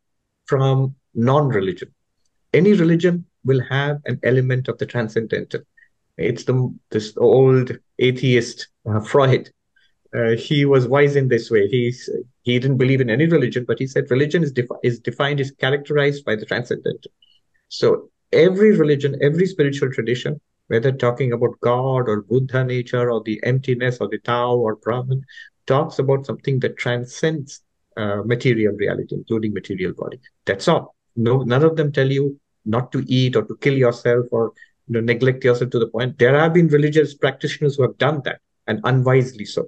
from non-religion. Any religion will have an element of the transcendental. It's this old atheist Freud, he was wise in this way. He didn't believe in any religion, but he said religion is defined, is characterized by the transcendental. So every religion, every spiritual tradition, whether talking about God or Buddha nature or the emptiness or the Tao or Brahman, talks about something that transcends material reality, including material body. That's all. No, none of them tell you not to eat or to kill yourself or neglect yourself to the point. There have been religious practitioners who have done that, and unwisely so.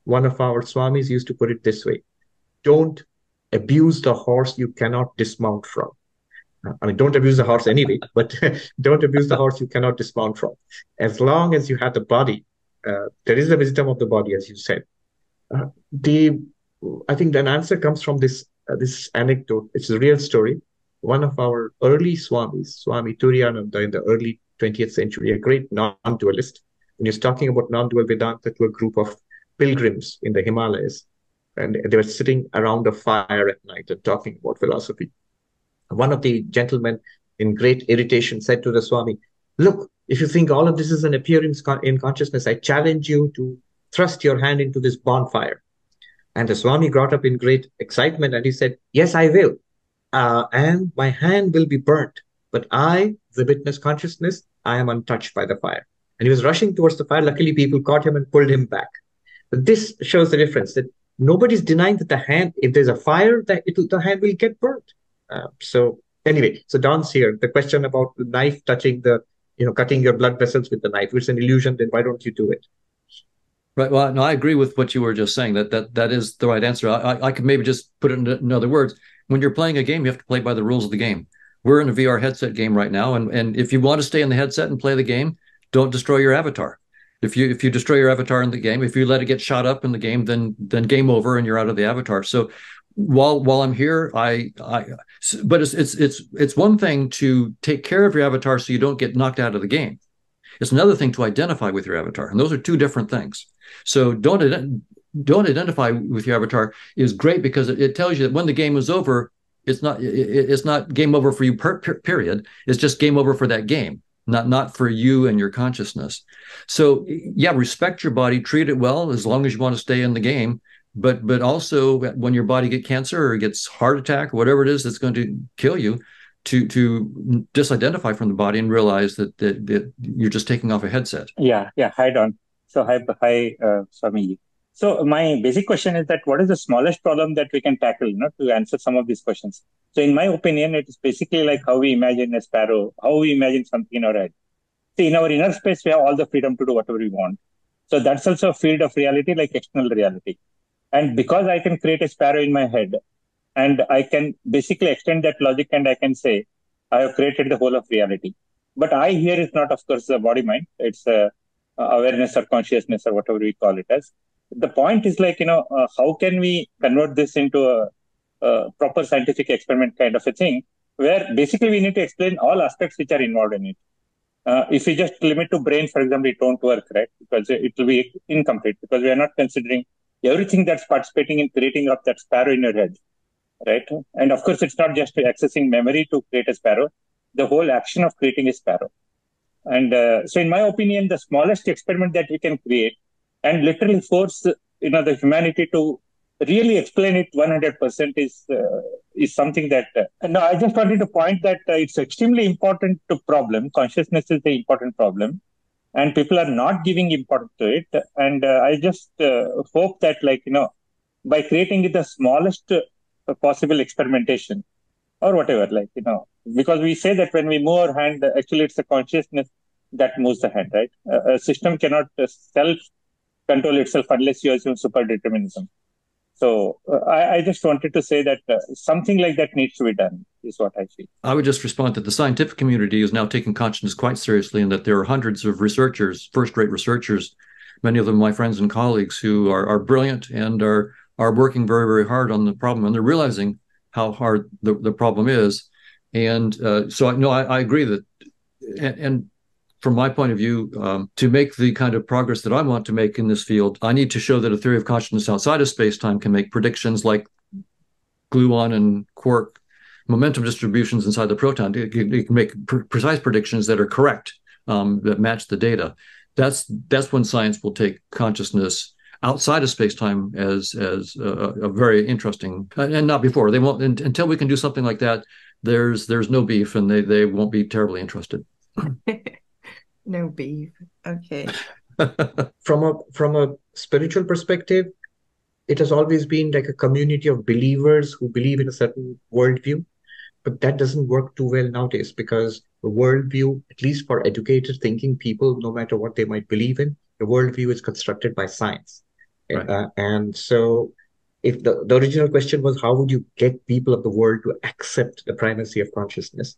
One of our Swamis used to put it this way: don't abuse the horse you cannot dismount from. I mean, don't abuse the horse anyway, but don't abuse the horse you cannot dismount from. As long as you have the body, there is the wisdom of the body, as you said. I think an answer comes from this anecdote. It's a real story. One of our early Swamis, Swami Turiyananda, in the early 20th century, a great non-dualist, when he was talking about non-dual Vedanta to a group of pilgrims in the Himalayas, and they were sitting around a fire at night and talking about philosophy. One of the gentlemen, in great irritation, said to the Swami, "Look, if you think all of this is an appearance in consciousness, I challenge you to thrust your hand into this bonfire." And the Swami got up in great excitement and he said, "Yes, I will. And my hand will be burnt. But I, the witness consciousness, I am untouched by the fire." And he was rushing towards the fire. Luckily, people caught him and pulled him back. But this shows the difference, that nobody's denying that the hand, if there's a fire, the hand will get burnt. So anyway, so Don's here. The question about the knife touching cutting your blood vessels with the knife, it's an illusion, then why don't you do it? Right. Well, no, I agree with what you were just saying. That is the right answer. I could maybe just put it in other words. When you're playing a game, you have to play by the rules of the game. We're in a VR headset game right now, and if you want to stay in the headset and play the game, don't destroy your avatar. If you destroy your avatar in the game, if you let it get shot up in the game, then game over and you're out of the avatar. So while I'm here, but it's one thing to take care of your avatar so you don't get knocked out of the game. It's another thing to identify with your avatar, and those are two different things. So don't identify with your avatar is great because it tells you that when the game is over, it's not game over for you period. It's just game over for that game, not for you and your consciousness. So yeah, respect your body, treat it well as long as you want to stay in the game. But also when your body gets cancer or gets heart attack or whatever it is that's going to kill you, to disidentify from the body and realize that you're just taking off a headset. Yeah. Hi, Don. So hi, Swami. So my basic question is that what is the smallest problem that we can tackle, to answer some of these questions? So in my opinion, it is basically like how we imagine a sparrow, how we imagine something in our head. See, in our inner space, we have all the freedom to do whatever we want. So that's also a field of reality, like external reality. And because I can create a sparrow in my head, and I can basically extend that logic and I can say, I have created the whole of reality. But I here is not, of course, the body mind. It's awareness or consciousness or whatever we call it as. The point is like, how can we convert this into a proper scientific experiment kind of a thing, where basically we need to explain all aspects which are involved in it. If we just limit to brain, for example, it won't work, right? Because it will be incomplete, because we are not considering everything that's participating in creating up that sparrow in your head, right? And of course, it's not just accessing memory to create a sparrow, the whole action of creating a sparrow. And so in my opinion, the smallest experiment that we can create and literally force the humanity to really explain it 100% is something that no, I just wanted to point that it's extremely important to problem. Consciousness is the important problem, and people are not giving importance to it. And I just hope that by creating it the smallest possible experimentation or whatever, because we say that when we move our hand, actually it's the consciousness that moves the hand, right? A system cannot self-control itself unless you assume superdeterminism. So I just wanted to say that something like that needs to be done, is what I feel. I would just respond that the scientific community is now taking consciousness quite seriously, and that there are hundreds of researchers, first-rate researchers, many of them my friends and colleagues, who are brilliant and are working very, very hard on the problem, and they're realizing how hard the problem is. And so I agree that, and from my point of view, to make the kind of progress that I want to make in this field, I need to show that a theory of consciousness outside of space-time can make predictions like gluon and quark momentum distributions inside the proton. It can make precise predictions that are correct, that match the data. that's when science will take consciousness outside of space-time as a very interesting, and not before. They won't, until we can do something like that. There's no beef, and they won't be terribly interested. No beef. Okay. From a spiritual perspective, it has always been like a community of believers who believe in a certain worldview. But that doesn't work too well nowadays, because the worldview, at least for educated thinking people, no matter what they might believe in, the worldview is constructed by science. Right. And so if the original question was, how would you get people of the world to accept the primacy of consciousness?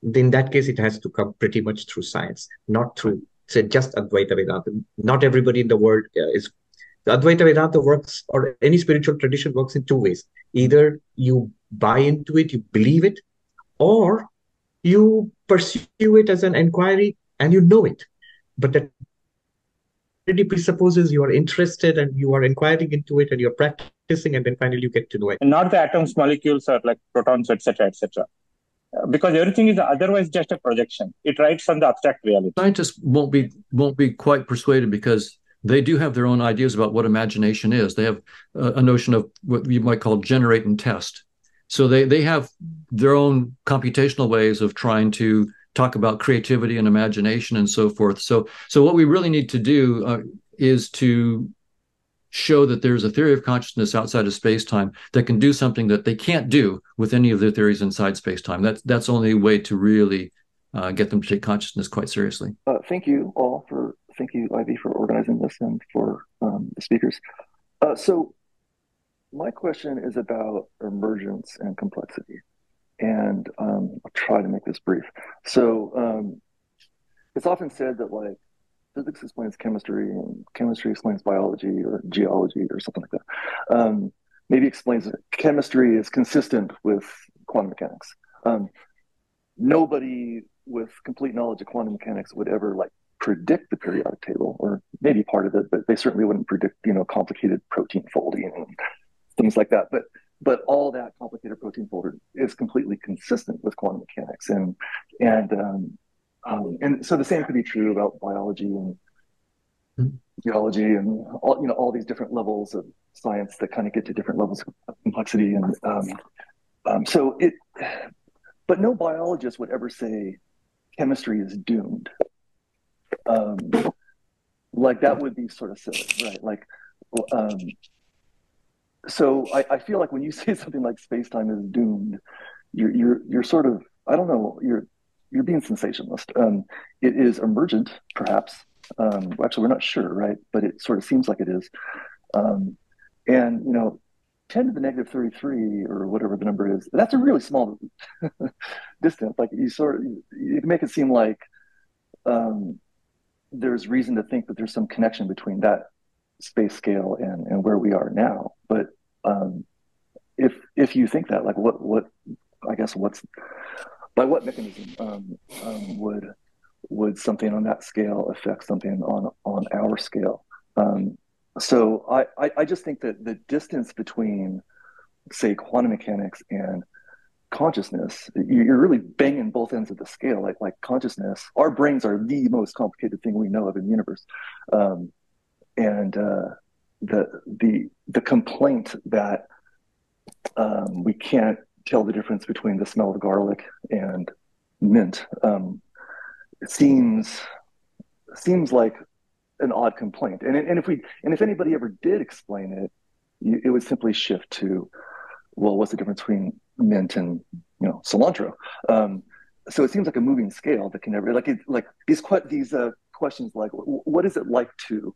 In that case, it has to come pretty much through science, not through, say, just Advaita Vedanta. Not everybody in the world is. The Advaita Vedanta works, or any spiritual tradition works in two ways. Either you buy into it, you believe it, or you pursue it as an inquiry and you know it. But that already presupposes you are interested and you are inquiring into it and you're practicing, and then finally you get to know it. And not the atoms, molecules, or like protons, etc., etc. Because everything is otherwise just a projection. It rides on the abstract reality. Scientists won't be quite persuaded, because they do have their own ideas about what imagination is. They have a notion of what you might call generate and test. So they have their own computational ways of trying to talk about creativity and imagination and so forth. So what we really need to do is to show that there's a theory of consciousness outside of space-time that can do something that they can't do with any of their theories inside space-time. That's the only way to really get them to take consciousness quite seriously. Thank you, Ivy, for organizing this, and for the speakers. So my question is about emergence and complexity, and I'll try to make this brief. So it's often said that like physics explains chemistry, and chemistry explains biology or geology or something like that. Maybe explains that chemistry is consistent with quantum mechanics. Nobody with complete knowledge of quantum mechanics would ever like predict the periodic table, or maybe part of it, but they certainly wouldn't predict, complicated protein folding and things like that. But all that complicated protein folding is completely consistent with quantum mechanics, and so the same could be true about biology and geology and all these different levels of science that kind of get to different levels of complexity. But no biologist would ever say chemistry is doomed. Like that would be sort of silly, right? Like, so I feel like when you say something like space-time is doomed, you're sort of, I don't know, you're being sensationalist. It is emergent, perhaps. Actually, we're not sure, right? But it sort of seems like it is. And 10 to the negative 33 or whatever the number is, that's a really small distance. Like you make it seem like there's reason to think that there's some connection between that space scale and where we are now. But if you think that, like what I guess by what mechanism would something on that scale affect something on our scale? So I just think that the distance between, say, quantum mechanics and consciousness, you're really banging both ends of the scale. Like consciousness, our brains are the most complicated thing we know of in the universe, and the complaint that we can't tell the difference between the smell of garlic and mint it seems like an odd complaint. And if anybody ever did explain it, it would simply shift to, well, what's the difference between mint and cilantro? So it seems like a moving scale that can never these questions like what is it like to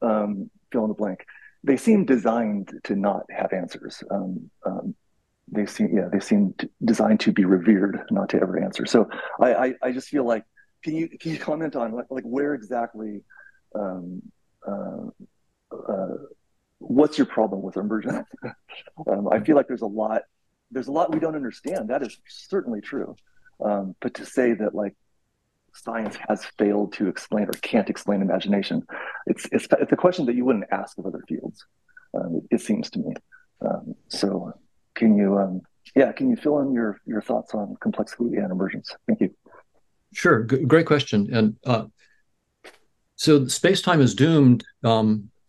fill in the blank? They seem designed to not have answers. They seem designed to be revered, not to ever answer. So I just feel like, can you comment on like where exactly what's your problem with emergence? I feel like there's a lot we don't understand. That is certainly true. But to say that like science has failed to explain or can't explain imagination, it's a question that you wouldn't ask of other fields. It seems to me. So can you fill in your thoughts on complexity and emergence? Thank you. Sure, great question. And So space-time is doomed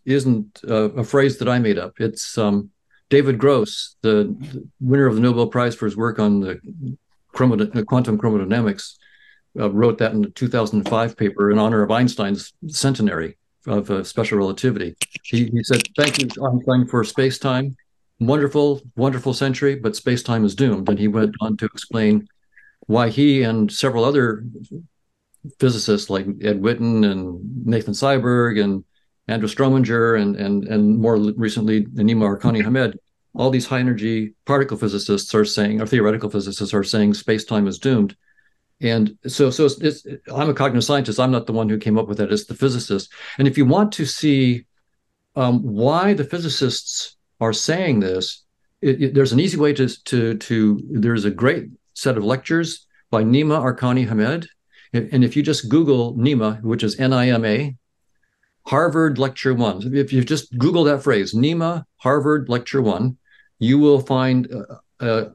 isn't a phrase that I made up. It's David Gross, the winner of the Nobel Prize for his work on the quantum chromodynamics, wrote that in the 2005 paper in honor of Einstein's centenary of special relativity. He said, "Thank you, Einstein, for space-time. Wonderful, wonderful century, but space-time is doomed." And he went on to explain why he and several other physicists like Ed Witten and Nathan Seiberg and Andrew Strominger and more recently Nima Arkani-Hamed, all these high energy particle physicists are saying, or theoretical physicists are saying, space-time is doomed. And so I'm a cognitive scientist. I'm not the one who came up with that. It's the physicist. And if you want to see why the physicists are saying this, there's an easy way there's a great set of lectures by Nima Arkani-Hamed. And if you just Google Nima, which is Nima, Harvard Lecture 1, if you just Google that phrase, Nima, Harvard Lecture 1, you will find a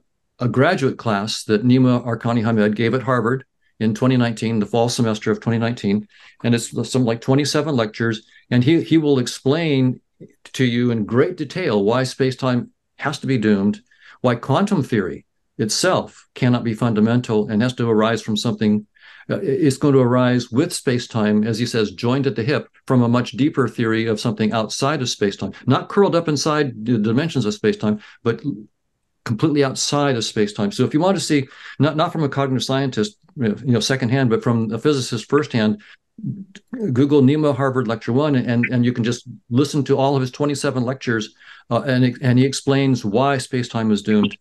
graduate class that Nima Arkani-Hamed gave at Harvard in 2019, the fall semester of 2019. And it's some like 27 lectures. And he will explain to you in great detail why space-time has to be doomed, why quantum theory itself cannot be fundamental and has to arise from something. It's going to arise with space-time, as he says, joined at the hip from a much deeper theory of something outside of space-time, not curled up inside the dimensions of space-time, but completely outside of space-time. So if you want to see, not from a cognitive scientist, secondhand, but from a physicist firsthand, Google Nima Harvard Lecture 1, and you can just listen to all of his 27 lectures, and he explains why space-time is doomed.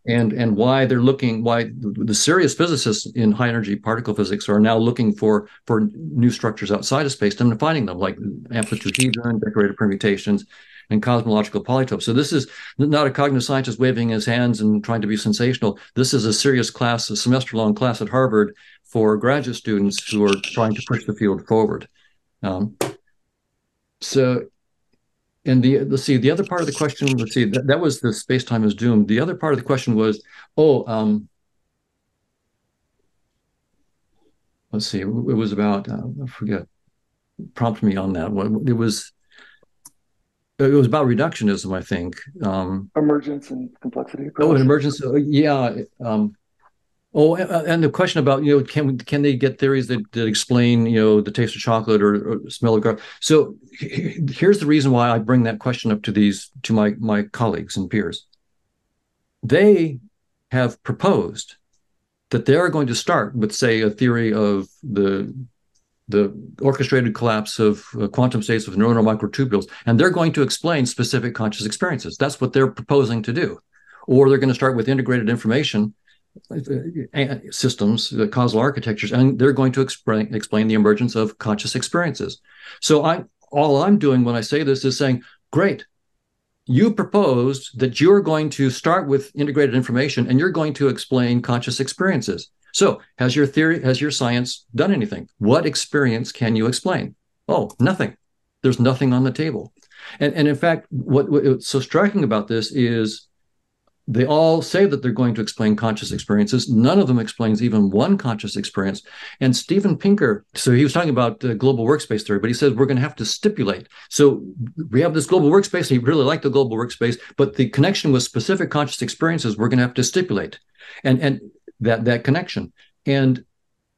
And why the serious physicists in high energy particle physics are now looking for new structures outside of space-time and finding them, like amplitude hedron, decorated permutations, and cosmological polytopes. So this is not a cognitive scientist waving his hands and trying to be sensational. This is a serious class, a semester-long class at Harvard for graduate students who are trying to push the field forward. And the other part of the question, that was the space-time is doomed. The other part of the question was, it was about, I forget, prompt me on that. It was about reductionism, I think. Emergence and complexity. And emergence, yeah. And the question about, can they get theories that explain, the taste of chocolate or smell of garlic? So here's the reason why I bring that question up to my colleagues and peers. They have proposed that they are going to start with, say, a theory of the orchestrated collapse of quantum states of neuronal microtubules, and they're going to explain specific conscious experiences. That's what they're proposing to do. Or they're going to start with integrated information systems, the causal architectures, and they're going to explain the emergence of conscious experiences. So all I'm doing when I say this is saying, great, you proposed that you're going to start with integrated information and you're going to explain conscious experiences. So has your science done anything? What experience can you explain? Oh, nothing. There's nothing on the table. And in fact, what's so striking about this is they all say that they're going to explain conscious experiences. None of them explains even one conscious experience. And Steven Pinker, so he was talking about global workspace theory, but he says we're going to have to stipulate. So we have this global workspace, and he really liked the global workspace, but the connection with specific conscious experiences, we're going to have to stipulate. And that connection. And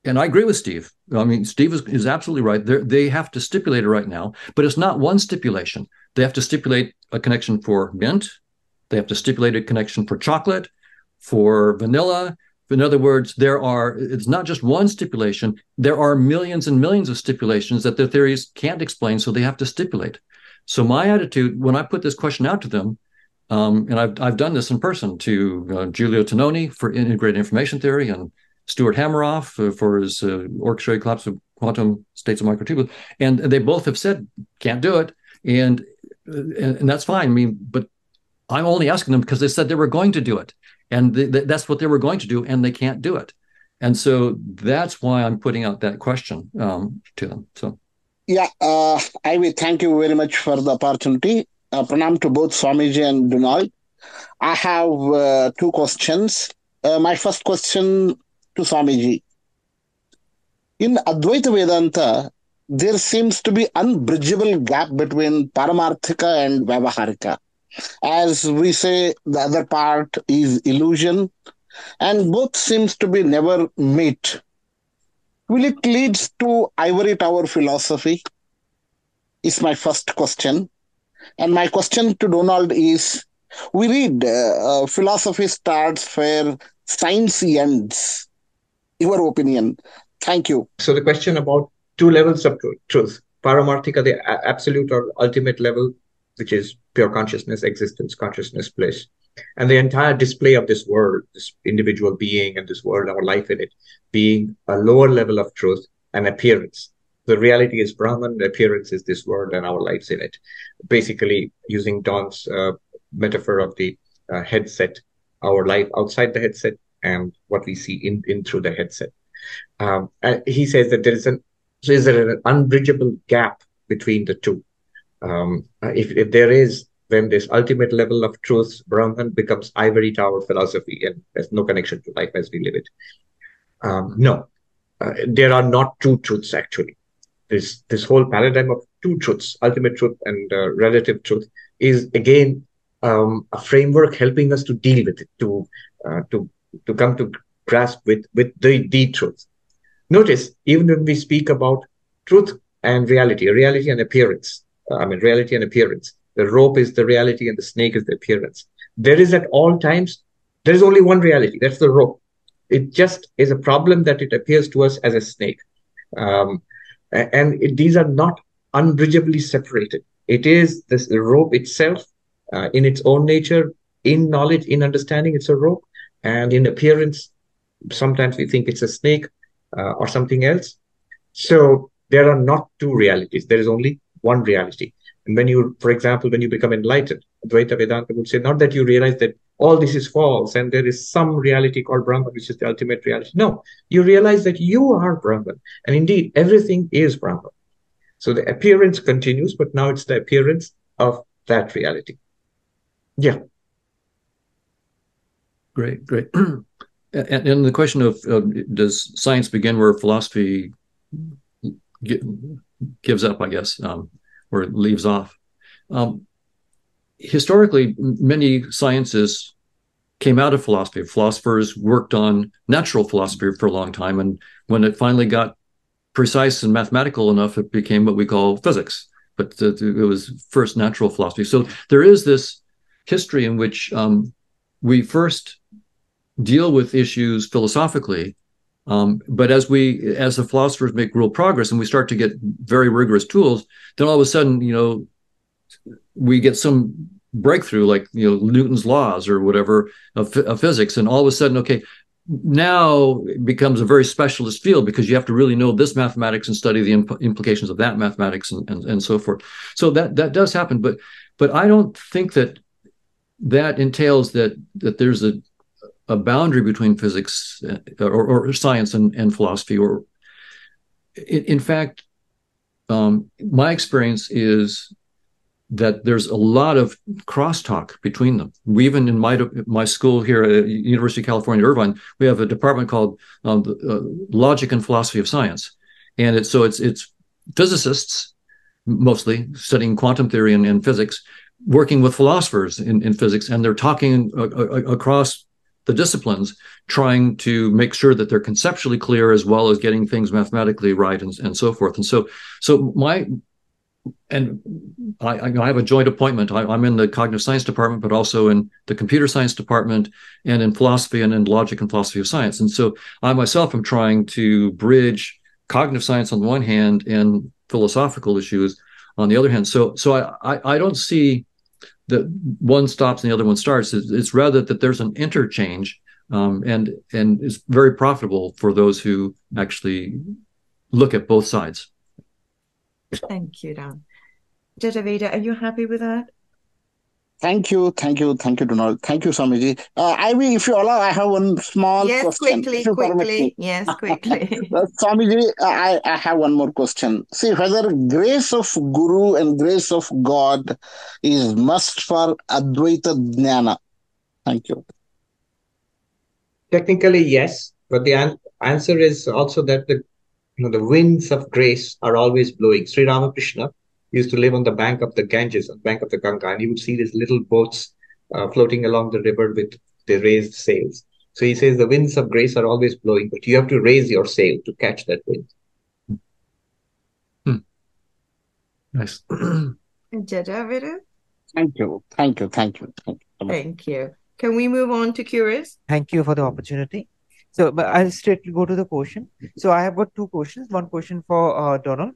I agree with Steve. I mean, Steve is absolutely right. They have to stipulate it right now, but it's not one stipulation. They have to stipulate a connection for mint. They have to stipulate a connection for chocolate, for vanilla. In other words, it's not just one stipulation. There are millions and millions of stipulations that their theories can't explain, so they have to stipulate. So my attitude, when I put this question out to them, and I've done this in person to Giulio Tononi for integrated information theory and Stuart Hameroff for his orchestrated collapse of quantum states of microtubules, and they both have said can't do it, and that's fine. I mean, but I'm only asking them because they said they were going to do it, and that's what they were going to do, and they can't do it, and so that's why I'm putting out that question to them. So, yeah, I will thank you very much for the opportunity. Pranam to both Swamiji and Vinod. I have two questions. My first question to Swamiji. In Advaita Vedanta, there seems to be unbridgeable gap between Paramarthika and Vyavaharika. As we say, the other part is illusion, and both seems to be never meet. Will it lead to ivory tower philosophy? Is my first question. And my question to Donald is, we read philosophy starts where science ends. Your opinion. Thank you. So the question about two levels of truth. Paramarthika, the absolute or ultimate level, which is pure consciousness, existence, consciousness, bliss. And the entire display of this world, this individual being and this world, our life in it, being a lower level of truth and appearance. The reality is Brahman, the appearance is this world and our lives in it. Basically, using Don's metaphor of the headset, our life outside the headset and what we see in through the headset. He says that is there an unbridgeable gap between the two? If there is, then this ultimate level of truth, Brahman, becomes ivory tower philosophy and has no connection to life as we live it. No, there are not two truths actually. This whole paradigm of two truths, ultimate truth and relative truth, is again a framework helping us to deal with it, to come to grasp with the truth. Notice, even when we speak about truth and reality and appearance, reality and appearance, the rope is the reality and the snake is the appearance. There is at all times, there is only one reality, that's the rope. It just is a problem that it appears to us as a snake. These are not unbridgeably separated. It is the rope itself, in its own nature, in knowledge, in understanding, it's a rope, and in appearance, sometimes we think it's a snake or something else. So there are not two realities. There is only one reality. And when you, for example, when you become enlightened, Advaita Vedanta would say, not that you realize that all this is false and there is some reality called Brahman, which is the ultimate reality. No, you realize that you are Brahman. And indeed, everything is Brahman. So the appearance continues, but now it's the appearance of that reality. Yeah. Great. And the question of does science begin where philosophy gives up, I guess, or leaves off? Historically, many sciences came out of philosophy. Philosophers worked on natural philosophy for a long time, and when it finally got precise and mathematical enough, it became what we call physics. But it was first natural philosophy. So there is this history in which we first deal with issues philosophically, but as the philosophers make real progress and we start to get very rigorous tools, then all of a sudden, we get some breakthrough, like Newton's laws or whatever of physics, and all of a sudden, okay, now it becomes a very specialist field because you have to really know this mathematics and study the implications of that mathematics and so forth. So that does happen, but I don't think that entails that there's a boundary between physics or science and philosophy. Or in fact, my experience is that there's a lot of crosstalk between them. We even in my school here at University of California, Irvine, we have a department called Logic and Philosophy of Science, and it's physicists mostly studying quantum theory and physics, working with philosophers in physics, and they're talking across the disciplines, trying to make sure that they're conceptually clear as well as getting things mathematically right and so forth. And so I have a joint appointment. I'm in the cognitive science department, but also in the computer science department and in philosophy and in logic and philosophy of science. And so I myself am trying to bridge cognitive science on the one hand and philosophical issues on the other hand. So I don't see that one stops and the other one starts. It's rather that there's an interchange, and it's very profitable for those who actually look at both sides. Thank you, Don. Jadaveda, are you happy with that? Thank you, Donald. Thank you, Swami Ji. Ivy, if you allow, I have one small question. Quickly. Yes, quickly. Well, Swami Ji, I have one more question. See, whether grace of Guru and grace of God is must for Advaita Jnana. Thank you. Technically, yes, but the answer is also that the winds of grace are always blowing. Sri Ramakrishna used to live on the bank of the Ganges, on the bank of the Ganga, and he would see these little boats floating along the river with the raised sails. So he says the winds of grace are always blowing, but you have to raise your sail to catch that wind. Nice. Jaja, Thank you. Thank you. Thank you. Thank you. thank you. Can we move on to Curious? Thank you for the opportunity. So, but I'll straight go to the question. So, I have got two questions. One question for Donald.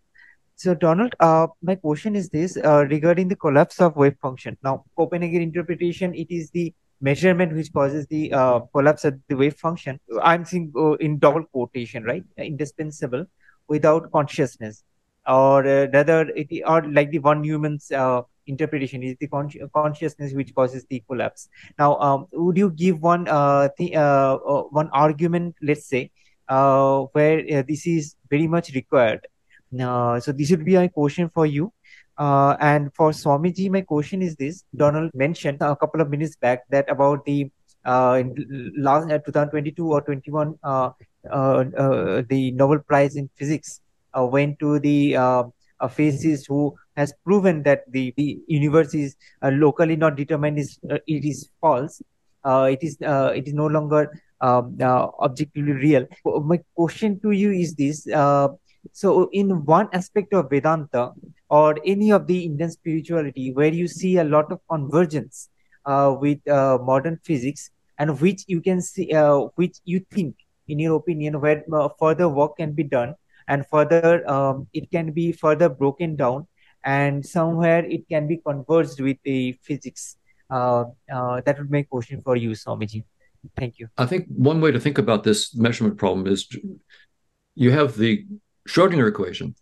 So, Donald, my question is this regarding the collapse of wave function. Now, Copenhagen interpretation, it is the measurement which causes the collapse of the wave function. I'm saying in double quotation, right? Indispensable without consciousness, or rather, or like the one human's interpretation is the consciousness which causes the collapse. Now, would you give one one argument, let's say, where this is very much required? So this would be my question for you. And for Swamiji, my question is this. Donald mentioned a couple of minutes back that about the in last 2022 or 21, the Nobel Prize in Physics went to the physicist who has proven that the universe is locally not determined. It is false. It is no longer objectively real. My question to you is this. So in one aspect of Vedanta or any of the Indian spirituality where you see a lot of convergence with modern physics, and which you can see, which you think, in your opinion, where further work can be done and further it can be further broken down and somewhere it can be converged with the physics. That would be my question for you, Swamiji. Thank you. I think one way to think about this measurement problem is you have the Schrodinger equation,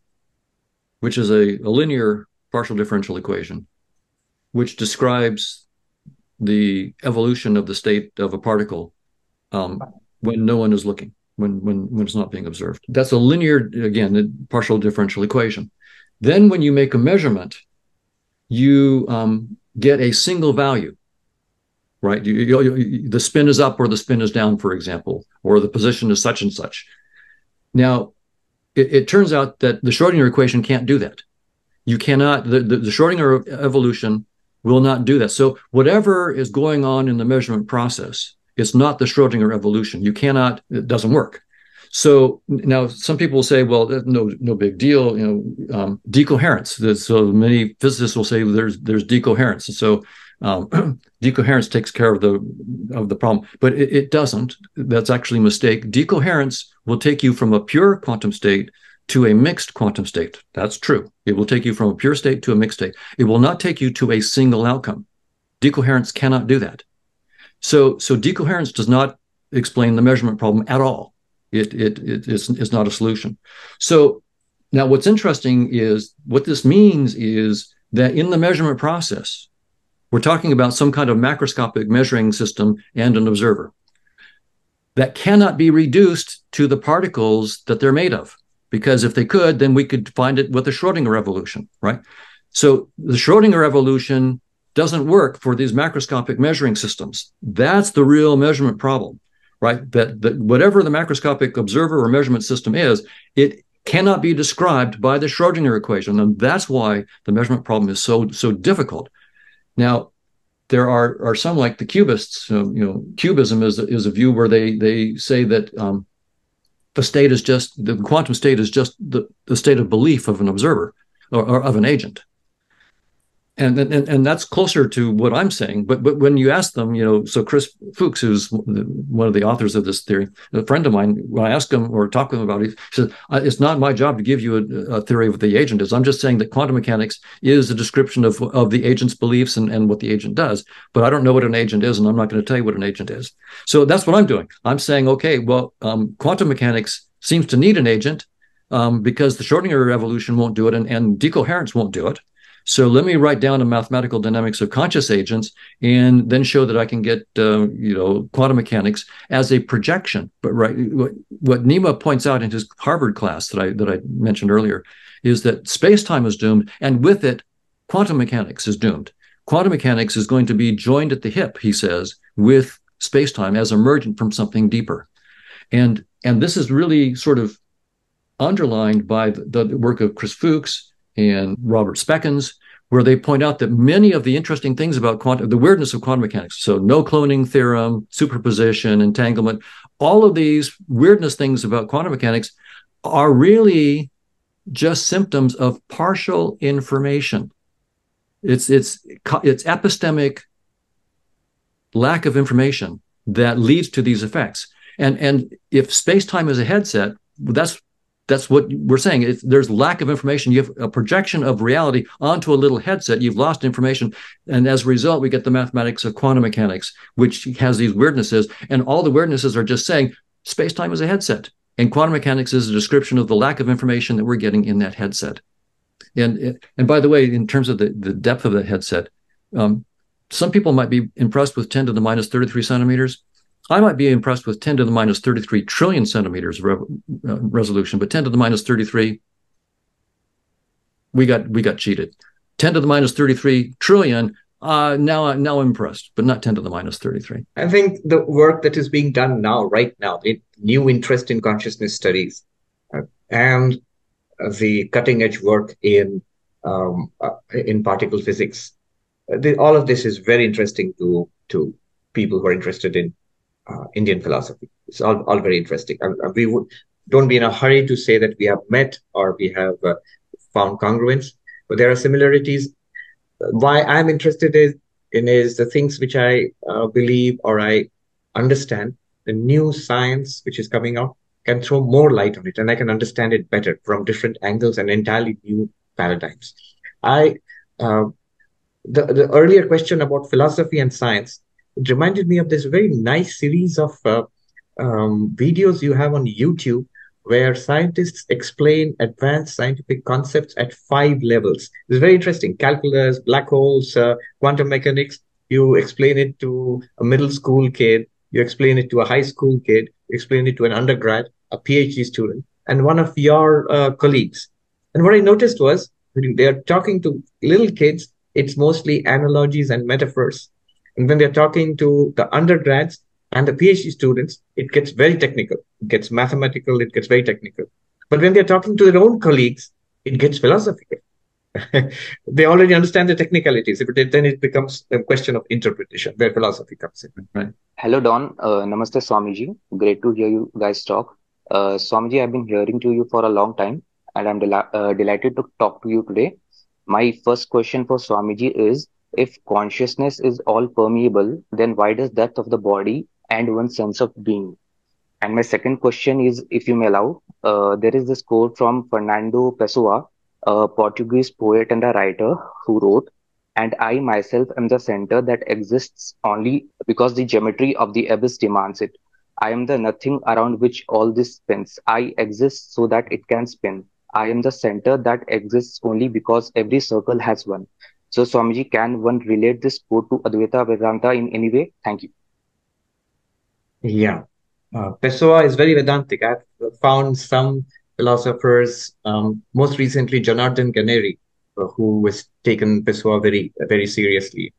which is a linear partial differential equation, which describes the evolution of the state of a particle when no one is looking, when it's not being observed. That's a linear, again, partial differential equation. Then when you make a measurement, you get a single value, right? The spin is up or the spin is down, for example, or the position is such and such. Now, it turns out that the Schrodinger equation can't do that. You cannot, the Schrodinger evolution will not do that. So whatever is going on in the measurement process, it's not the Schrodinger evolution. You cannot, it doesn't work. So now some people will say, well, no big deal, decoherence. So many physicists will say there's decoherence. And so decoherence takes care of the problem, but it doesn't. That's actually a mistake. Decoherence will take you from a pure quantum state to a mixed quantum state. That's true. It will take you from a pure state to a mixed state. It will not take you to a single outcome. Decoherence cannot do that. So decoherence does not explain the measurement problem at all. It's not a solution. So now what's interesting is what this means is that in the measurement process, we're talking about some kind of macroscopic measuring system and an observer that cannot be reduced to the particles that they're made of. Because if they could, then we could find it with the Schrodinger evolution, right? So the Schrodinger evolution doesn't work for these macroscopic measuring systems. That's the real measurement problem, right? That whatever the macroscopic observer or measurement system is, it cannot be described by the Schrodinger equation. And that's why the measurement problem is so difficult. Now, there are some like the cubists. Cubism is a view where they say that the quantum state is just the state of belief of an observer or of an agent. And that's closer to what I'm saying. But when you ask them, so Chris Fuchs, who's one of the authors of this theory, a friend of mine, when I ask him or talk with him about it, he says, it's not my job to give you a theory of what the agent is. I'm just saying that quantum mechanics is a description of the agent's beliefs and what the agent does. But I don't know what an agent is, and I'm not going to tell you what an agent is. So that's what I'm doing. I'm saying, okay, well, quantum mechanics seems to need an agent because the Schrodinger evolution won't do it, and decoherence won't do it. So let me write down a mathematical dynamics of conscious agents and then show that I can get, quantum mechanics as a projection. But what Nima points out in his Harvard class that I mentioned earlier is that space-time is doomed, and with it, quantum mechanics is doomed. Quantum mechanics is going to be joined at the hip, he says, with space-time as emergent from something deeper. And this is really sort of underlined by the work of Chris Fuchs and Robert Speckens, where they point out that many of the interesting things about the weirdness of quantum mechanics, so no cloning theorem, superposition, entanglement, all of these weirdness things about quantum mechanics are really just symptoms of partial information. It's epistemic lack of information that leads to these effects. And if space-time is a headset, that's what we're saying. There's lack of information. You have a projection of reality onto a little headset. You've lost information. And as a result, we get the mathematics of quantum mechanics, which has these weirdnesses. And all the weirdnesses are just saying space-time is a headset. And quantum mechanics is a description of the lack of information that we're getting in that headset. And by the way, in terms of the depth of the headset, some people might be impressed with 10 to the minus 33 centimeters. I might be impressed with 10 to the minus 33 trillion centimeters resolution, but 10 to the minus 33, we got cheated. 10 to the minus 33 trillion, now I'm impressed, but not 10 to the minus 33. I think the work that is being done now, right now, the new interest in consciousness studies and the cutting edge work in particle physics, all of this is very interesting to people who are interested in Indian philosophy. It's all very interesting. We don't be in a hurry to say that we have met or we have found congruence, but there are similarities. Why I'm interested in is the things which I believe or I understand. The new science which is coming out can throw more light on it, and I can understand it better from different angles and entirely new paradigms. The earlier question about philosophy and science, it reminded me of this very nice series of videos you have on YouTube where scientists explain advanced scientific concepts at 5 levels. It's very interesting. Calculus, black holes, quantum mechanics. You explain it to a middle school kid. You explain it to a high school kid. You explain it to an undergrad, a PhD student, and one of your colleagues. And what I noticed was when they are talking to little kids, it's mostly analogies and metaphors. And when they're talking to the undergrads and the PhD students, it gets very technical. It gets mathematical. It gets very technical. But when they're talking to their own colleagues, it gets philosophical. They already understand the technicalities. Then it becomes a question of interpretation, where philosophy comes in. Right? Hello, Don. Namaste, Swami Ji. Great to hear you guys talk. Swami Ji, I've been hearing to you for a long time, and I'm delighted to talk to you today. My first question for Swami Ji is, if consciousness is all permeable, then why does death of the body and one's sense of being? And my second question is, if you may allow, there is this quote from Fernando Pessoa, a Portuguese poet and a writer, who wrote, "And I myself am the center that exists only because the geometry of the abyss demands it. I am the nothing around which all this spins. I exist so that it can spin. I am the center that exists only because every circle has one." So, Swamiji, can one relate this quote to Advaita Vedanta in any way? Thank you. Yeah. Pessoa is very Vedantic. I've found some philosophers, most recently Janardhan Ganeri, who has taken Pessoa very, very seriously.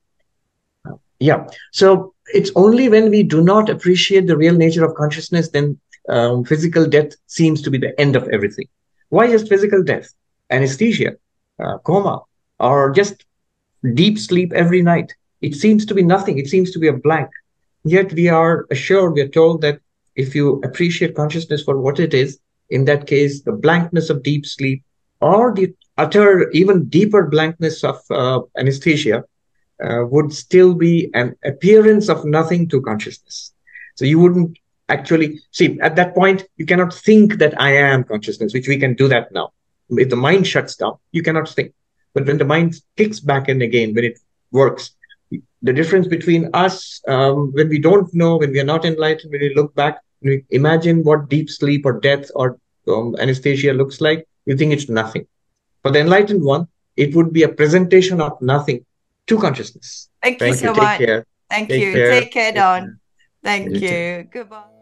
Yeah. So it's only when we do not appreciate the real nature of consciousness, then physical death seems to be the end of everything. Why just physical death? Anesthesia, coma, or just deep sleep every night. It seems to be nothing. It seems to be a blank. Yet we are assured, we are told that if you appreciate consciousness for what it is, in that case, the blankness of deep sleep or the utter, even deeper blankness of anesthesia would still be an appearance of nothing to consciousness. So you wouldn't actually see at that point, you cannot think that I am consciousness, which we can do that now. If the mind shuts down, you cannot think. But when the mind kicks back in again, when it works, the difference between us, when we don't know, when we are not enlightened, when we look back, when we imagine what deep sleep or death or anesthesia looks like, we think it's nothing. For the enlightened one, it would be a presentation of nothing to consciousness. Thank you so much. Take care. Thank you. Take care, Don. Thank you. Goodbye.